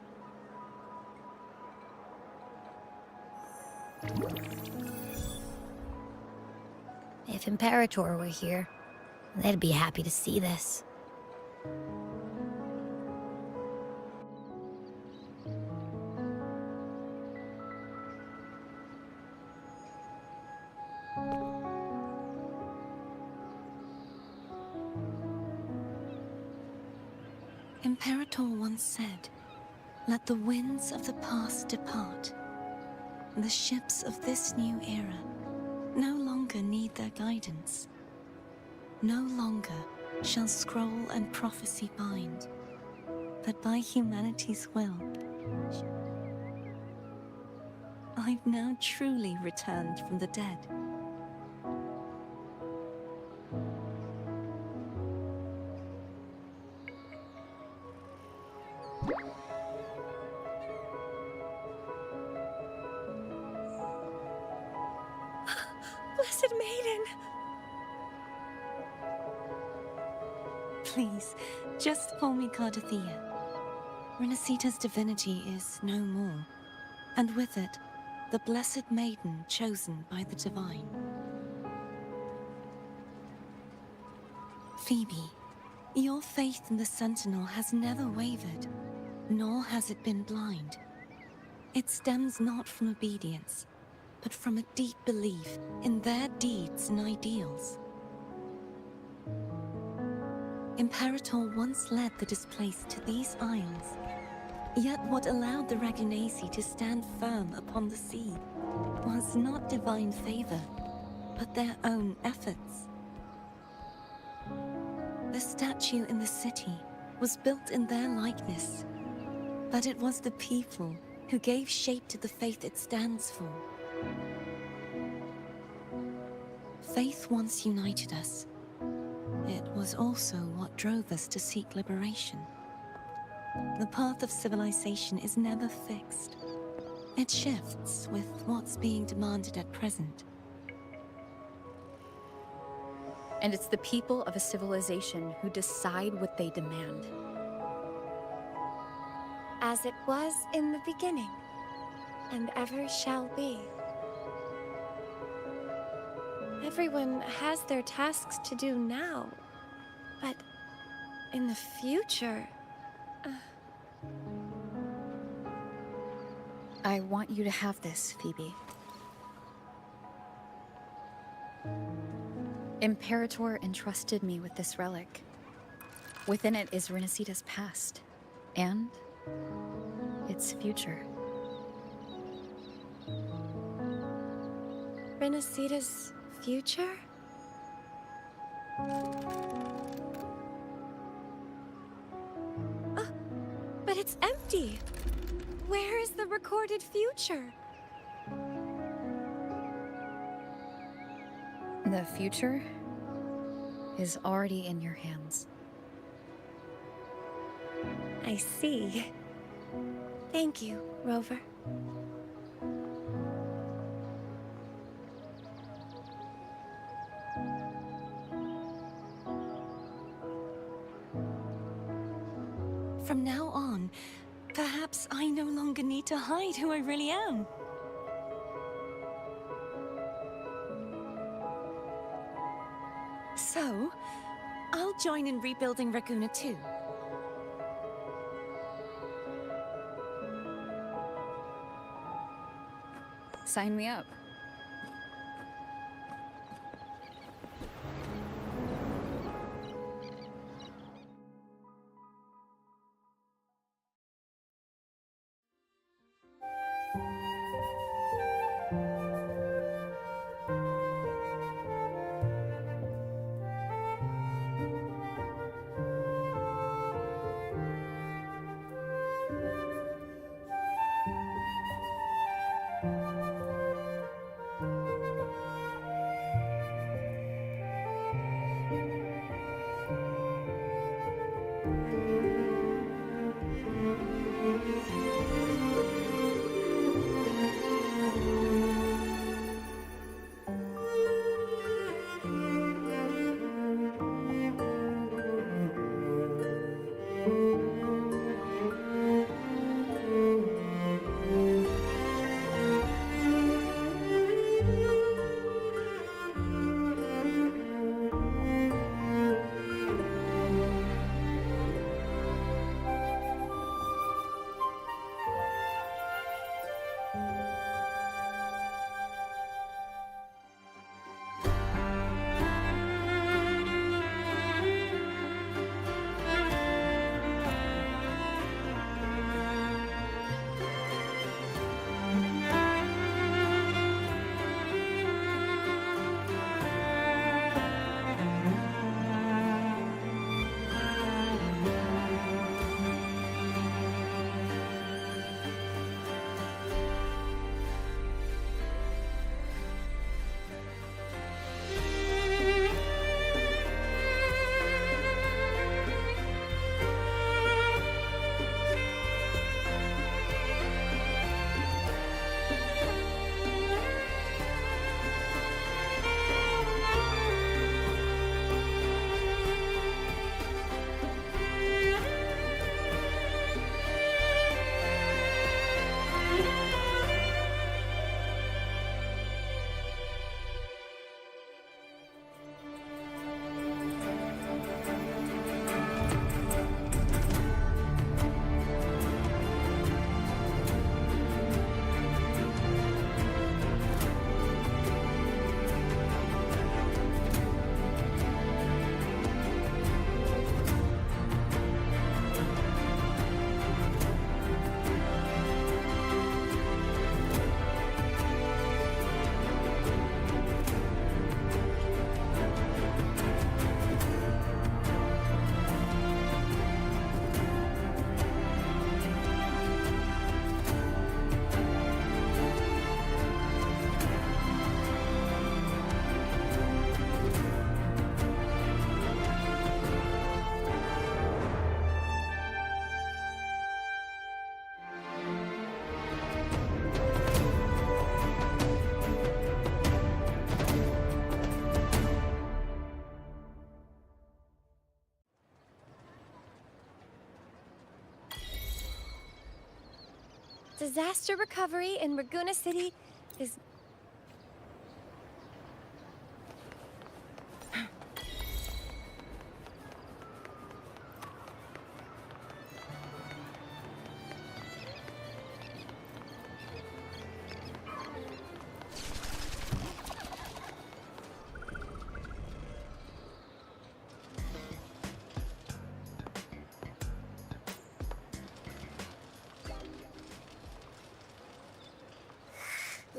Speaker 7: If Imperator were here, they'd be happy to see this.
Speaker 23: Imperator once said, "Let the winds of the past depart. The ships of this new era no longer need their guidance. No longer shall scroll and prophecy bind, but by humanity's will, I've now truly returned from the dead."
Speaker 8: Blessed Maiden!
Speaker 23: Please, just call me Cardathea. Renacita's divinity is no more, and with it, the Blessed Maiden chosen by the Divine. Phoebe, your faith in the Sentinel has never wavered, nor has it been blind. It stems not from obedience, but from a deep belief in their deeds and ideals. Imperator once led the displaced to these isles, yet what allowed the Ragunasi to stand firm upon the sea was not divine favor, but their own efforts. The statue in the city was built in their likeness, but it was the people who gave shape to the faith it stands for. Faith once united us. It was also what drove us to seek liberation. The path of civilization is never fixed. It shifts with what's being demanded at present.
Speaker 1: And it's the people of a civilization who decide what they demand.
Speaker 8: As it was in the beginning, and ever shall be. Everyone has their tasks to do now, but in the future...
Speaker 1: I want you to have this, Phoebe. Imperator entrusted me with this relic. Within it is Renacita's past, and its future.
Speaker 8: Renacita's future? But it's empty! Where is the recorded future?
Speaker 1: The future is already in your hands.
Speaker 8: I see. Thank you, Rover.
Speaker 23: From now on, perhaps I no longer need to hide who I really am. So, I'll join in rebuilding Raguna too.
Speaker 1: Sign me up.
Speaker 8: Disaster recovery in Raguna City is...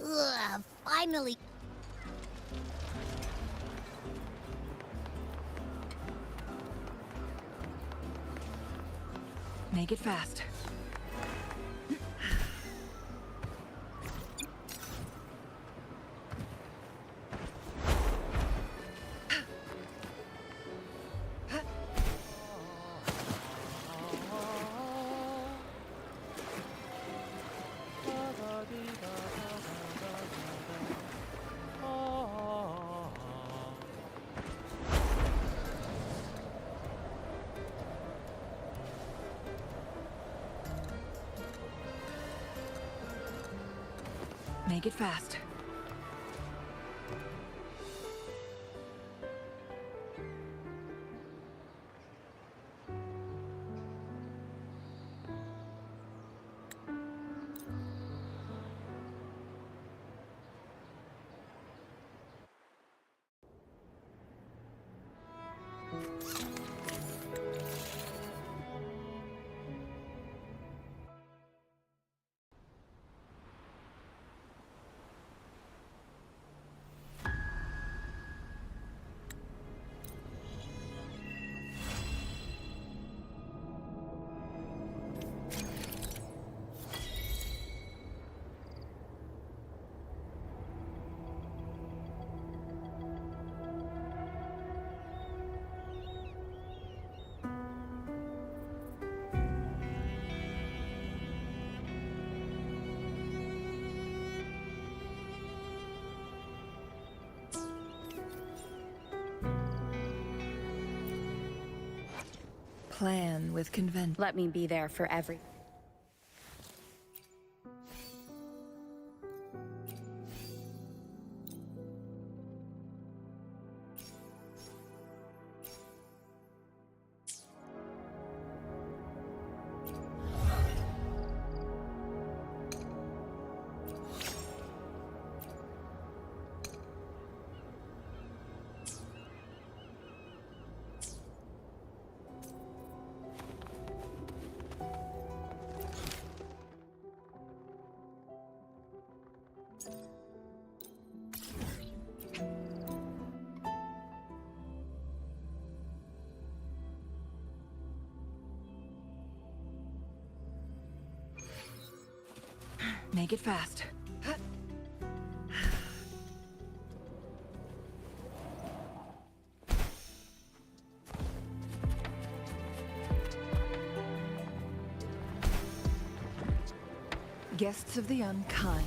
Speaker 7: Ugh, finally.
Speaker 15: Make it fast. Make it fast. Plan with convention.
Speaker 1: Let me be there for every...
Speaker 15: Make it fast. Guests of the unkind.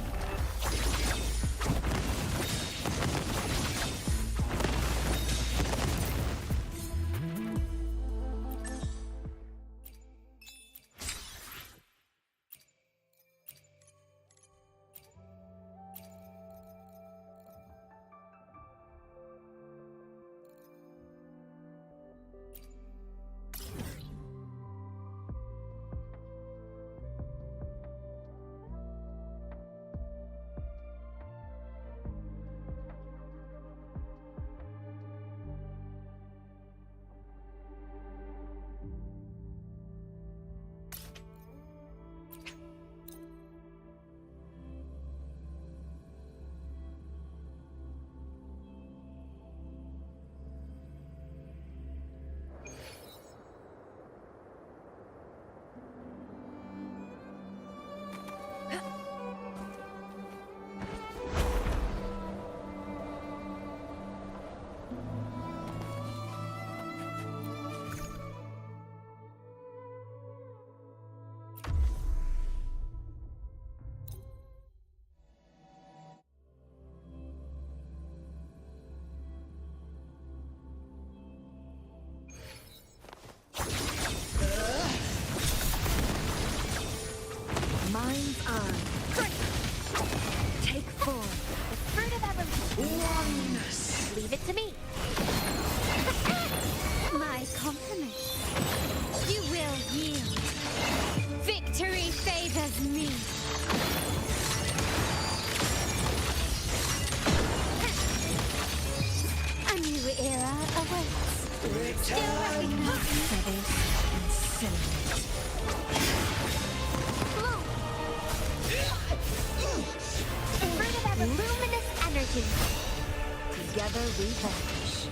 Speaker 5: we vanish.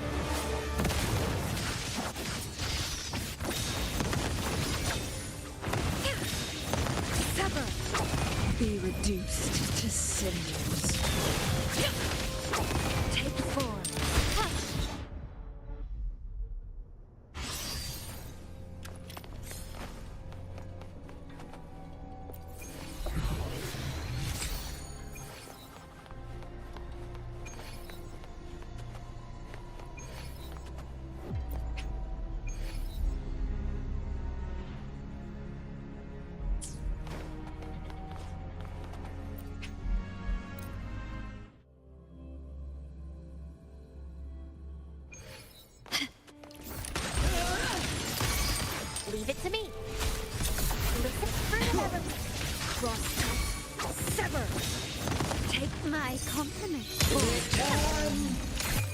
Speaker 10: Sever! Be reduced to cinders. Take form.
Speaker 7: Leave it to me. Listen further.
Speaker 10: Cross. Sever!
Speaker 2: Take my compliment.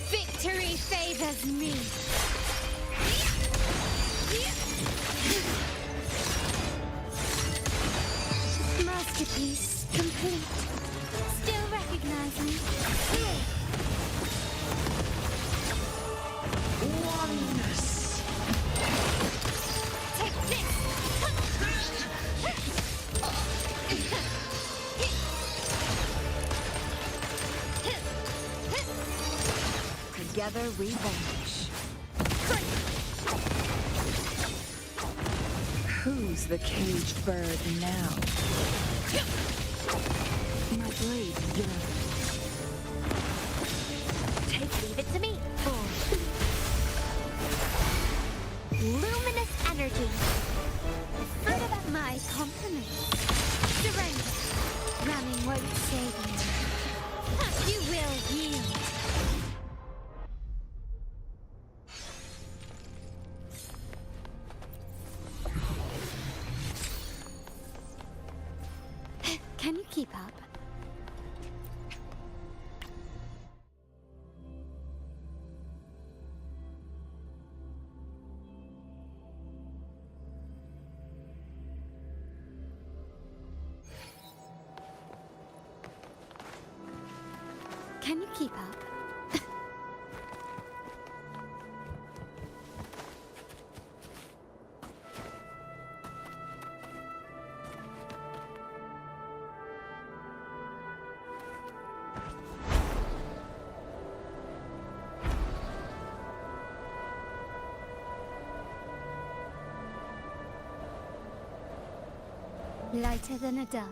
Speaker 2: Victory favors me. Masterpiece complete. Still recognize me?
Speaker 4: Oneness.
Speaker 2: Take this!
Speaker 5: Together we vanish.
Speaker 15: Who's the caged bird now?
Speaker 5: My blade yearns.
Speaker 7: Leave it to me. Luminous energy.
Speaker 2: Further my compliment. Surrender. Running won't save you. You will yield. Can you keep up? Can you keep up? Lighter than a dove.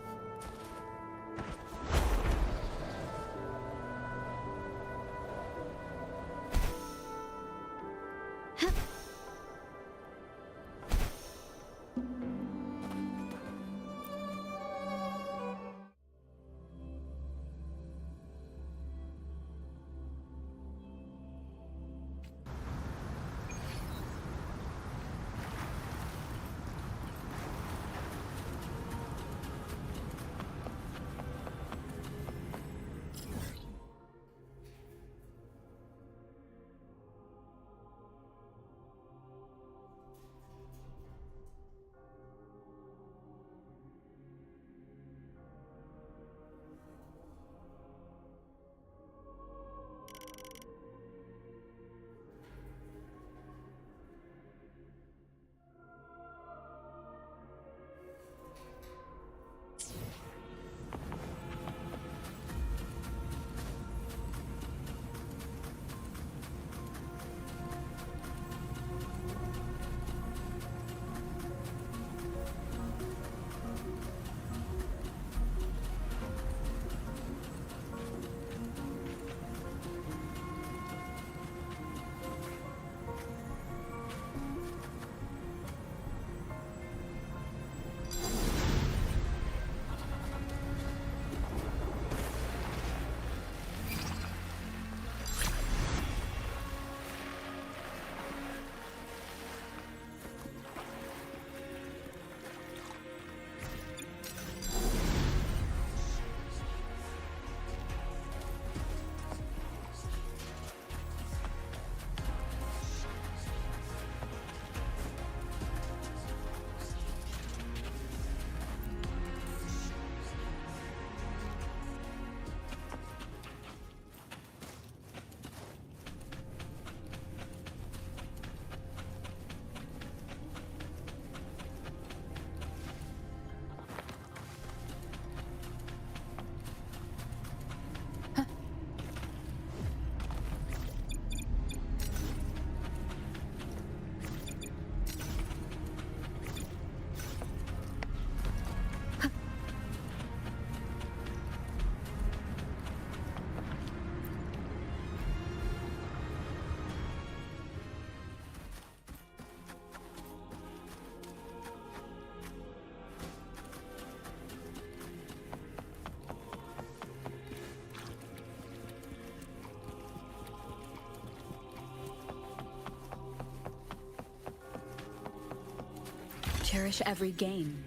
Speaker 1: cherish every gain.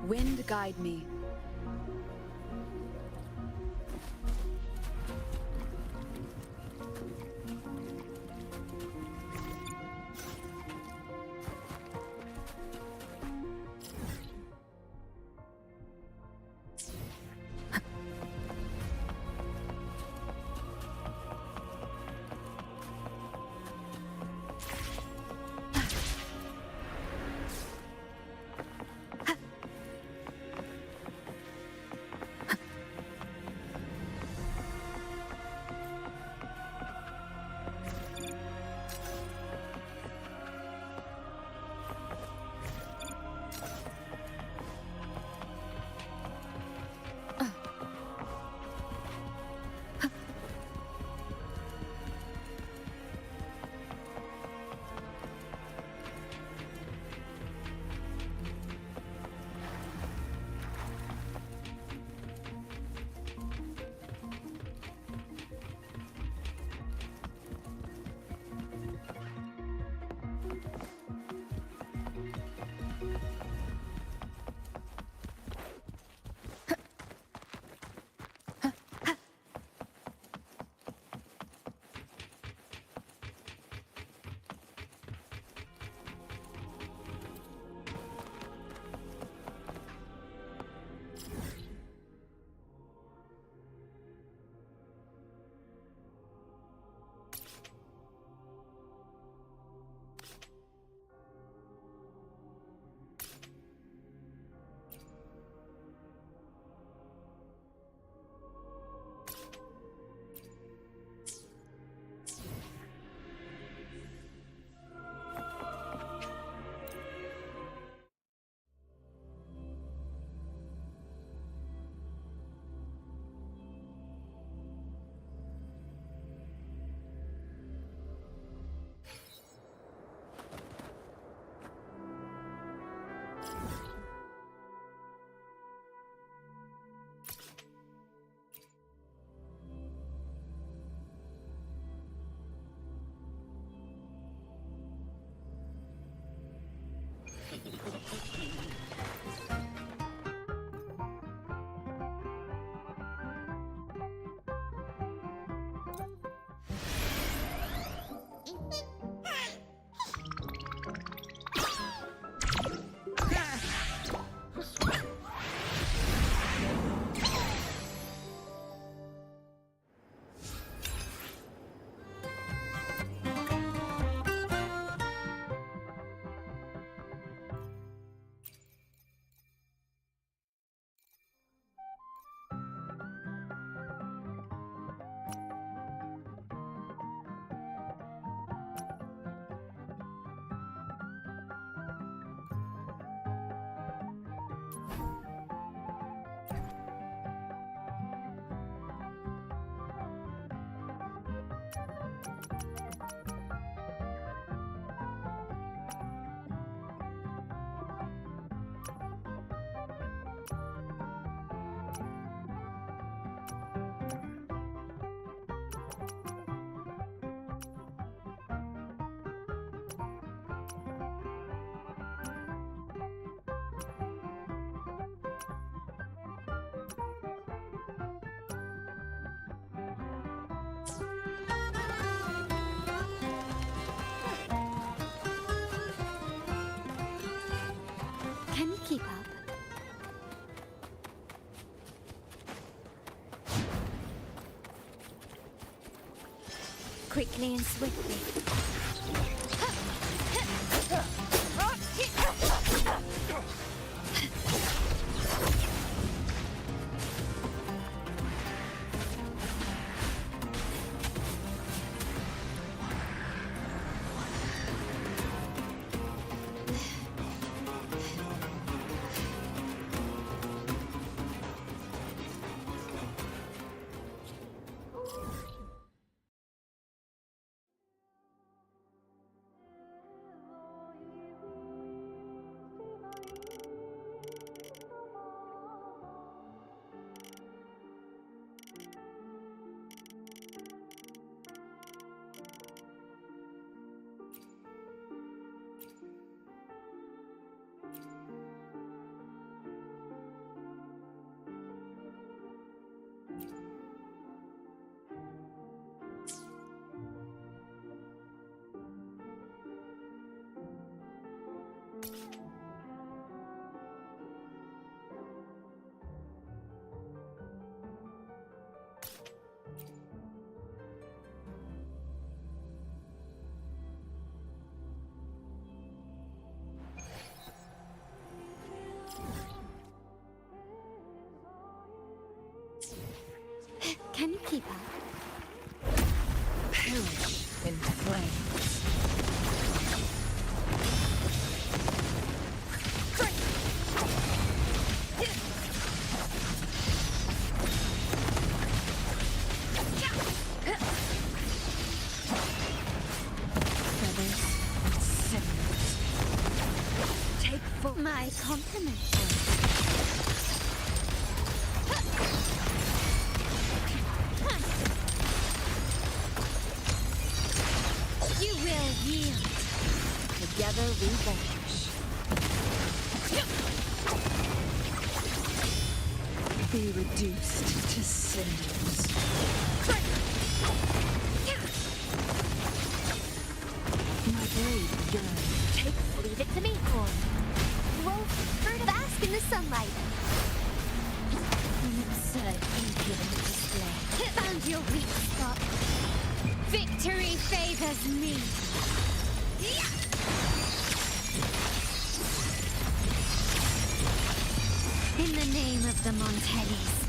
Speaker 1: Wind guide me.
Speaker 2: Can you keep up? Quickly and swiftly. Can you keep up?
Speaker 15: Perish in flames.
Speaker 2: My compliments. You will yield.
Speaker 5: Together we vanish.
Speaker 15: Be reduced to cinders. My blade yearns.
Speaker 2: Leave it to me, Thorn. Grow fruit of ask in the sunlight. An absurd, impudent display. Found your weak spot. Victory favors me. In the name of the Montellis.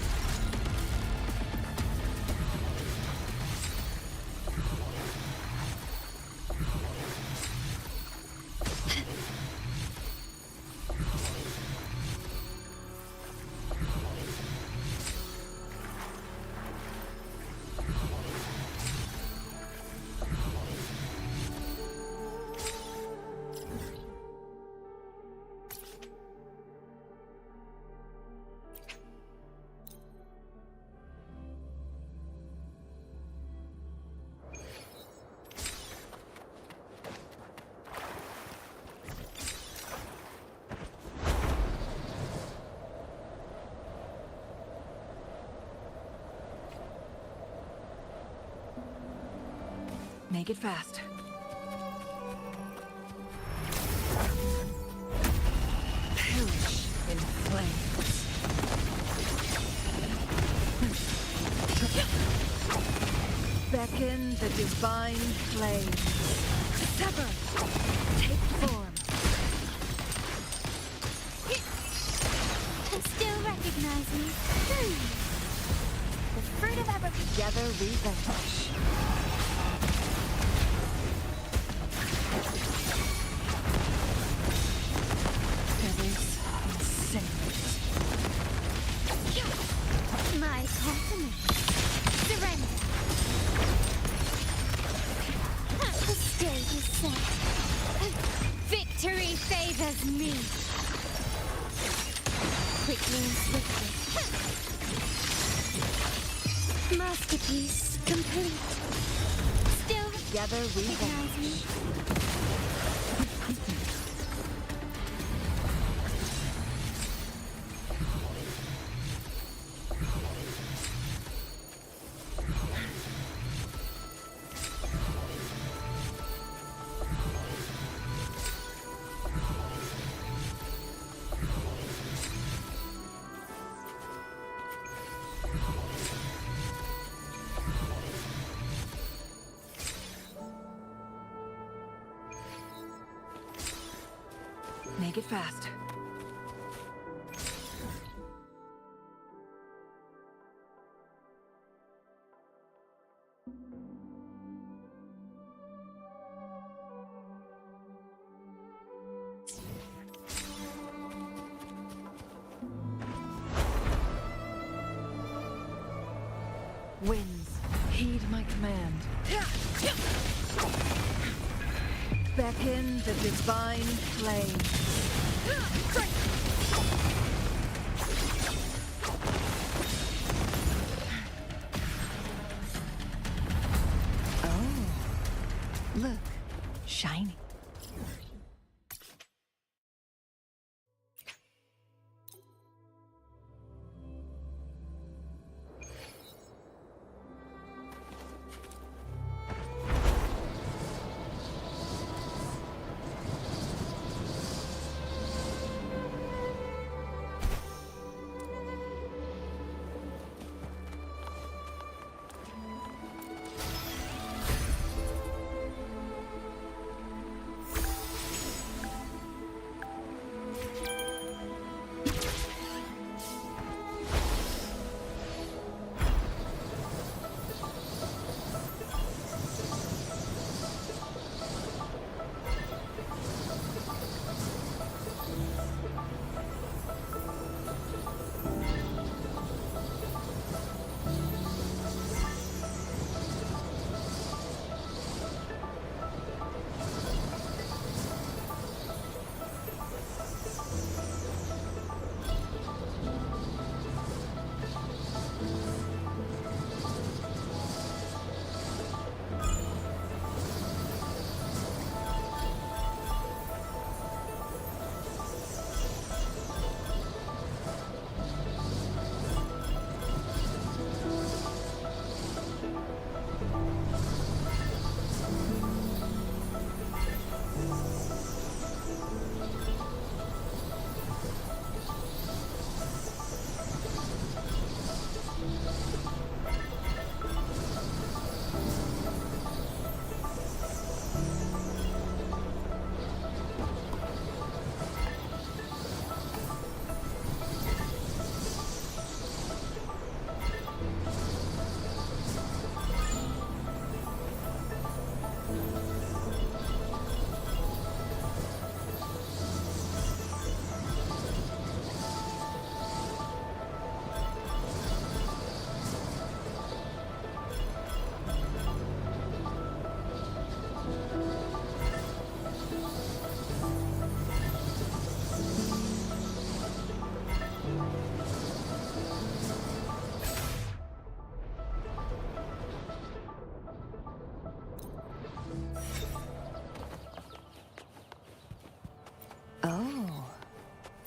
Speaker 15: Make it fast. Perish in flames. Beckon the divine flames. Sever! Take form.
Speaker 2: Still recognize me? The fruit of ever
Speaker 5: Together we vanish.
Speaker 2: My compliments. Surrender. The stage is set. Victory favors me. Quickly and swiftly. Masterpiece complete. Still
Speaker 5: together we
Speaker 2: recognize me.
Speaker 15: Make it fast. Winds, heed my command. Beckon the divine flame. Oh, look, shiny.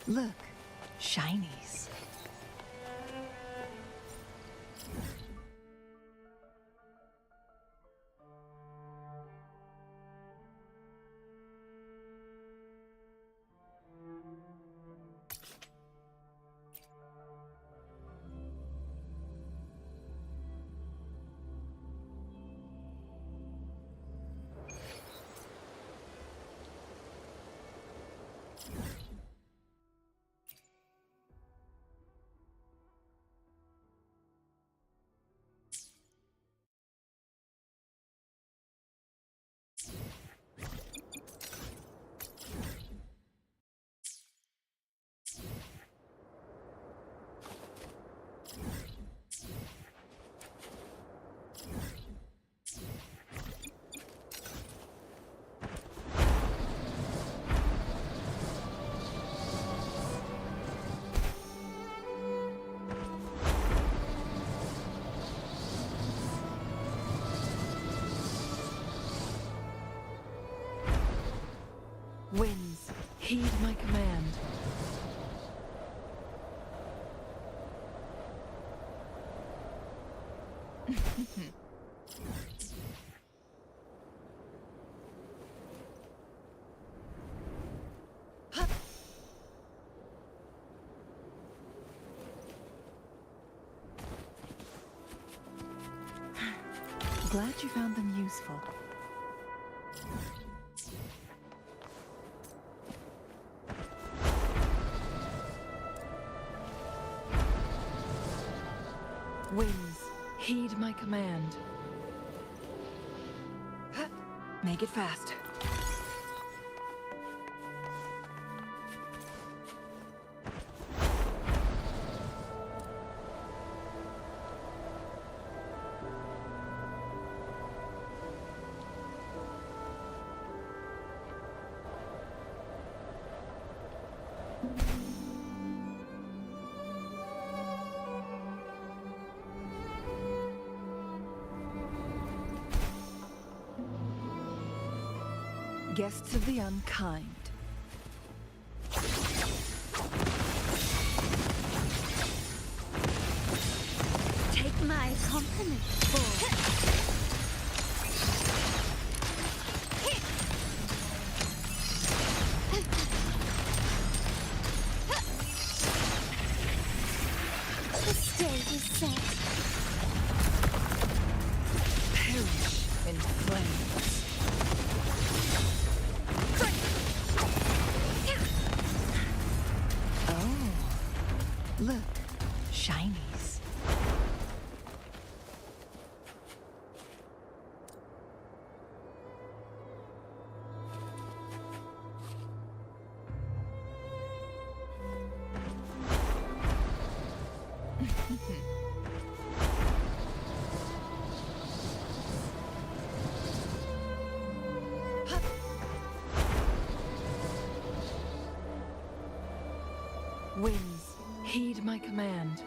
Speaker 15: Look, shinies. Winds, heed my command. Glad you found them useful. Winds, heed my command. Make it fast. Guests of the unkind.
Speaker 2: Take my compliment.
Speaker 10: The stage is set.
Speaker 15: Perish in flames. Oh, look, shinies. Winds, heed my command.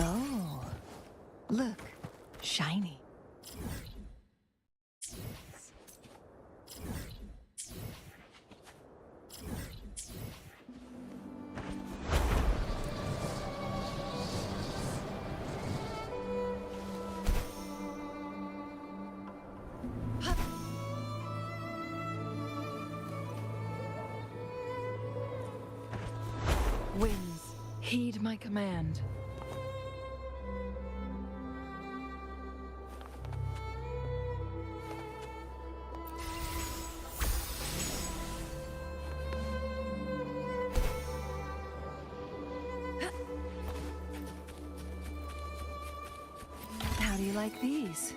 Speaker 15: Oh, look, shiny. Winds, heed my command.
Speaker 9: How do you like these?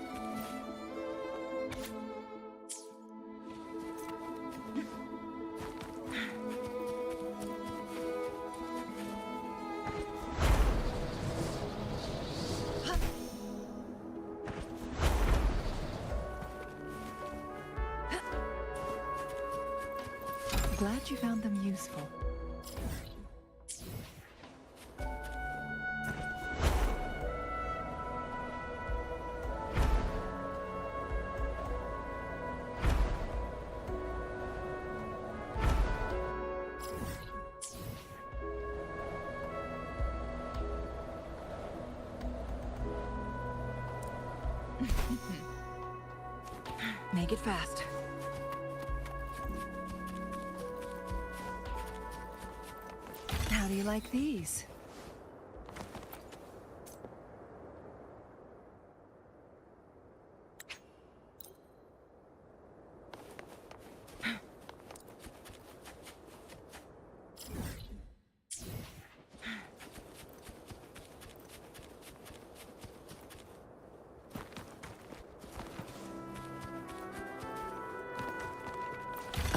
Speaker 15: Glad you found them useful. Make it fast.
Speaker 9: How do you like these?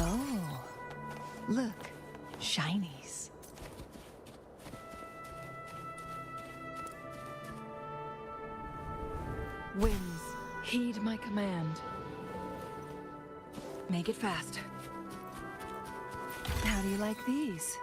Speaker 15: Oh, look, shinies. Winds, heed my command. Make it fast.
Speaker 9: How do you like these?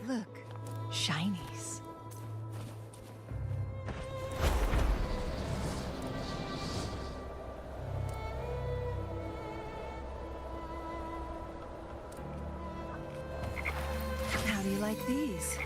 Speaker 15: Look, shinies.
Speaker 9: How do you like these?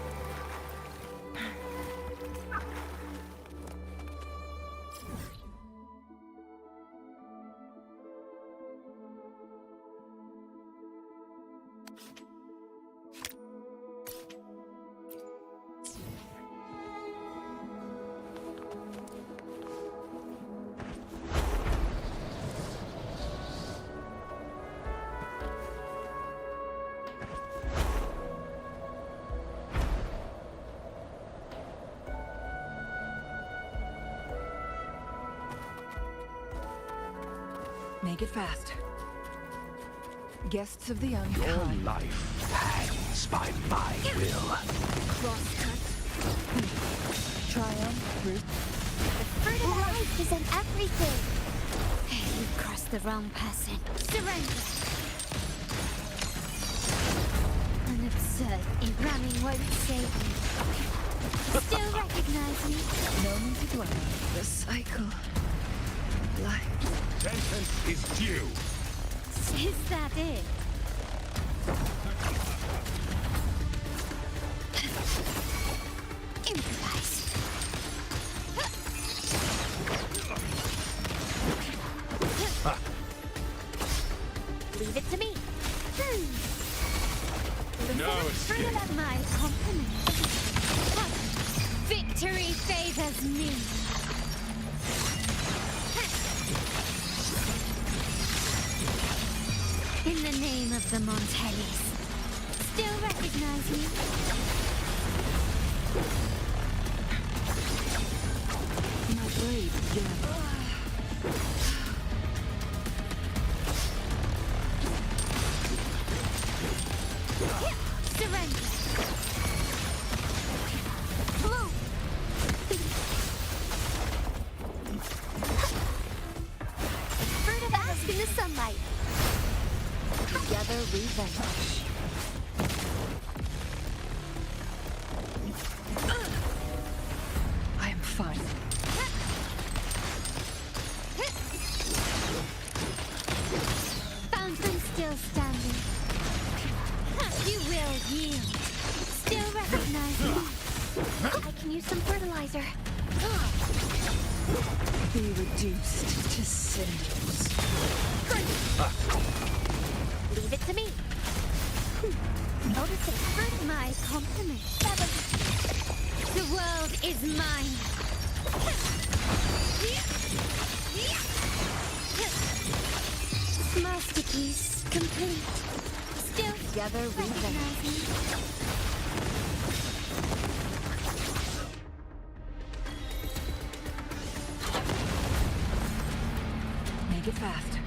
Speaker 15: Make it fast. Guests of the unkind.
Speaker 11: Your life hangs by my will.
Speaker 10: Crosscut.
Speaker 15: Triumph, root.
Speaker 2: The fruit of life is in everything. You've crossed the wrong person. Surrender. An absurd running won't save you. Still recognize me?
Speaker 15: No need to dwell. The cycle. Life.
Speaker 11: Sentence is due.
Speaker 2: Is that it? Improvise. Leave it to me.
Speaker 11: No escape.
Speaker 2: Of my compliment. Victory favors me. In the name of the Montellis. Still recognize me?
Speaker 15: My blade,
Speaker 2: Surrender. Blue. Fruit of ask in the sunlight.
Speaker 15: Together revenge.
Speaker 2: still standing. You will yield. Still recognize me. I can use some fertilizer.
Speaker 15: Be reduced to cinders.
Speaker 2: Leave it to me. Notice it. My compliment. The world is mine. Masterpiece complete. Still
Speaker 5: Together we
Speaker 2: recognize me.
Speaker 15: Make it fast.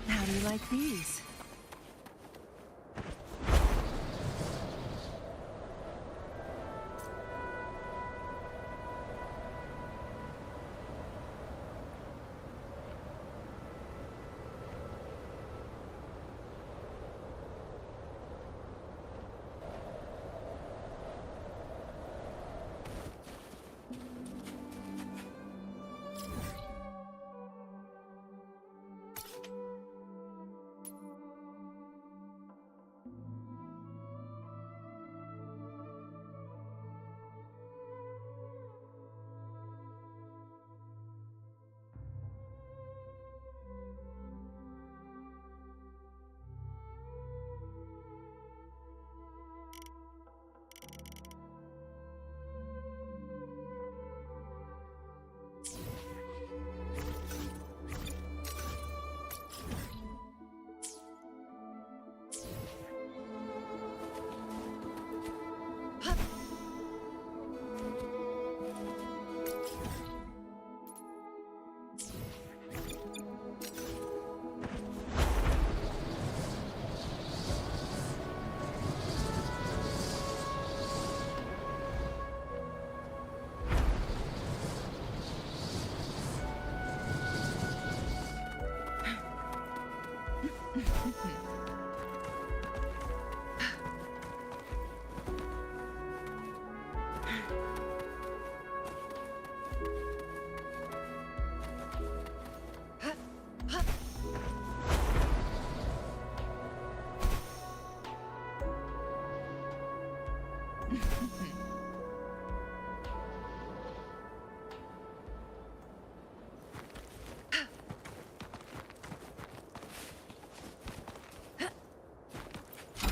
Speaker 15: How do you like these?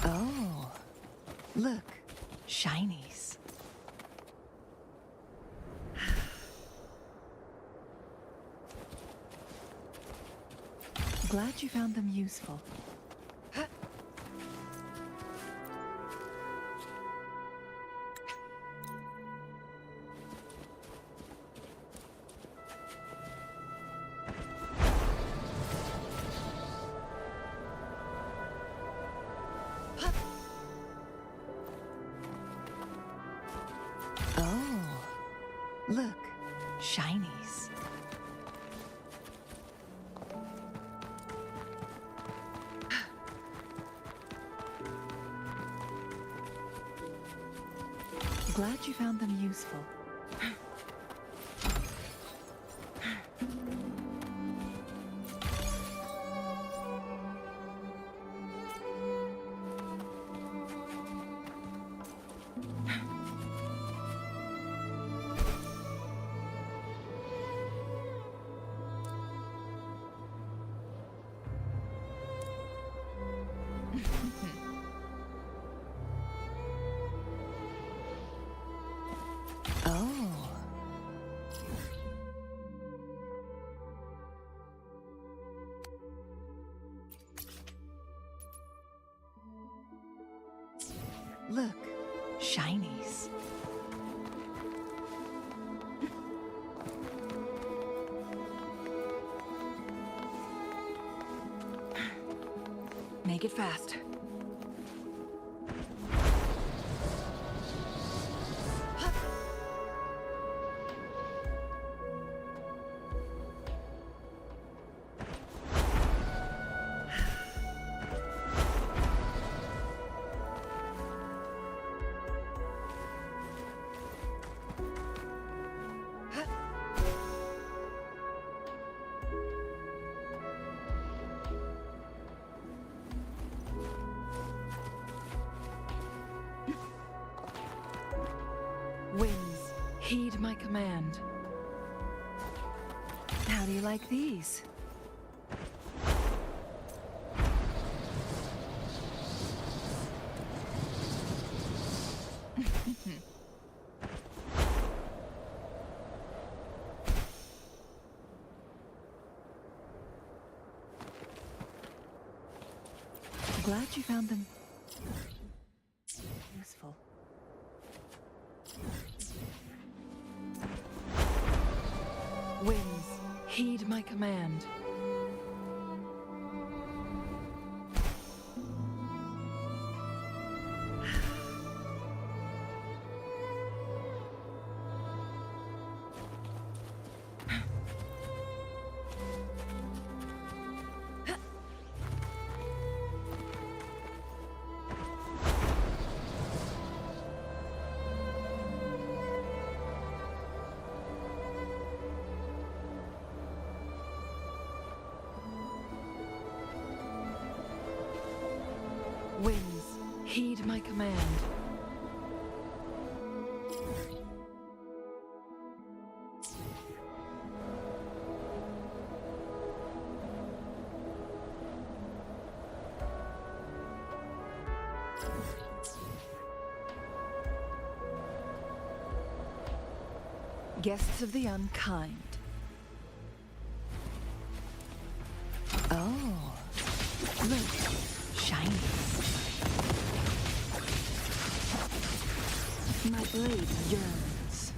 Speaker 15: Oh, look, shinies. Glad you found them useful. Oh, look, shinies. Glad you found them useful. Oh. Look, shinies. Make it fast. heed my command. How do you like these? Glad you found them useful. Winds, heed my command. Winds, heed my command. Guests of the unkind. Oh, look, shiny. My blade yearns.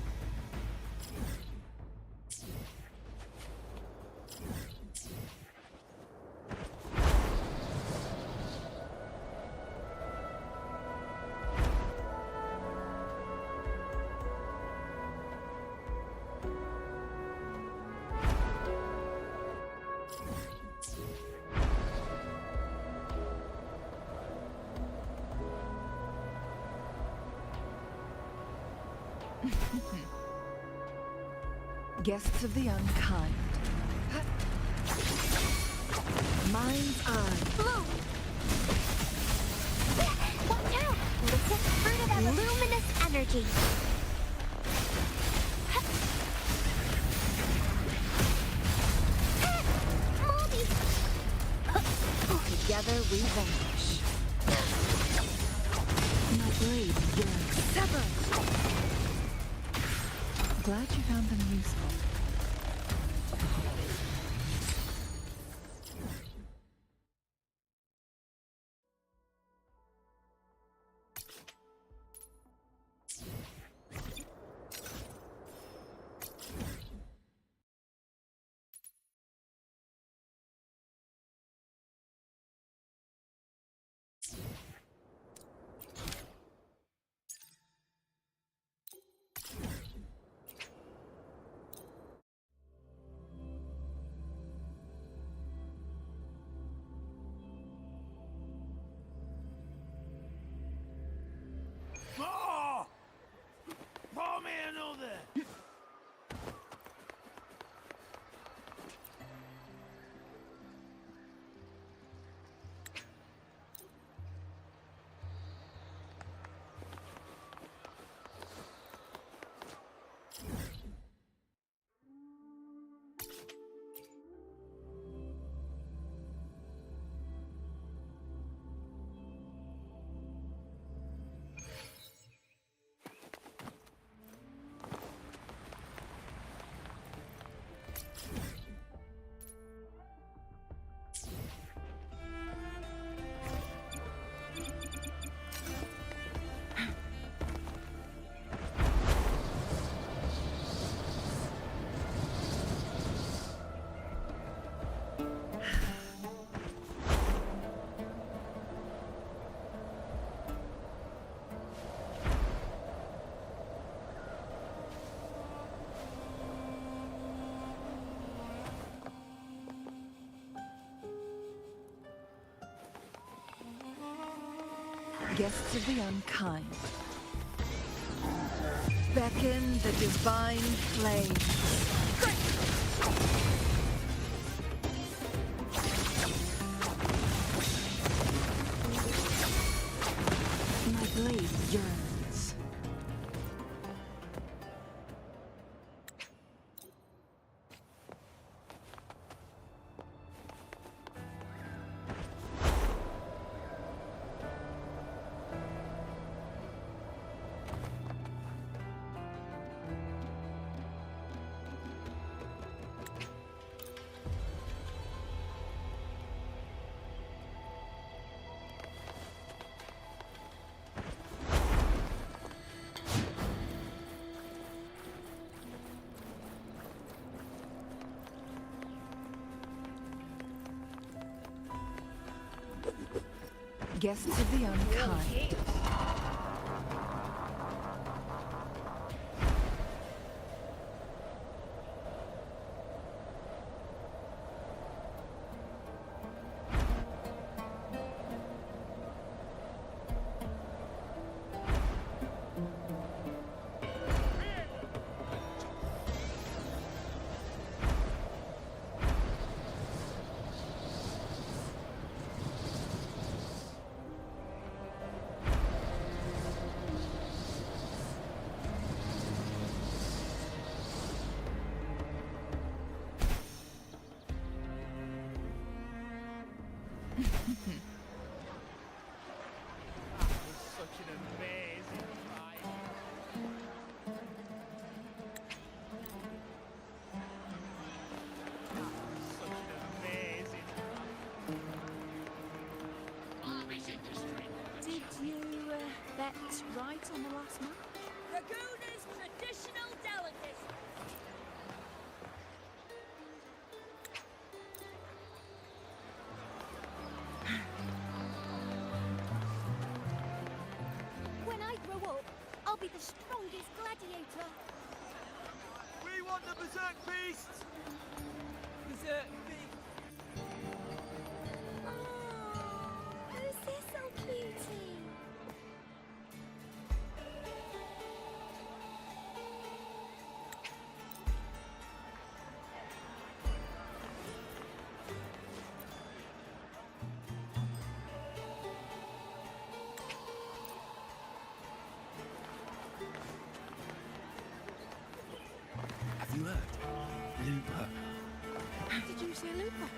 Speaker 15: Guests of the unkind. Mind's eye.
Speaker 10: Blue! Watch out! Listen, fruit of ever luminous energy.
Speaker 15: Together we vanish. My blade yearns. Sever! Glad you found them useful.
Speaker 14: Pour me another!
Speaker 15: Guests of the unkind. Beckon the divine flame. My blade yearns. Guests of the unkind.
Speaker 10: Bet right on the last match?
Speaker 13: Raguna's traditional delicacy.
Speaker 10: When I grow up, I'll be the strongest gladiator.
Speaker 14: We want the berserk beasts! Berserk beasts!
Speaker 10: Oh, who's this so cutie?
Speaker 14: Have you heard? Looper.
Speaker 10: Did you see a looper?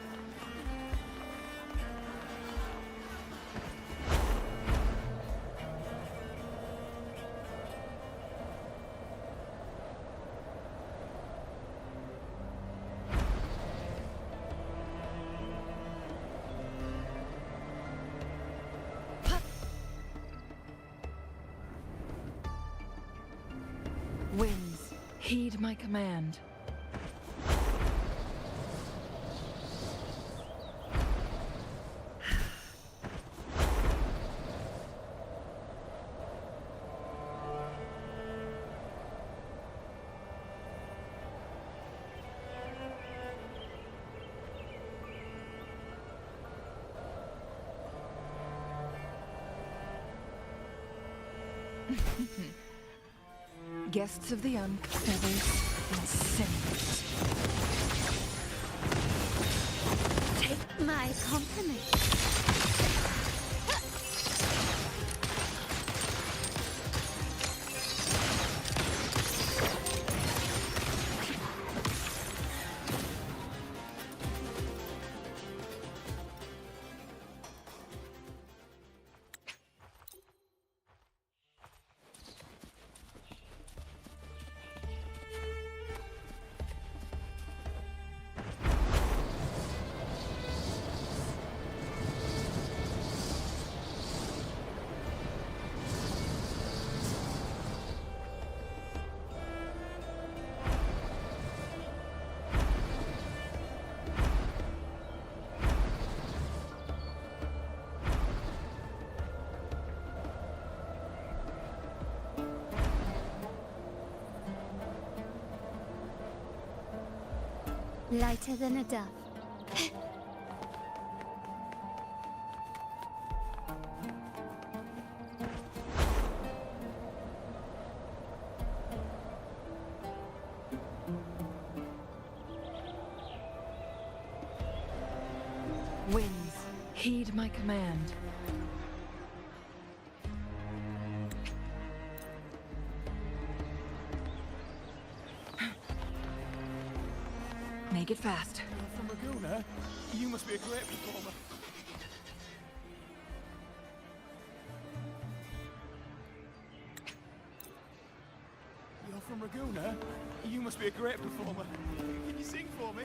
Speaker 15: Winds, heed my command. Guests of the feathers and cinders.
Speaker 2: Take my compliment. Lighter than a dove.
Speaker 15: Winds, heed my command. Make it fast.
Speaker 14: From Raguna? You must be a great performer. You're from Raguna? You must be a great performer. Can you sing for me?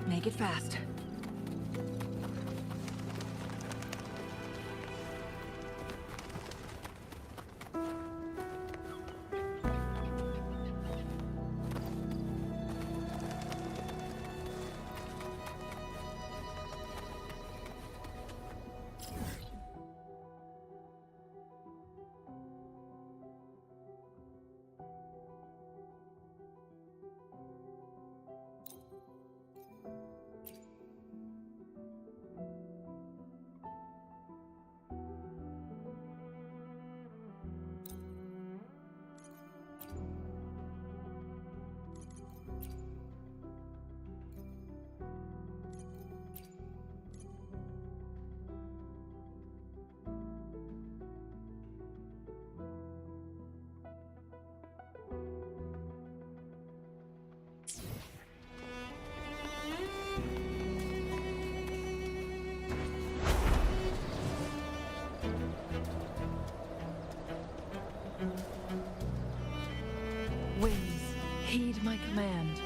Speaker 15: Make it fast. Winds, heed my command.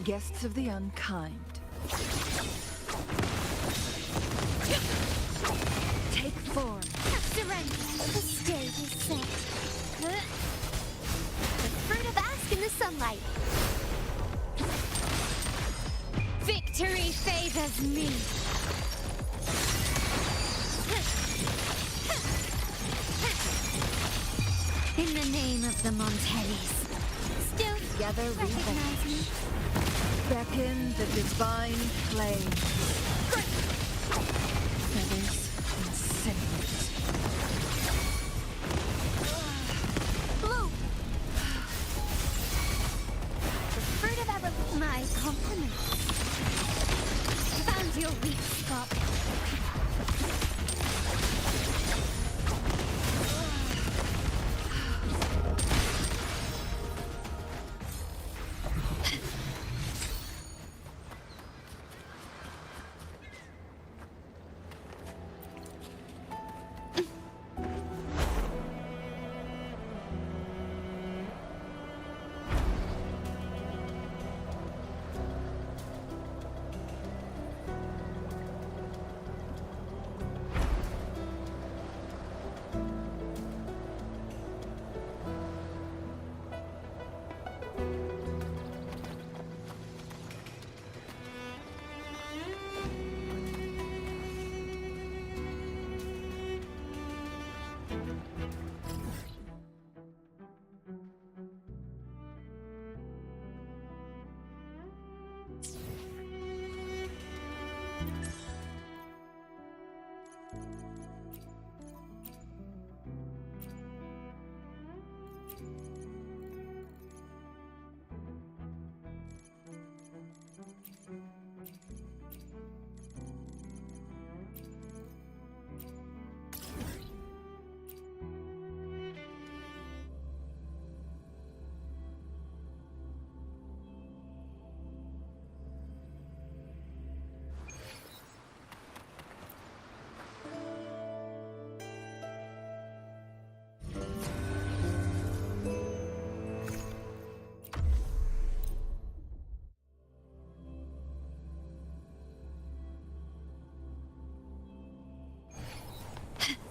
Speaker 15: Guests of the unkind. Take form.
Speaker 2: Surrender. The stage is set. The fruit of ask in the sunlight. Victory favors me. In the name of the Montellis. Still
Speaker 15: Together we
Speaker 2: recognize me.
Speaker 15: Beckon the divine flame. Feathers and sinews.
Speaker 2: Blue. The fruit of ever. My compliments. Found your weak spot.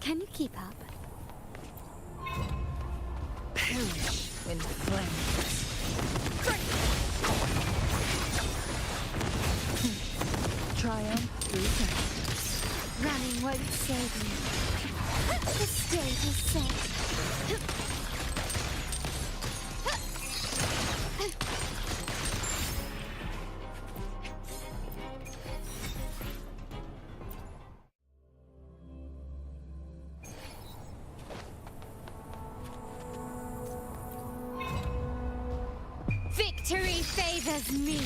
Speaker 2: Can you keep up?
Speaker 15: Perish in flames. Triumph through darkness.
Speaker 2: Running won't save you. The stage is set. Victory favors me.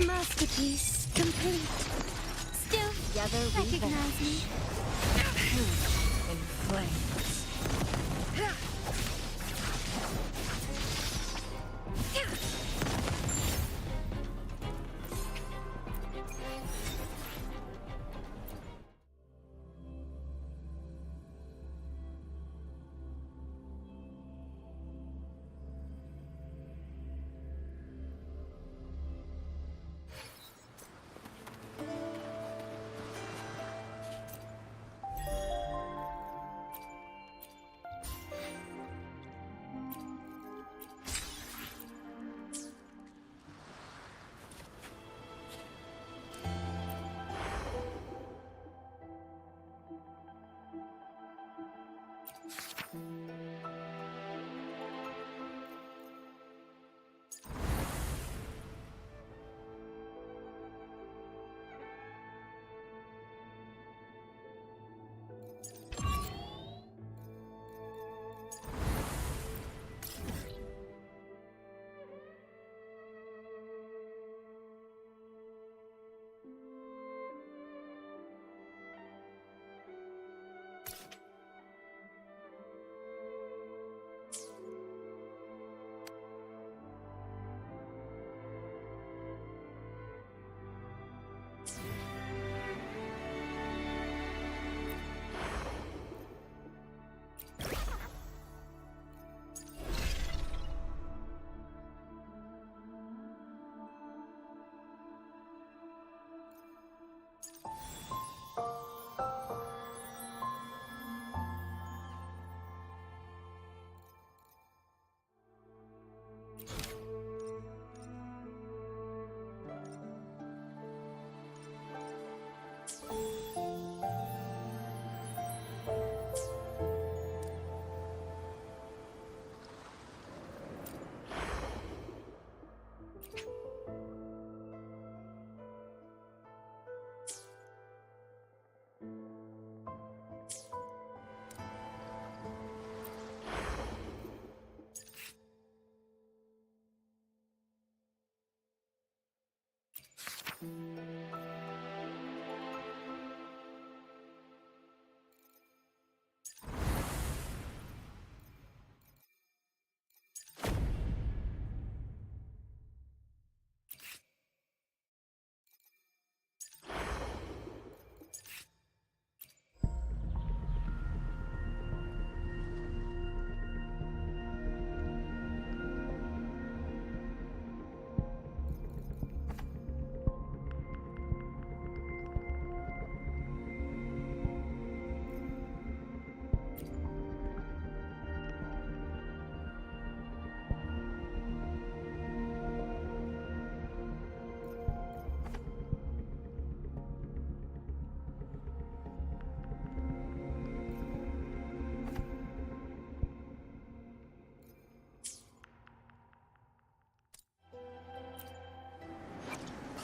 Speaker 2: Masterpiece complete. Still
Speaker 15: Together
Speaker 2: recognize me.
Speaker 15: In flames.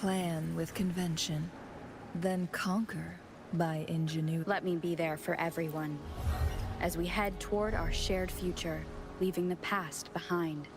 Speaker 15: plan with convention, then conquer by ingenuity.
Speaker 1: Let me be there for everyone as we head toward our shared future, leaving the past behind.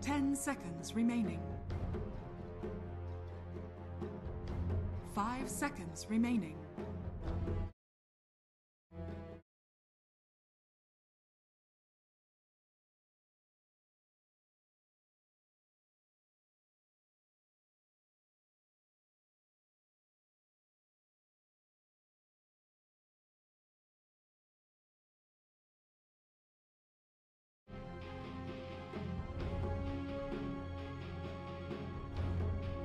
Speaker 16: 10 seconds remaining. 5 seconds remaining.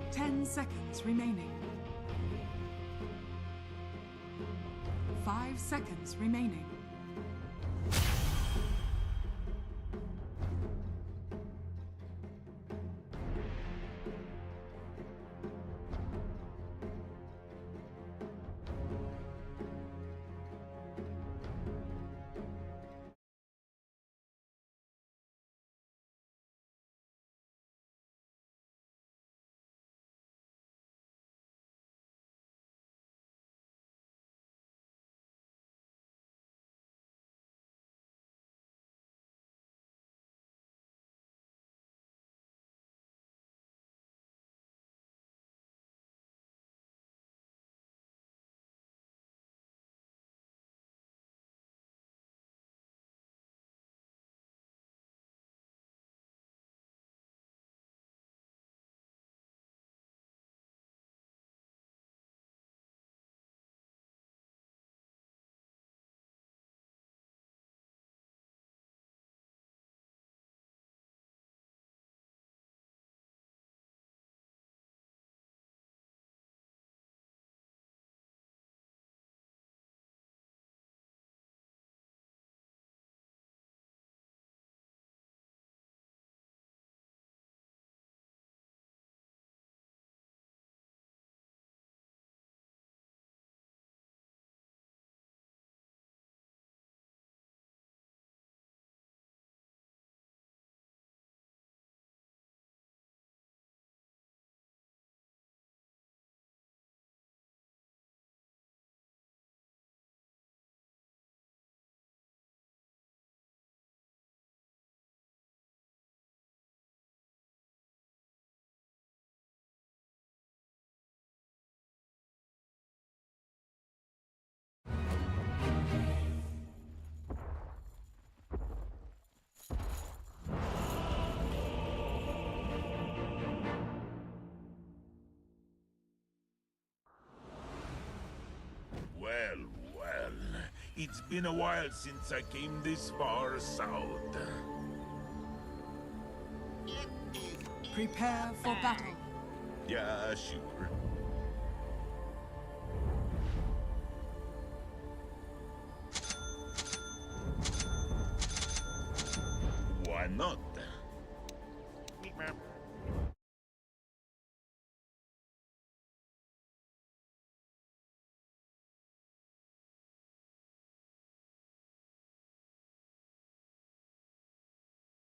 Speaker 16: Ten seconds remaining. 5 seconds remaining.
Speaker 17: Well, well. It's been a while since I came this far south.
Speaker 16: Prepare for battle.
Speaker 17: Yeah, sure. Why not?